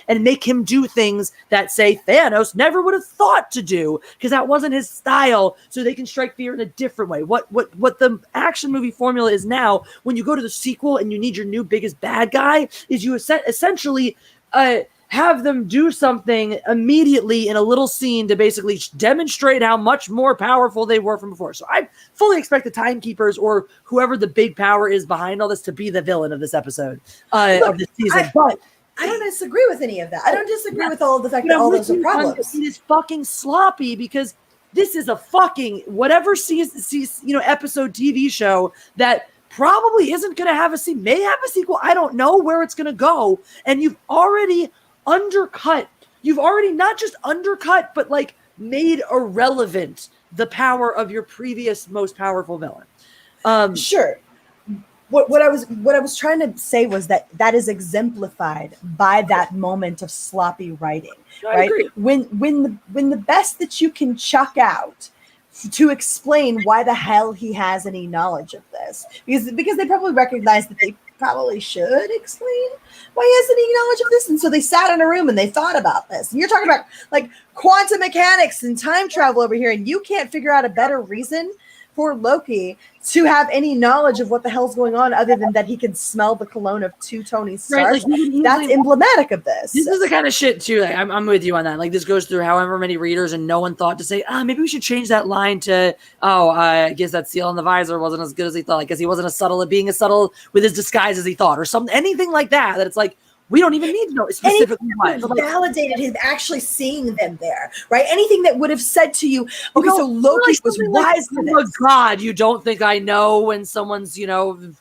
and make him do things that, say, Thanos never would have thought to do, because that wasn't his style, so they can strike fear in a different way. What the action movie formula is now, when you go to the sequel and you need your new biggest bad guy, is you essentially have them do something immediately in a little scene to basically demonstrate how much more powerful they were from before. So I fully expect the Timekeepers, or whoever the big power is behind all this, to be the villain of this episode, of this season. But I don't disagree with any of that. I don't disagree with all of the fact that all those are problems. It is fucking sloppy, because this is a fucking whatever episode TV show that probably isn't going to have may have a sequel. I don't know where it's going to go. And you've already not just undercut, but like made irrelevant the power of your previous most powerful villain. Sure. What I was trying to say was that is exemplified by that moment of sloppy writing, right? When the best that you can chuck out to explain why the hell he has any knowledge of this, because they probably recognize that they probably should explain why he has any knowledge of this, and so they sat in a room and they thought about this. And you're talking about like quantum mechanics and time travel over here, and you can't figure out a better reason for Loki to have any knowledge of what the hell's going on other than that he can smell the cologne of two Tony Starks. Like, that's emblematic of this. This is the kind of shit too. Like, I'm with you on that. Like this goes through however many readers, and no one thought to say, maybe we should change that line to, I guess that seal on the visor wasn't as good as he thought. Like, because he wasn't being as subtle with his disguise as he thought, or something, anything like that. That it's like, we don't even need to know specifically why. Validated him actually seeing them there, right? Anything that would have said to you, okay, so Loki was wise to this. Oh God, you don't think I know when someone's,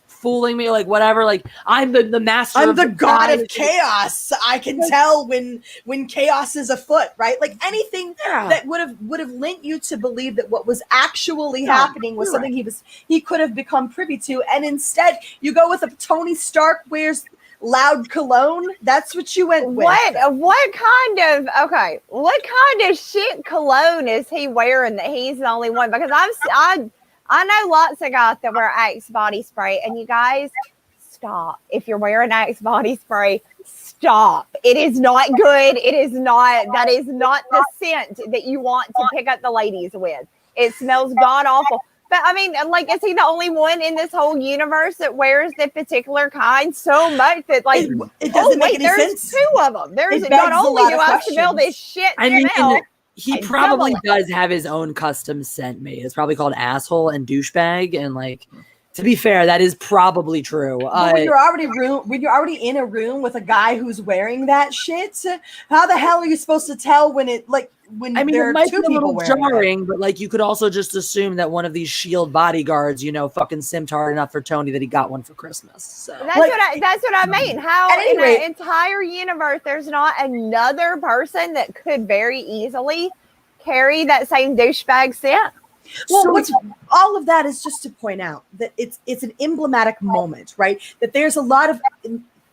fooling me, like whatever, like I'm the master. I'm the god of chaos. I can tell when chaos is afoot, right? Like anything that would have lent you to believe that what was actually happening was something he could have become privy to, and instead you go with a Tony Stark wears loud cologne. That's what you went with. What kind of shit cologne is he wearing that he's the only one? Because I know lots of guys that wear Axe body spray, and you guys, stop. If you're wearing Axe body spray, stop. It is not good. That is not the scent that you want to pick up the ladies with. It smells god awful. But I mean, like, is he the only one in this whole universe that wears the particular kind so much that, like, it doesn't make any there's sense. 2 of them. There's not only do I smell this shit smell. He probably does have his own custom scent made. It's probably called asshole and douchebag. And like, to be fair, that is probably true. When you're already in a room with a guy who's wearing that shit, how the hell are you supposed to tell when there are might two be a people little wearing jarring, it? but like you could also just assume that one of these shield bodyguards, fucking simped hard enough for Tony that he got one for Christmas. So that's what I mean. How in an entire universe there's not another person that could very easily carry that same douchebag scent? Well, all of that is just to point out that it's an emblematic moment, right? That there's a lot of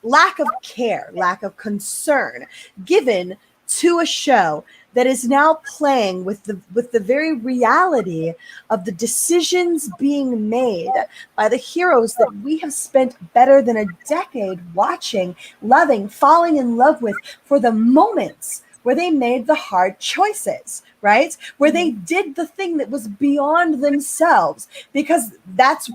lack of care, lack of concern given to a show that is now playing with the very reality of the decisions being made by the heroes that we have spent better than a decade watching, loving, falling in love with, for the moments where they made the hard choices, right? Where they did the thing that was beyond themselves, because that's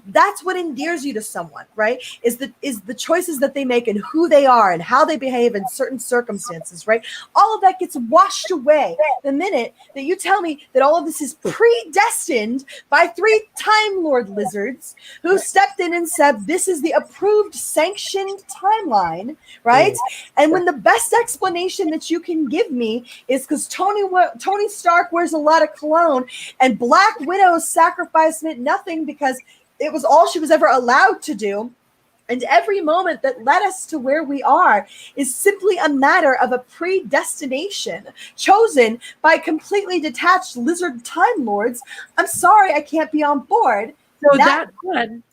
what endears you to someone, right? Is the choices that they make and who they are and how they behave in certain circumstances, right? All of that gets washed away the minute that you tell me that all of this is predestined by 3 Time Lord lizards who stepped in and said, this is the approved, sanctioned timeline, right? And when the best explanation that you can give me is because Tony Stark wears a lot of cologne and Black Widow's sacrifice meant nothing because it was all she was ever allowed to do. And every moment that led us to where we are is simply a matter of a predestination chosen by completely detached lizard time lords. I'm sorry, I can't be on board. So that said,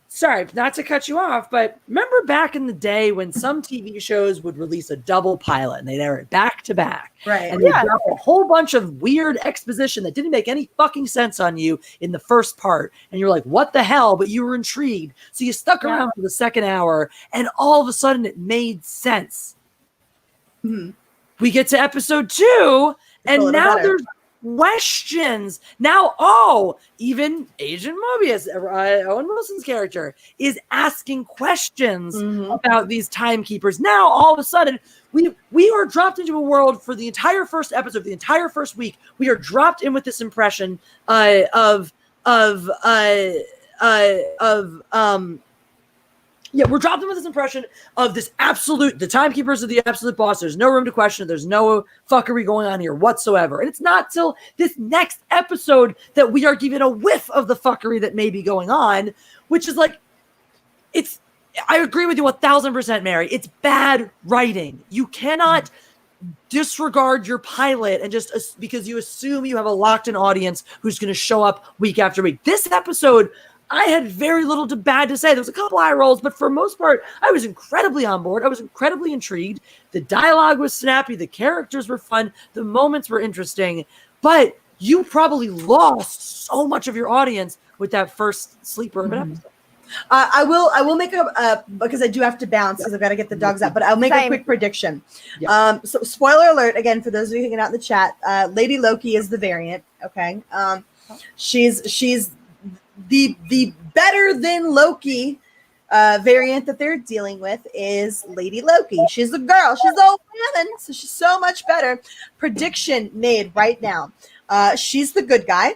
sorry, not to cut you off, but remember back in the day when some TV shows would release a double pilot and they'd air it back to back. Right. And they'd drop a whole bunch of weird exposition that didn't make any fucking sense on you in the first part. And you're like, what the hell? But you were intrigued. So you stuck around for the second hour and all of a sudden it made sense. Mm-hmm. We get to episode 2 and now there's questions. Now, even Agent Mobius, Owen Wilson's character, is asking questions about these timekeepers. Now, all of a sudden, we are dropped into a world for the entire first episode, the entire first week. We are dropped in with this impression we're dropped in with this impression of this the timekeepers are the absolute boss. There's no room to question it. There's no fuckery going on here whatsoever. And it's not till this next episode that we are given a whiff of the fuckery that may be going on, which is like, I agree with you 1,000%, Mary. It's bad writing. You cannot disregard your pilot and just because you assume you have a locked-in audience who's going to show up week after week. This episode, I had very little bad to say. There was a couple eye rolls, but for most part, I was incredibly on board. I was incredibly intrigued. The dialogue was snappy. The characters were fun. The moments were interesting. But you probably lost so much of your audience with that first sleeper of an episode. I will make a because I do have to bounce because I've got to get the dogs out. But I'll make a quick prediction. Yeah. So spoiler alert again for those of you hanging out in the chat. Lady Loki is the variant. Okay. She's the better than Loki variant that they're dealing with is Lady Loki. She's a girl. She's a woman, so she's so much better. Prediction made right now. She's the good guy.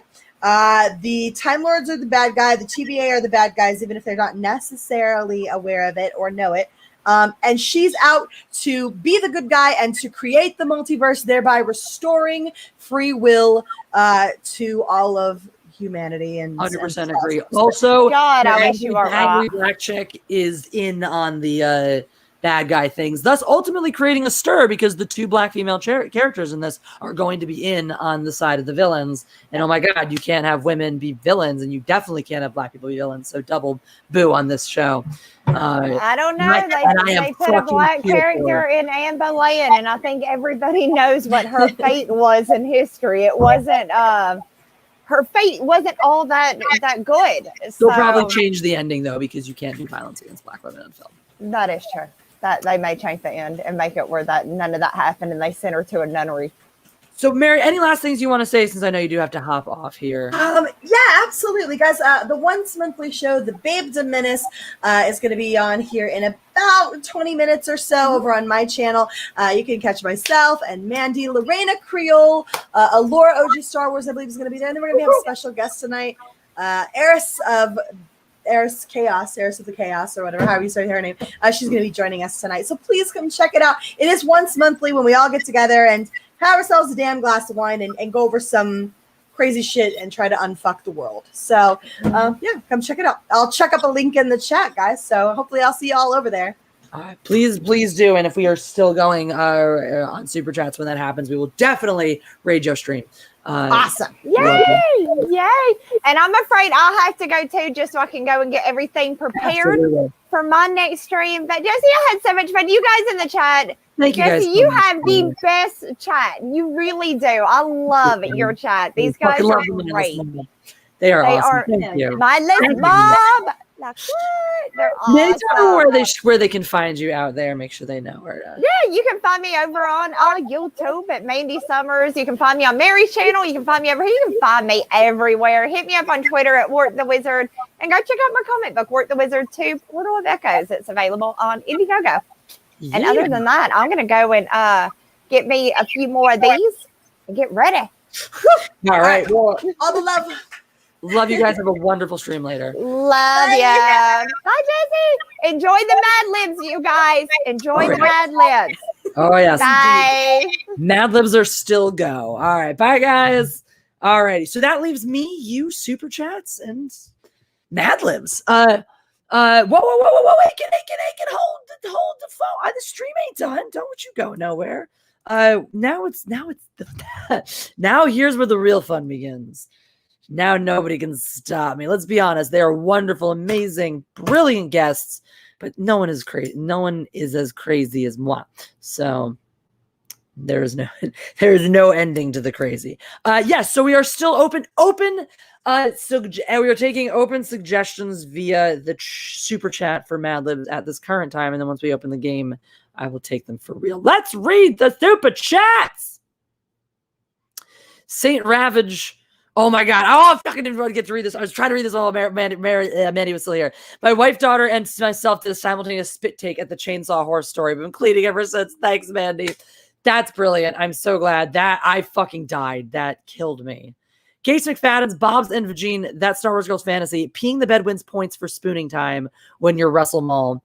The Time Lords are the bad guy. The TVA are the bad guys, even if they're not necessarily aware of it or know it. And she's out to be the good guy and to create the multiverse, thereby restoring free will to all of humanity. And 100% agree. Also, God, I the wish you were angry wrong. black chick is in on the bad guy things, thus ultimately creating a stir because the two black female characters in this are going to be in on the side of the villains. And oh my God, you can't have women be villains, and you definitely can't have black people be villains. So double boo on this show. I don't know. They put a black character in Anne Boleyn, and I think everybody knows what her fate was in history. It wasn't. Her fate wasn't all that good. They'll probably change the ending though, because you can't do violence against black women in film. That is true. That they may change the end and make it where that none of that happened, and they sent her to a nunnery. So, Mary, any last things you want to say, since I know you do have to hop off here? Yeah, absolutely, guys. The once monthly show, The Babe de Menace, is going to be on here in about 20 minutes or so over on my channel. You can catch myself and Mandy, Lorena Creole, Laura OG Star Wars, I believe, is going to be there. And then we're going to have a special guest tonight, Eris of the Chaos, or whatever, however you say her name. She's going to be joining us tonight. So please come check it out. It is once monthly when we all get together and have ourselves a damn glass of wine and go over some crazy shit and try to unfuck the world. So, yeah, come check it out. I'll check up a link in the chat, guys. So hopefully I'll see you all over there. Please do. And if we are still going on Super Chats when that happens, we will definitely raid your stream. Awesome. Yay. And I'm afraid I'll have to go too, just so I can go and get everything prepared for my next stream. But Jesse, I had so much fun. You guys in the chat. Thank you, Jesse, guys. you have the best chat. You really do. I love your chat. These guys are great. They are awesome. Thank you. My little mob. Like, what? They're Maybe tell awesome. them where they can find you out there. Make sure they know where to. Yeah, you can find me over on YouTube at Mandy Summers. You can find me on Mary's channel. You can find me over here. You can find me everywhere. Hit me up on Twitter at Wart the Wizard. And go check out my comic book, Wart the Wizard 2 Portal of Echoes. It's available on Indiegogo. Yeah. And other than that, I'm going to go and get me a few more of these and get ready. All right. Well, all the love. Love you guys. Have a wonderful stream later. Love ya. Bye, Jesse. Enjoy the Mad Libs, you guys. Enjoy the Mad Libs. Oh, yes. Bye. Mad Libs are still go. All right. Bye, guys. All righty. So that leaves me, you, Super Chats, and Mad Libs. Whoa. Wait, can hold the phone. The stream ain't done. Don't you go nowhere. Now here's where the real fun begins. Now nobody can stop me. Let's be honest. They are wonderful, amazing, brilliant guests, but no one is crazy. No one is as crazy as moi. So there is no ending to the crazy. Yes. So we are still open. So we are taking open suggestions via the super chat for Mad Libs at this current time. And then once we open the game, I will take them for real. Let's read the super chats. Saint Ravage. Oh my God. Oh, I fucking didn't get to read this. I was trying to read this while Mandy was still here. My wife, daughter, and myself did a simultaneous spit take at the Chainsaw Horse story. We've been cleaning ever since. Thanks, Mandy. That's brilliant. I'm so glad that I fucking died. That killed me. Case McFadden's, Bob's, and Vagine, that Star Wars Girls fantasy. Peeing the bed wins points for spooning time when you're Russell Mall.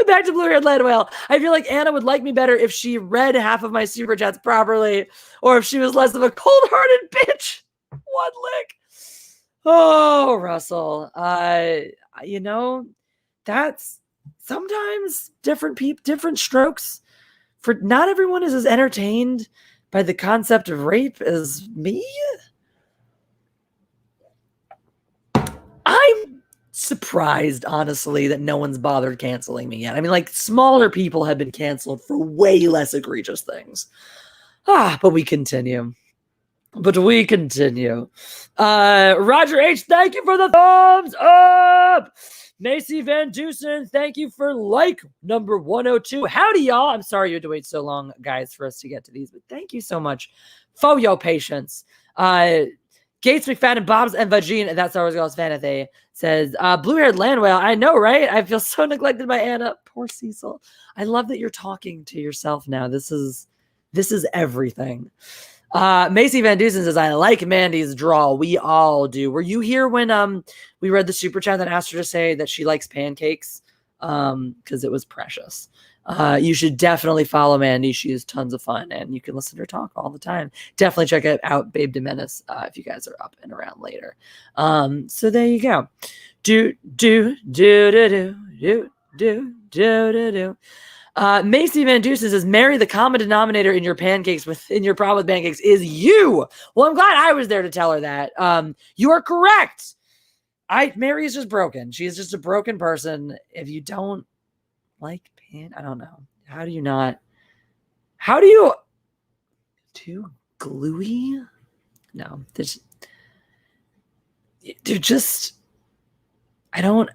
Back to Blue-Haired Land Whale. I feel like Anna would like me better if she read half of my super chats properly, or if she was less of a cold-hearted bitch. One lick. Oh, Russell. That's sometimes different strokes. For not everyone is as entertained by the concept of rape as me. I'm surprised, honestly, that no one's bothered canceling me yet. I mean, like, smaller people have been canceled for way less egregious things. But we continue. Roger H, thank you for the thumbs up. Macy Van Dusen, thank you for like number 102. Howdy, y'all. I'm sorry you had to wait so long, guys, for us to get to these, but thank you so much for your patience. Gates McFadden, Bob's and Vagine, and that's Star Wars Girls Fantasy, says, blue-haired land whale. I know, right? I feel so neglected by Anna. Poor Cecil. I love that you're talking to yourself now. This is everything. Macy Van Dusen says, I like Mandy's draw. We all do. Were you here when we read the super chat that asked her to say that she likes pancakes? Because it was precious. You should definitely follow Mandy. She is tons of fun, and you can listen to her talk all the time. Definitely check out Babe de Menace if you guys are up and around later. So there you go. Macy Van Dusen says, Mary, the common denominator in your problem with pancakes is you. Well, I'm glad I was there to tell her that. You are correct. Mary is just broken. She is just a broken person. If you don't like I don't know. How do you too gluey? No, they're just, I don't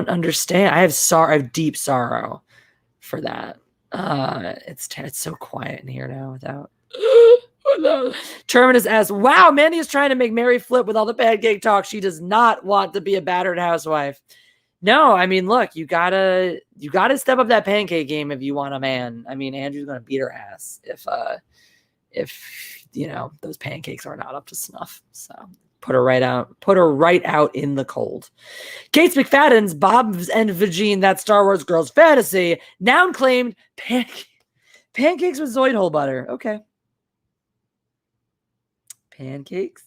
understand. I have deep sorrow for that. It's so quiet in here now without Terminus asks, wow, Mandy is trying to make Mary flip with all the pancake talk. She does not want to be a battered housewife. No, I mean, look, you gotta step up that pancake game if you want a man. I mean, Andrew's gonna beat her ass if those pancakes are not up to snuff. So put her right out in the cold. Gates McFadden's Bob's and Vagine, that Star Wars Girls Fantasy, noun claimed pancakes with Zoid hole butter. Okay. Pancakes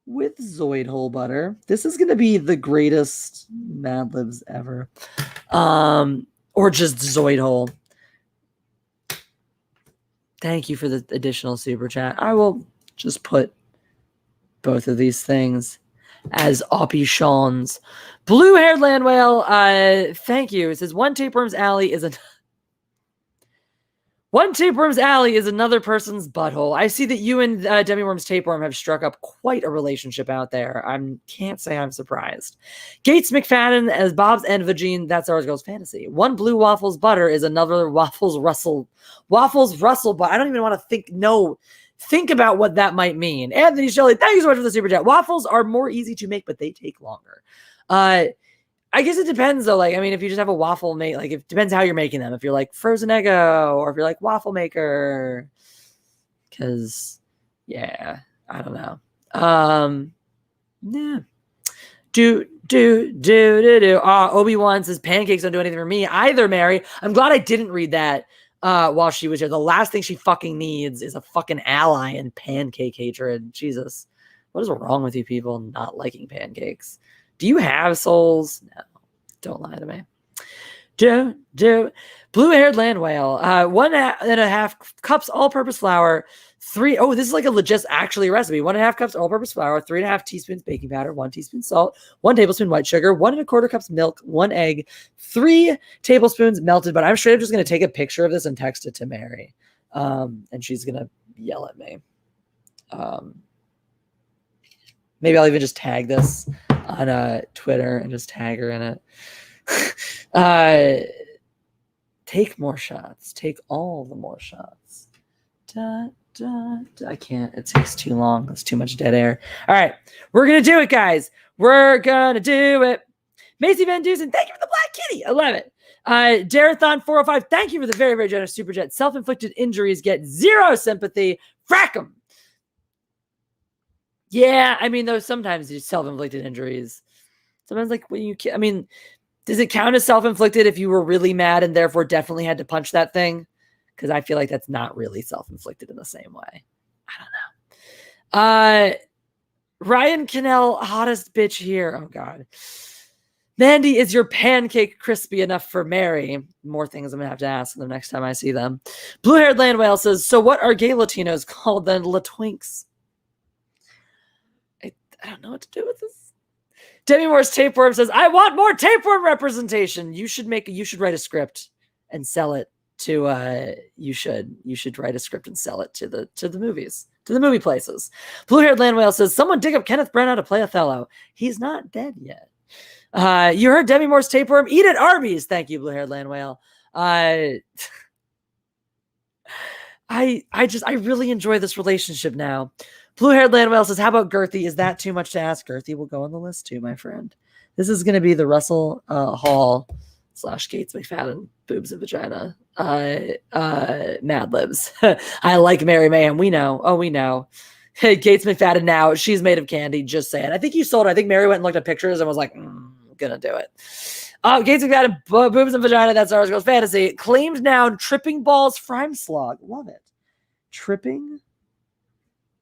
with Zoid hole butter. This is going to be the greatest Mad Libs ever. Or just Zoid hole. Thank you for the additional super chat. I will just put both of these things as options. Blue-haired land whale, thank you. It says, one tapeworm's alley is another person's butthole. I see that you and Demi Worm's tapeworm have struck up quite a relationship out there. Can't say I'm surprised. Gates McFadden as Bob's and Vagine, that's Star Girls Fantasy. One blue waffles butter is another waffles Russell butter. I don't even want to think about what that might mean. Anthony Shelley, thank you so much for the super chat. Waffles are more easy to make, but they take longer. I guess it depends though. Like, I mean, if you just have a waffle mate, like it depends how you're making them. If you're like frozen Eggo or if you're like waffle maker, because I don't know. Yeah. Obi-Wan says pancakes don't do anything for me either, Mary. I'm glad I didn't read that while she was here. The last thing she fucking needs is a fucking ally in pancake hatred. Jesus. What is wrong with you people not liking pancakes? Do you have souls? No, don't lie to me. Blue-haired land whale. 1.5 cups all-purpose flour. This is like a legit actually recipe. 1.5 cups all-purpose flour. 3.5 teaspoons baking powder. 1 teaspoon salt. 1 tablespoon white sugar. 1.25 cups milk. 1 egg. 3 tablespoons melted butter. I'm straight up just going to take a picture of this and text it to Mary. And she's going to yell at me. Maybe I'll even just tag this on Twitter and just tag her in it. Take more shots. Take all the more shots. I can't. It takes too long. It's too much dead air. All right. We're going to do it, guys. We're going to do it. Macy Van Dusen, thank you for the black kitty. I love it. Darathon405, thank you for the very, very generous super chat. Self-inflicted injuries get 0 sympathy. Frack 'em. Yeah, I mean, though, sometimes you self-inflicted injuries. Sometimes, like, when does it count as self-inflicted if you were really mad and therefore definitely had to punch that thing? Because I feel like that's not really self-inflicted in the same way. I don't know. Ryan Cannell, hottest bitch here. Oh, God. Mandy, is your pancake crispy enough for Mary? More things I'm going to have to ask them next time I see them. Blue-haired land whale says, so what are gay Latinos called then? La Twinks. I don't know what to do with this. Demi Moore's tapeworm says, I want more tapeworm representation. You should write a script and sell it you should write a script and sell it to the movies, to the movie places. Blue-haired land whale says, someone dig up Kenneth Branagh to play Othello. He's not dead yet. You heard Demi Moore's tapeworm. Eat at Arby's. Thank you, blue-haired land whale. I really enjoy this relationship now. Blue-haired land whale says, how about Girthy? Is that too much to ask? Girthy will go on the list too, my friend. This is going to be the Russell Hall / Gates McFadden boobs and vagina Mad Libs. I like Mary Mayhem. We know. Oh, we know. Hey, Gates McFadden now. She's made of candy. Just saying. I think you sold her. I think Mary went and looked at pictures and was like, gonna do it. Gates McFadden boobs and vagina. That's Ours Girls Fantasy. Claimed now tripping balls frime slog. Love it. Tripping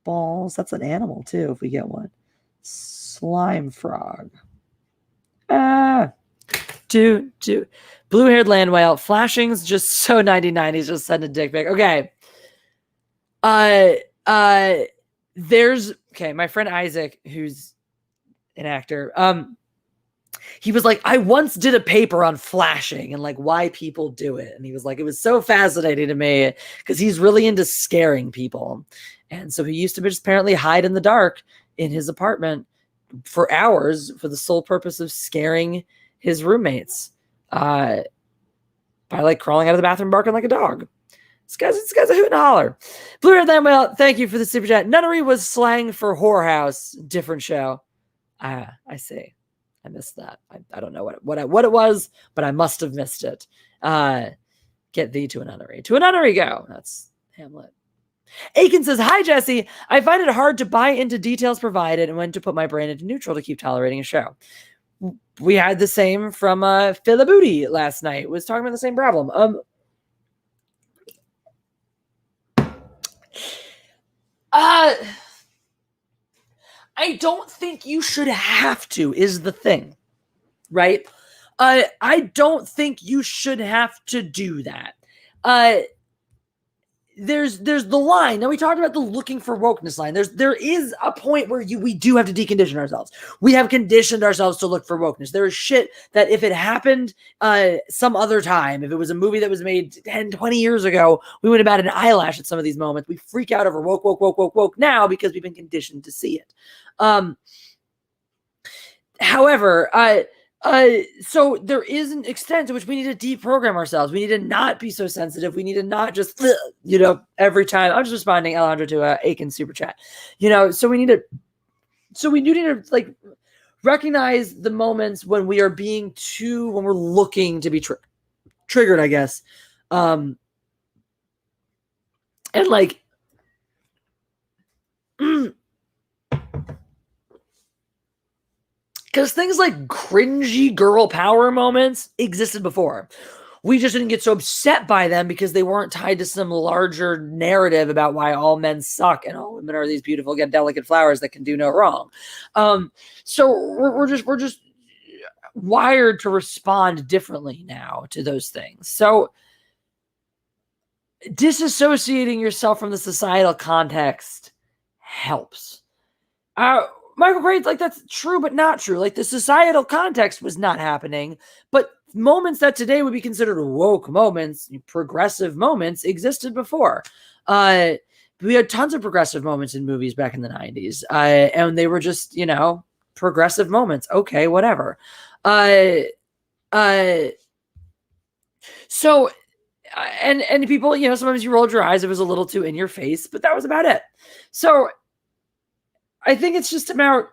balls. That's an animal too. If we get one. Slime frog. Blue-haired land whale. Flashing's just so 99. He's just sending a dick pic. Okay. My friend Isaac, who's an actor, he was like, I once did a paper on flashing and like why people do it. And he was like, it was so fascinating to me because he's really into scaring people. And so he used to just apparently hide in the dark in his apartment for hours for the sole purpose of scaring his roommates by like crawling out of the bathroom barking like a dog. This guy's a hoot and a holler. Blue-haired land whale, thank you for the super chat. Nunnery was slang for whorehouse. Different show. I see. I missed that. I don't know what it was, but I must have missed it. Get thee to a nunnery. To a nunnery go. That's Hamlet. Aiken says, hi, Jesse. I find it hard to buy into details provided and when to put my brain into neutral to keep tolerating a show. We had the same from Philabooty last night. Was talking about the same problem. I don't think you should have to, is the thing, right? I don't think you should have to do that. There's the line. Now we talked about the looking for wokeness line. There is a point where we do have to decondition ourselves. We have conditioned ourselves to look for wokeness. There is shit that if it happened some other time, if it was a movie that was made 10, 20 years ago, we would have had an eyelash at some of these moments. We freak out over woke now because we've been conditioned to see it. However, so there is an extent to which we need to deprogram ourselves. We need to not be so sensitive. We need to not just, every time. I'm just responding, Alejandro, to Aiken super chat. So we do need to like recognize the moments when we are when we're looking to be triggered, I guess. And like, because things like cringy girl power moments existed before. We just didn't get so upset by them because they weren't tied to some larger narrative about why all men suck and all women are these beautiful, yet delicate flowers that can do no wrong. So we're just wired to respond differently now to those things. So disassociating yourself from the societal context helps. Michael Crane's like, that's true, but not true. Like the societal context was not happening, but moments that today would be considered woke moments, progressive moments existed before. We had tons of progressive moments in movies back in the 90s. And they were just, progressive moments. Okay, whatever. So, and people, sometimes you rolled your eyes. It was a little too in your face, but that was about it. So I think it's just about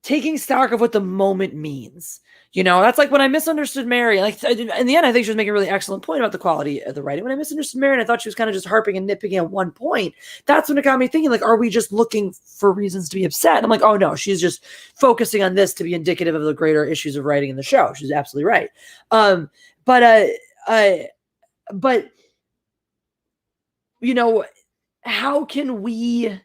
taking stock of what the moment means. That's like when I misunderstood Mary. Like in the end, I think she was making a really excellent point about the quality of the writing. When I misunderstood Mary and I thought she was kind of just harping and nitpicking at one point, that's when it got me thinking, like, are we just looking for reasons to be upset? And I'm like, oh no, she's just focusing on this to be indicative of the greater issues of writing in the show. She's absolutely right. But how can we,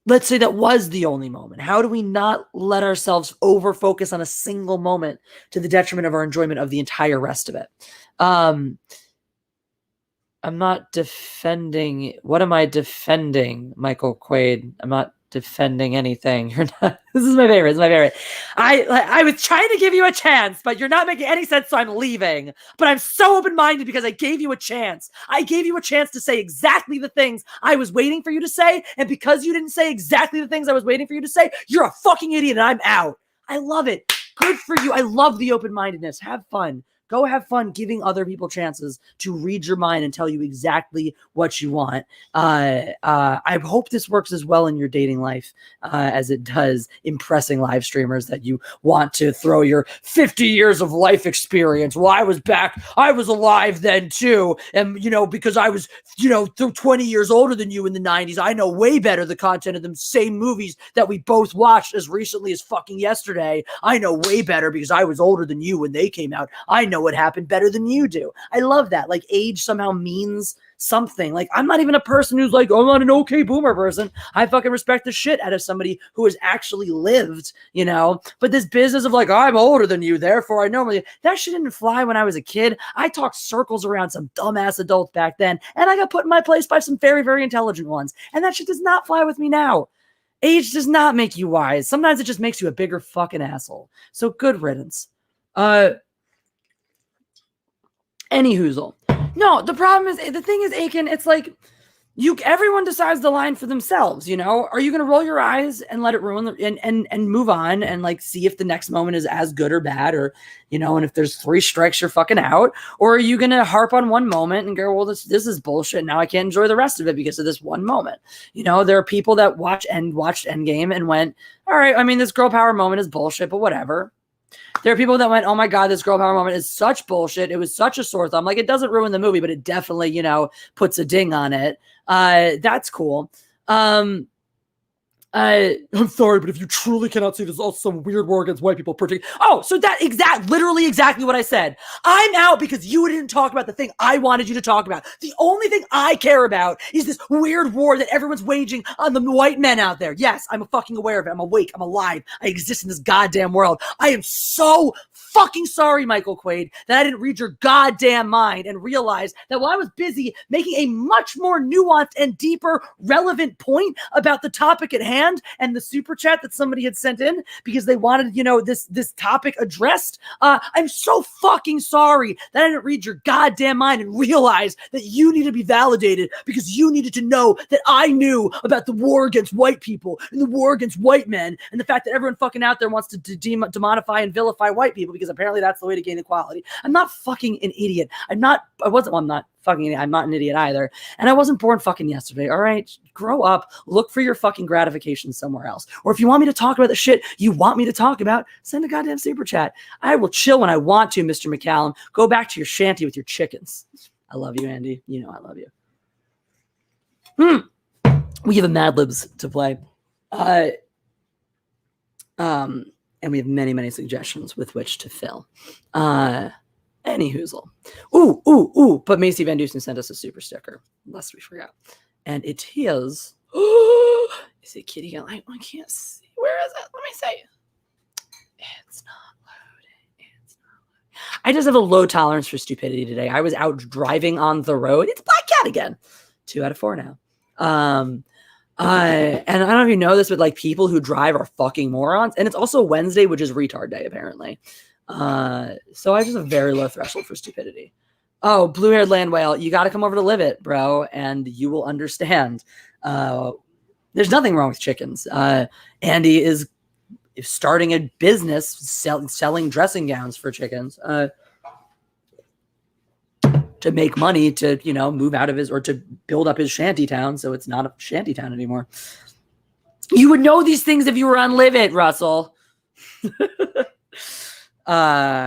let's say that was the only moment. How do we not let ourselves over-focus on a single moment to the detriment of our enjoyment of the entire rest of it? I'm not defending. What am I defending, Michael Quaid? I'm not defending anything. You're not. This is my favorite. This is my favorite. I was trying to give you a chance, but you're not making any sense, so I'm leaving. But I'm so open-minded because I gave you a chance. I gave you a chance to say exactly the things I was waiting for you to say, and because you didn't say exactly the things I was waiting for you to say, you're a fucking idiot, and I'm out. I love it. Good for you. I love the open-mindedness. Have fun. Go have fun giving other people chances to read your mind and tell you exactly what you want. I hope this works as well in your dating life as it does impressing live streamers that you want to throw your 50 years of life experience. Well, I was back. I was alive then too. And, because I was, 20 years older than you in the 90s, I know way better the content of them same movies that we both watched as recently as fucking yesterday. I know way better because I was older than you when they came out. I know what happened better than you do. I love that. Like, age somehow means something. Like, I'm not even a person who's like, oh, I'm not an okay boomer person. I fucking respect the shit out of somebody who has actually lived, But this business of like, I'm older than you, therefore I know. That shit didn't fly when I was a kid. I talked circles around some dumbass adults back then, and I got put in my place by some very, very intelligent ones. And that shit does not fly with me now. Age does not make you wise. Sometimes it just makes you a bigger fucking asshole. So good riddance. Any hoozle. No, the problem is, the thing is, Aiken, it's like, everyone decides the line for themselves, Are you going to roll your eyes and let it ruin and move on and like see if the next moment is as good or bad, or, and if there's 3 strikes, you're fucking out? Or are you going to harp on one moment and go, well, this is bullshit. Now I can't enjoy the rest of it because of this one moment. There are people that watched Endgame and went, all right, I mean, this girl power moment is bullshit, but whatever. There are people that went, oh my God, this girl power moment is such bullshit. It was such a sore thumb. Like, it doesn't ruin the movie, but it definitely, puts a ding on it. That's cool. I'm sorry, but if you truly cannot see, there's also some weird war against white people. Oh, so literally exactly what I said. I'm out because you didn't talk about the thing I wanted you to talk about. The only thing I care about is this weird war that everyone's waging on the white men out there. Yes, I'm fucking aware of it. I'm awake. I'm alive. I exist in this goddamn world. I am so fucking sorry, Michael Quaid, that I didn't read your goddamn mind and realize that while I was busy making a much more nuanced and deeper, relevant point about the topic at hand, and the super chat that somebody had sent in because they wanted, this topic addressed. I'm so fucking sorry that I didn't read your goddamn mind and realize that you need to be validated because you needed to know that I knew about the war against white people and the war against white men and the fact that everyone fucking out there wants to demonify and vilify white people because apparently that's the way to gain equality. I'm not fucking an idiot. I'm not an idiot either. And I wasn't born fucking yesterday. All right. Grow up, look for your fucking gratification somewhere else. Or if you want me to talk about the shit you want me to talk about, send a goddamn super chat. I will chill when I want to, Mr. McCallum. Go back to your shanty with your chickens. I love you, Andy. You know I love you. We have a Mad Libs to play. And we have many, many suggestions with which to fill. Any hoozle. Ooh. But Macy Van Dusen sent us a super sticker, lest we forgot. And it is, is it Kitty? I can't see. Where is it? Let me see. It's not loading. I just have a low tolerance for stupidity today. I was out driving on the road. It's Black Cat again. 2 out of 4 now. And I don't know if you know this, but like people who drive are fucking morons. And it's also Wednesday, which is retard day, apparently. So I just have a very low threshold for stupidity. Oh, blue-haired land whale, you got to come over to Live It, bro, and you will understand. There's nothing wrong with chickens. Andy is starting a business selling dressing gowns for chickens to make money to, move out of or to build up his shanty town so it's not a shanty town anymore. You would know these things if you were on Live It, Russell. All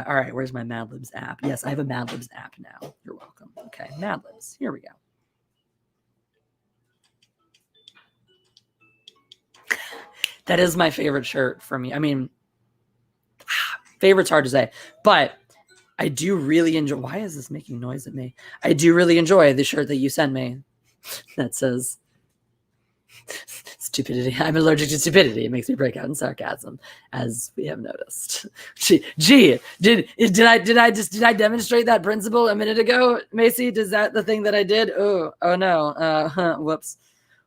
right, where's my Mad Libs app? Yes, I have a Mad Libs app now. You're welcome. Okay, Mad Libs. Here we go. That is my favorite shirt for me. I mean, favorite's hard to say, but I do really enjoy. Why is this making noise at me? I do really enjoy the shirt that you sent me that says stupidity. I'm allergic to stupidity. It makes me break out in sarcasm, as we have noticed. Gee, did I demonstrate that principle a minute ago, Macy? Is that the thing that I did? Oh no.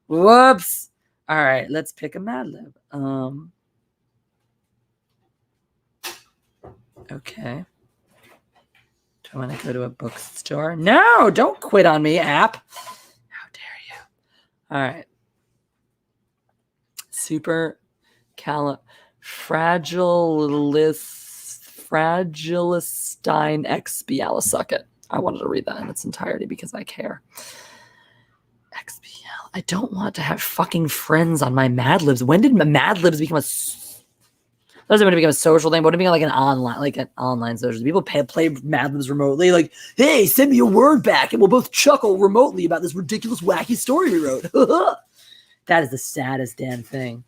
Whoops. All right, let's pick a Mad Lib. Okay. Do I want to go to a bookstore? No, don't quit on me, app. How dare you? All right. Super fragilistine X Bialysucket. I wanted to read that in its entirety because I care. XBL. I don't want to have fucking friends on my Mad Libs. When did Mad Libs become a... Doesn't want to become a social thing, but it become like an online social. People play Mad Libs remotely. Like, hey, send me a word back, and we'll both chuckle remotely about this ridiculous, wacky story we wrote. That is the saddest damn thing.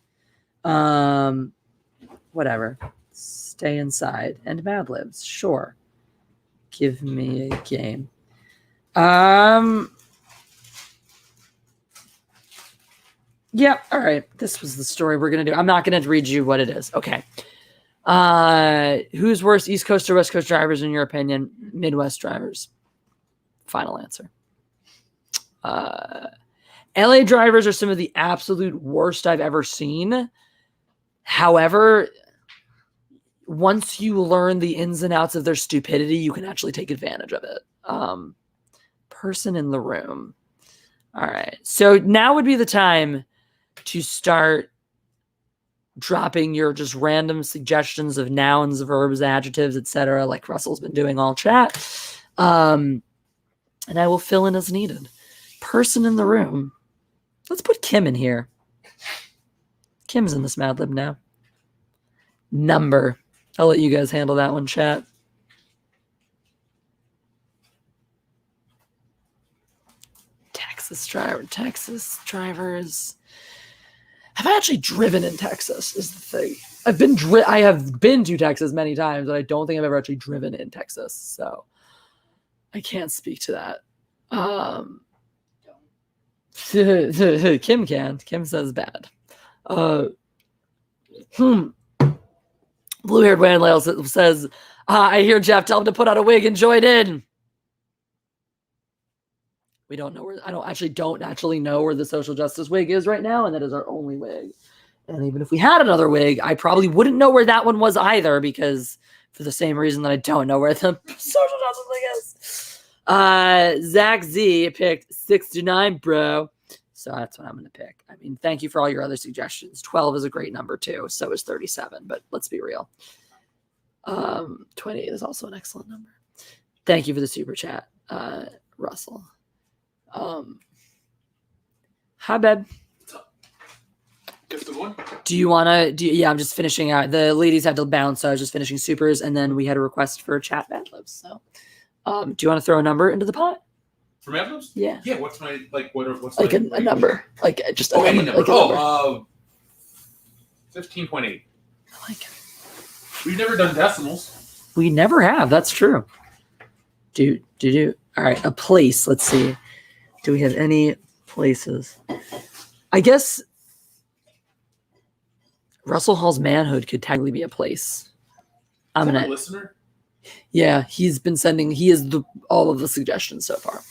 Whatever. Stay inside and Mad Libs. Sure. Give me a game. Yeah. All right. This was the story we're gonna do. I'm not gonna read you what it is. Okay. Who's worse, East Coast or West Coast drivers in your opinion? Midwest drivers. Final answer. LA drivers are some of the absolute worst I've ever seen. However, once you learn the ins and outs of their stupidity, you can actually take advantage of it. Person in the room. All right. So now would be the time to start dropping your just random suggestions of nouns, verbs, adjectives, etc., like Russell's been doing all chat. And I will fill in as needed. Person in the room. Let's put Kim in here. Kim's in this Mad Lib now. Number. I'll let you guys handle that one, chat. Texas drivers. Have I actually driven in Texas is the thing. I have been to Texas many times, but I don't think I've ever actually driven in Texas. So I can't speak to that. Kim can. Kim says bad. Blue-haired Wayne says, I hear Jeff tell him to put on a wig and join in. We don't know where, I don't actually know where the social justice wig is right now, and that is our only wig. And even if we had another wig, I probably wouldn't know where that one was either, because for the same reason that I don't know where the social justice wig is. Zach Z picked 69, bro. So that's what I'm going to pick. I mean, thank you for all your other suggestions. 12 is a great number too. So is 37, but let's be real. 28 is also an excellent number. Thank you for the super chat, Russell. Hi, babe. Guess the one. Do you want to? Yeah, I'm just finishing out. The ladies had to bounce, so I was just finishing supers, and then we had a request for chat Mad Libs. So, do you want to throw a number into the pot? For Mad Libs? Yeah. Yeah. What's my what's like my a number? Like just any number. number. Like 15.8. I like it. We've never done decimals. We never have. That's true. Do. All right, a place. Let's see. Do we have any places? I guess Russell Hall's manhood could technically be a place. I'm Is that gonna a listener. Yeah, he's been sending. He is all of the suggestions so far.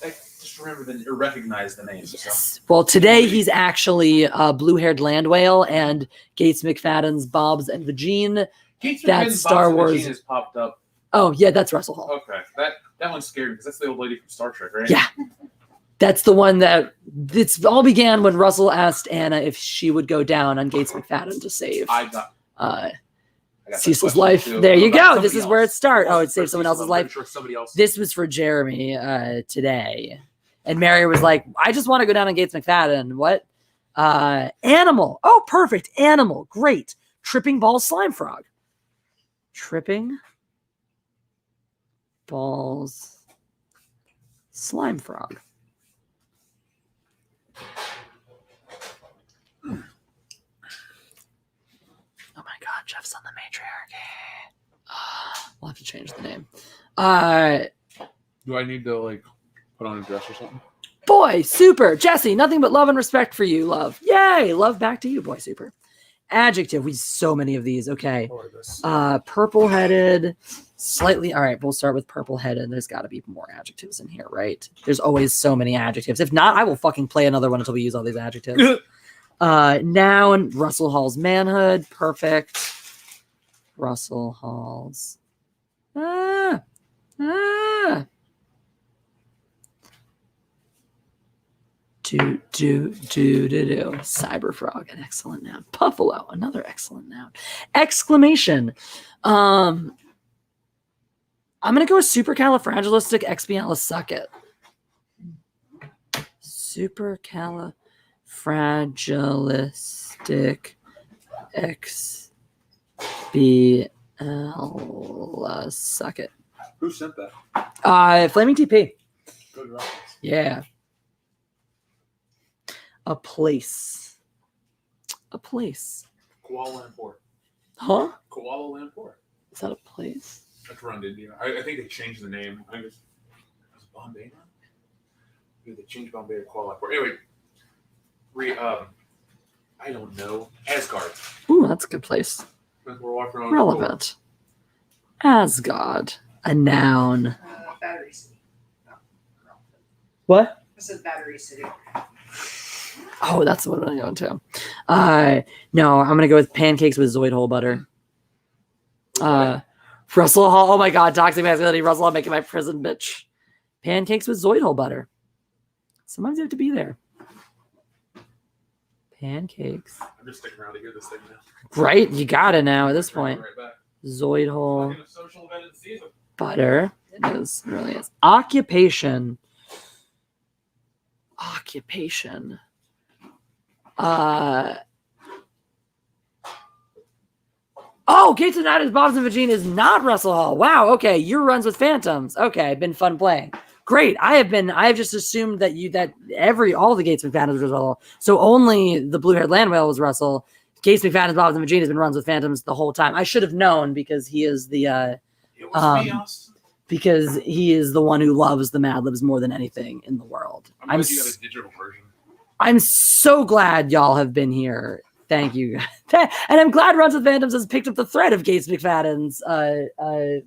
I just remember or recognize the names. Yes. So. Well, today he's actually blue-haired land whale and Gates McFadden's Bob's and Vagine. That's Star Wars. Has popped up. Oh yeah, that's Russell Hall. Okay, that one's scary because that's the old lady from Star Trek, right? Yeah, that's the one that it's all began when Russell asked Anna if she would go down on Gates McFadden to save Cecil's life. Too. There you go. This is else. where it starts. Oh, it saved someone else's life. Sure somebody else. This was for Jeremy today. And Mary was like, I just want to go down on Gates McFadden. What? Animal. Oh, perfect. Animal. Great. Tripping balls slime frog. Tripping balls slime frog. Oh my God, Jeff's on the Matriarchy. We'll have to change the name. Do I need to put on a dress or something? Boy, super. Jesse, nothing but love and respect for you, love. Yay, love back to you, boy, super. Adjective. We so many of these. Okay. Purple-headed, slightly. All right, we'll start with purple-headed. There's got to be more adjectives in here, right? There's always so many adjectives. If not, I will fucking play another one until we use all these adjectives. Noun, Russell Hall's manhood. Perfect. Russell Hall's. Ah. Do. Cyberfrog, an excellent noun. Buffalo, another excellent noun. Exclamation. I'm gonna go with supercalifragilisticexpialidocious. Supercalifragilisticexpialidocious. Who sent that? Flaming TP. Good reference. Yeah. A place. Kuala Lumpur. Huh? Kuala Lumpur. Is that a place? That's around India. I think they changed the name. I think it was Bombay now? Maybe they changed Bombay to Kuala Lumpur. Anyway, I don't know. Asgard. Ooh, that's a good place. We're walking around. Relevant. Asgard. A noun. Battery City. What? This is Battery City. Oh, that's what I'm going to. No, I'm gonna go with pancakes with Zoid hole butter. Russell Hall. Oh my God, toxic masculinity. Russell Hall making my prison bitch. Pancakes with Zoid hole butter. Sometimes you have to be there. Pancakes. I'm just sticking around to hear this thing now. Right, you gotta now at this point. Right back. Zoid hole Fucking a social event of the season. butter. It is. It really is. Occupation. Gates and Adams, Bobs and Virginia is not Russell Hall. Wow. Okay, your runs with Phantoms. Okay, been fun playing. Great. I have just assumed that all the Gates McFadden's was Russell. So only the blue-haired land whale was Russell. Gates McFadden's, Bobs and Virginia has been runs with Phantoms the whole time. I should have known because he is the It was me, Austin. because he is the one who loves the Mad Libs more than anything in the world. I'm glad you have a digital version. I'm so glad y'all have been here. Thank you. And I'm glad Runs with Phantoms has picked up the thread of Gates McFadden's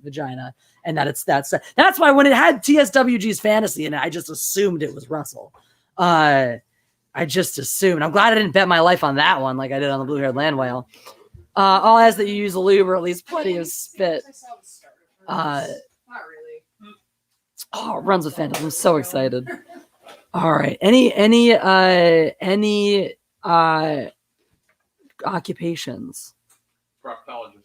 vagina. And that's why when it had TSWG's fantasy in it, I just assumed it was Russell. I just assumed. I'm glad I didn't bet my life on that one like I did on the blue-haired land whale. I'll ask that you use a lube or at least plenty of spit. Not really. Oh, Runs with Phantoms. I'm so excited. All right. Any occupations? Proctologist.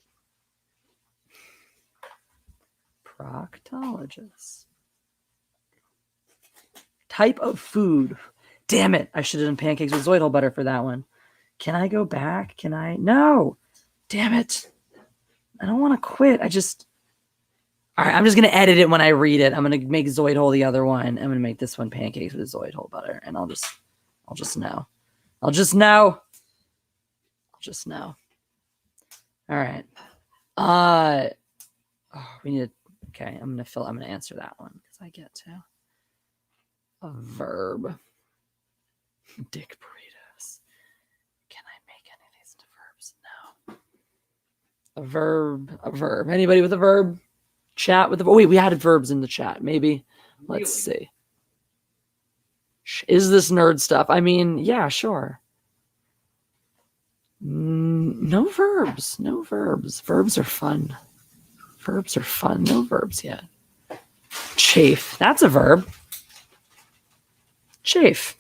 Type of food. Damn it. I should have done pancakes with Zoidal butter for that one. Can I go back? Can I? No. Damn it. I don't want to quit. All right, I'm just going to edit it when I read it. I'm going to make Zoid hole the other one. I'm going to make this one pancakes with Zoid hole butter. And I'll just know. I'll just know. All right. We need to, okay, I'm going to answer that one because I get to. A verb. Dick burritos. Can I make any of these into verbs? No. A verb. Anybody with a verb? Chat with the. Oh, wait, we had verbs in the chat. Maybe. Let's see. Is this nerd stuff? I mean, yeah, sure. No verbs. Verbs are fun. No verbs yet. Chafe. That's a verb. Chafe.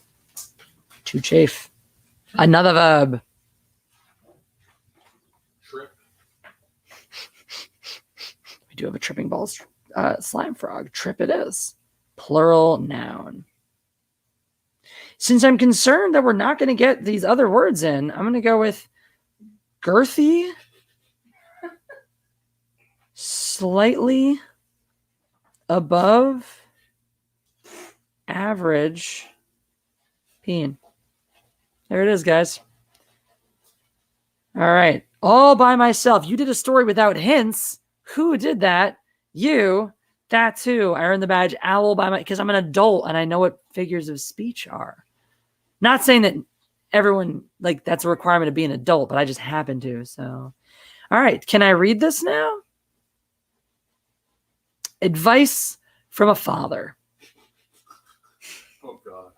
To chafe. Another verb. Trip. We do have a tripping balls slime frog. Trip it is. Plural noun. Since I'm concerned that we're not going to get these other words in, I'm going to go with girthy, slightly above average peen. There it is, guys. All right. All by myself. You did a story without hints. Who did that? You. That too. I earned the badge owl because I'm an adult and I know what figures of speech are. Not saying that everyone, like, that's a requirement to be an adult, but I just happen to. So, all right. Can I read this now? Advice from a father. Oh, God.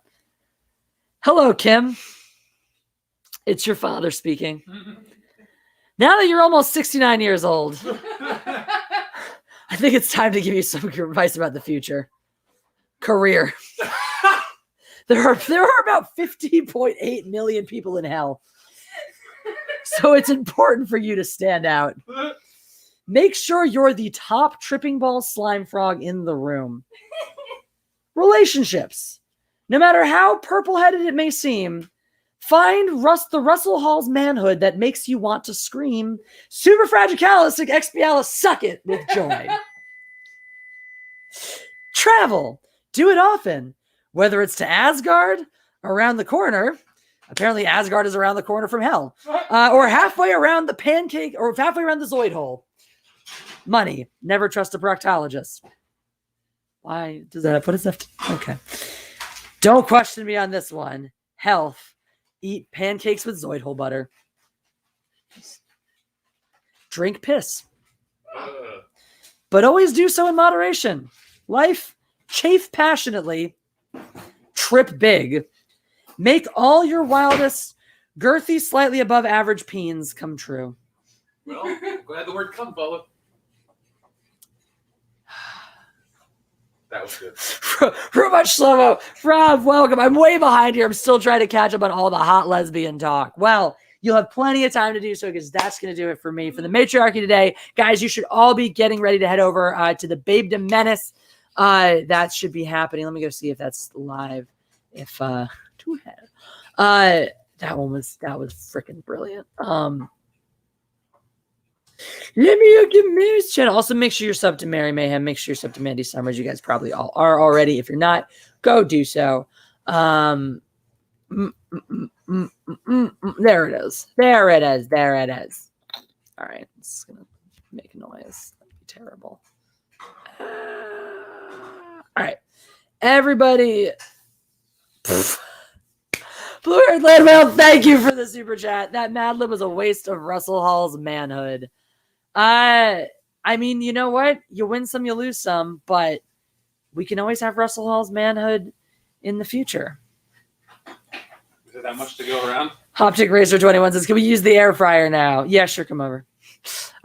Hello, Kim. It's your father speaking. Now that you're almost 69 years old, I think it's time to give you some advice about the future. Career. There are about 50.8 million people in hell. So it's important for you to stand out. Make sure you're the top tripping ball slime frog in the room. Relationships. No matter how purple-headed it may seem, find the Russell Hall's manhood that makes you want to scream, superfragicalisticexpialis, suck it with joy. Travel. Do it often. Whether it's to Asgard, around the corner. Apparently Asgard is around the corner from hell. Or halfway around the pancake, or halfway around the Zoid hole. Money. Never trust a proctologist. Why does that? What is that? Okay. Don't question me on this one. Health. Eat pancakes with Zoid hole butter. Drink piss. But always do so in moderation. Life. Chafe passionately. Trip big. Make all your wildest, girthy, slightly above average peens come true. Well, glad the word come, fella. That was good. For much slow-mo. Rob, welcome. I'm way behind here. I'm still trying to catch up on all the hot lesbian talk. Well, you'll have plenty of time to do so because that's going to do it for me. For the Matriarchy today, guys, you should all be getting ready to head over to the Babe to Menace. That should be happening. Let me go see if that's live. If that was freaking brilliant. Let me give Mary's channel. Also, make sure you're subbed to Mary Mayhem. Make sure you're subbed to Mandy Summers. You guys probably all are already. If you're not, go do so. There it is. There it is. There it is. All right. It's going to make a noise. That'd be terrible. All right. Everybody. Blue-haired Landwell, thank you for the super chat. That Mad Lib was a waste of Russell Hall's manhood. I mean, you know what? You win some, you lose some, but we can always have Russell Hall's manhood in the future. Is there that much to go around? Hoptic Racer 21 says, can we use the air fryer now? Yeah, sure, come over.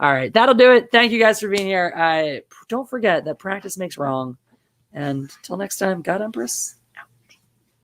All right, that'll do it. Thank you guys for being here. Don't forget that practice makes wrong. And until next time, God Empress.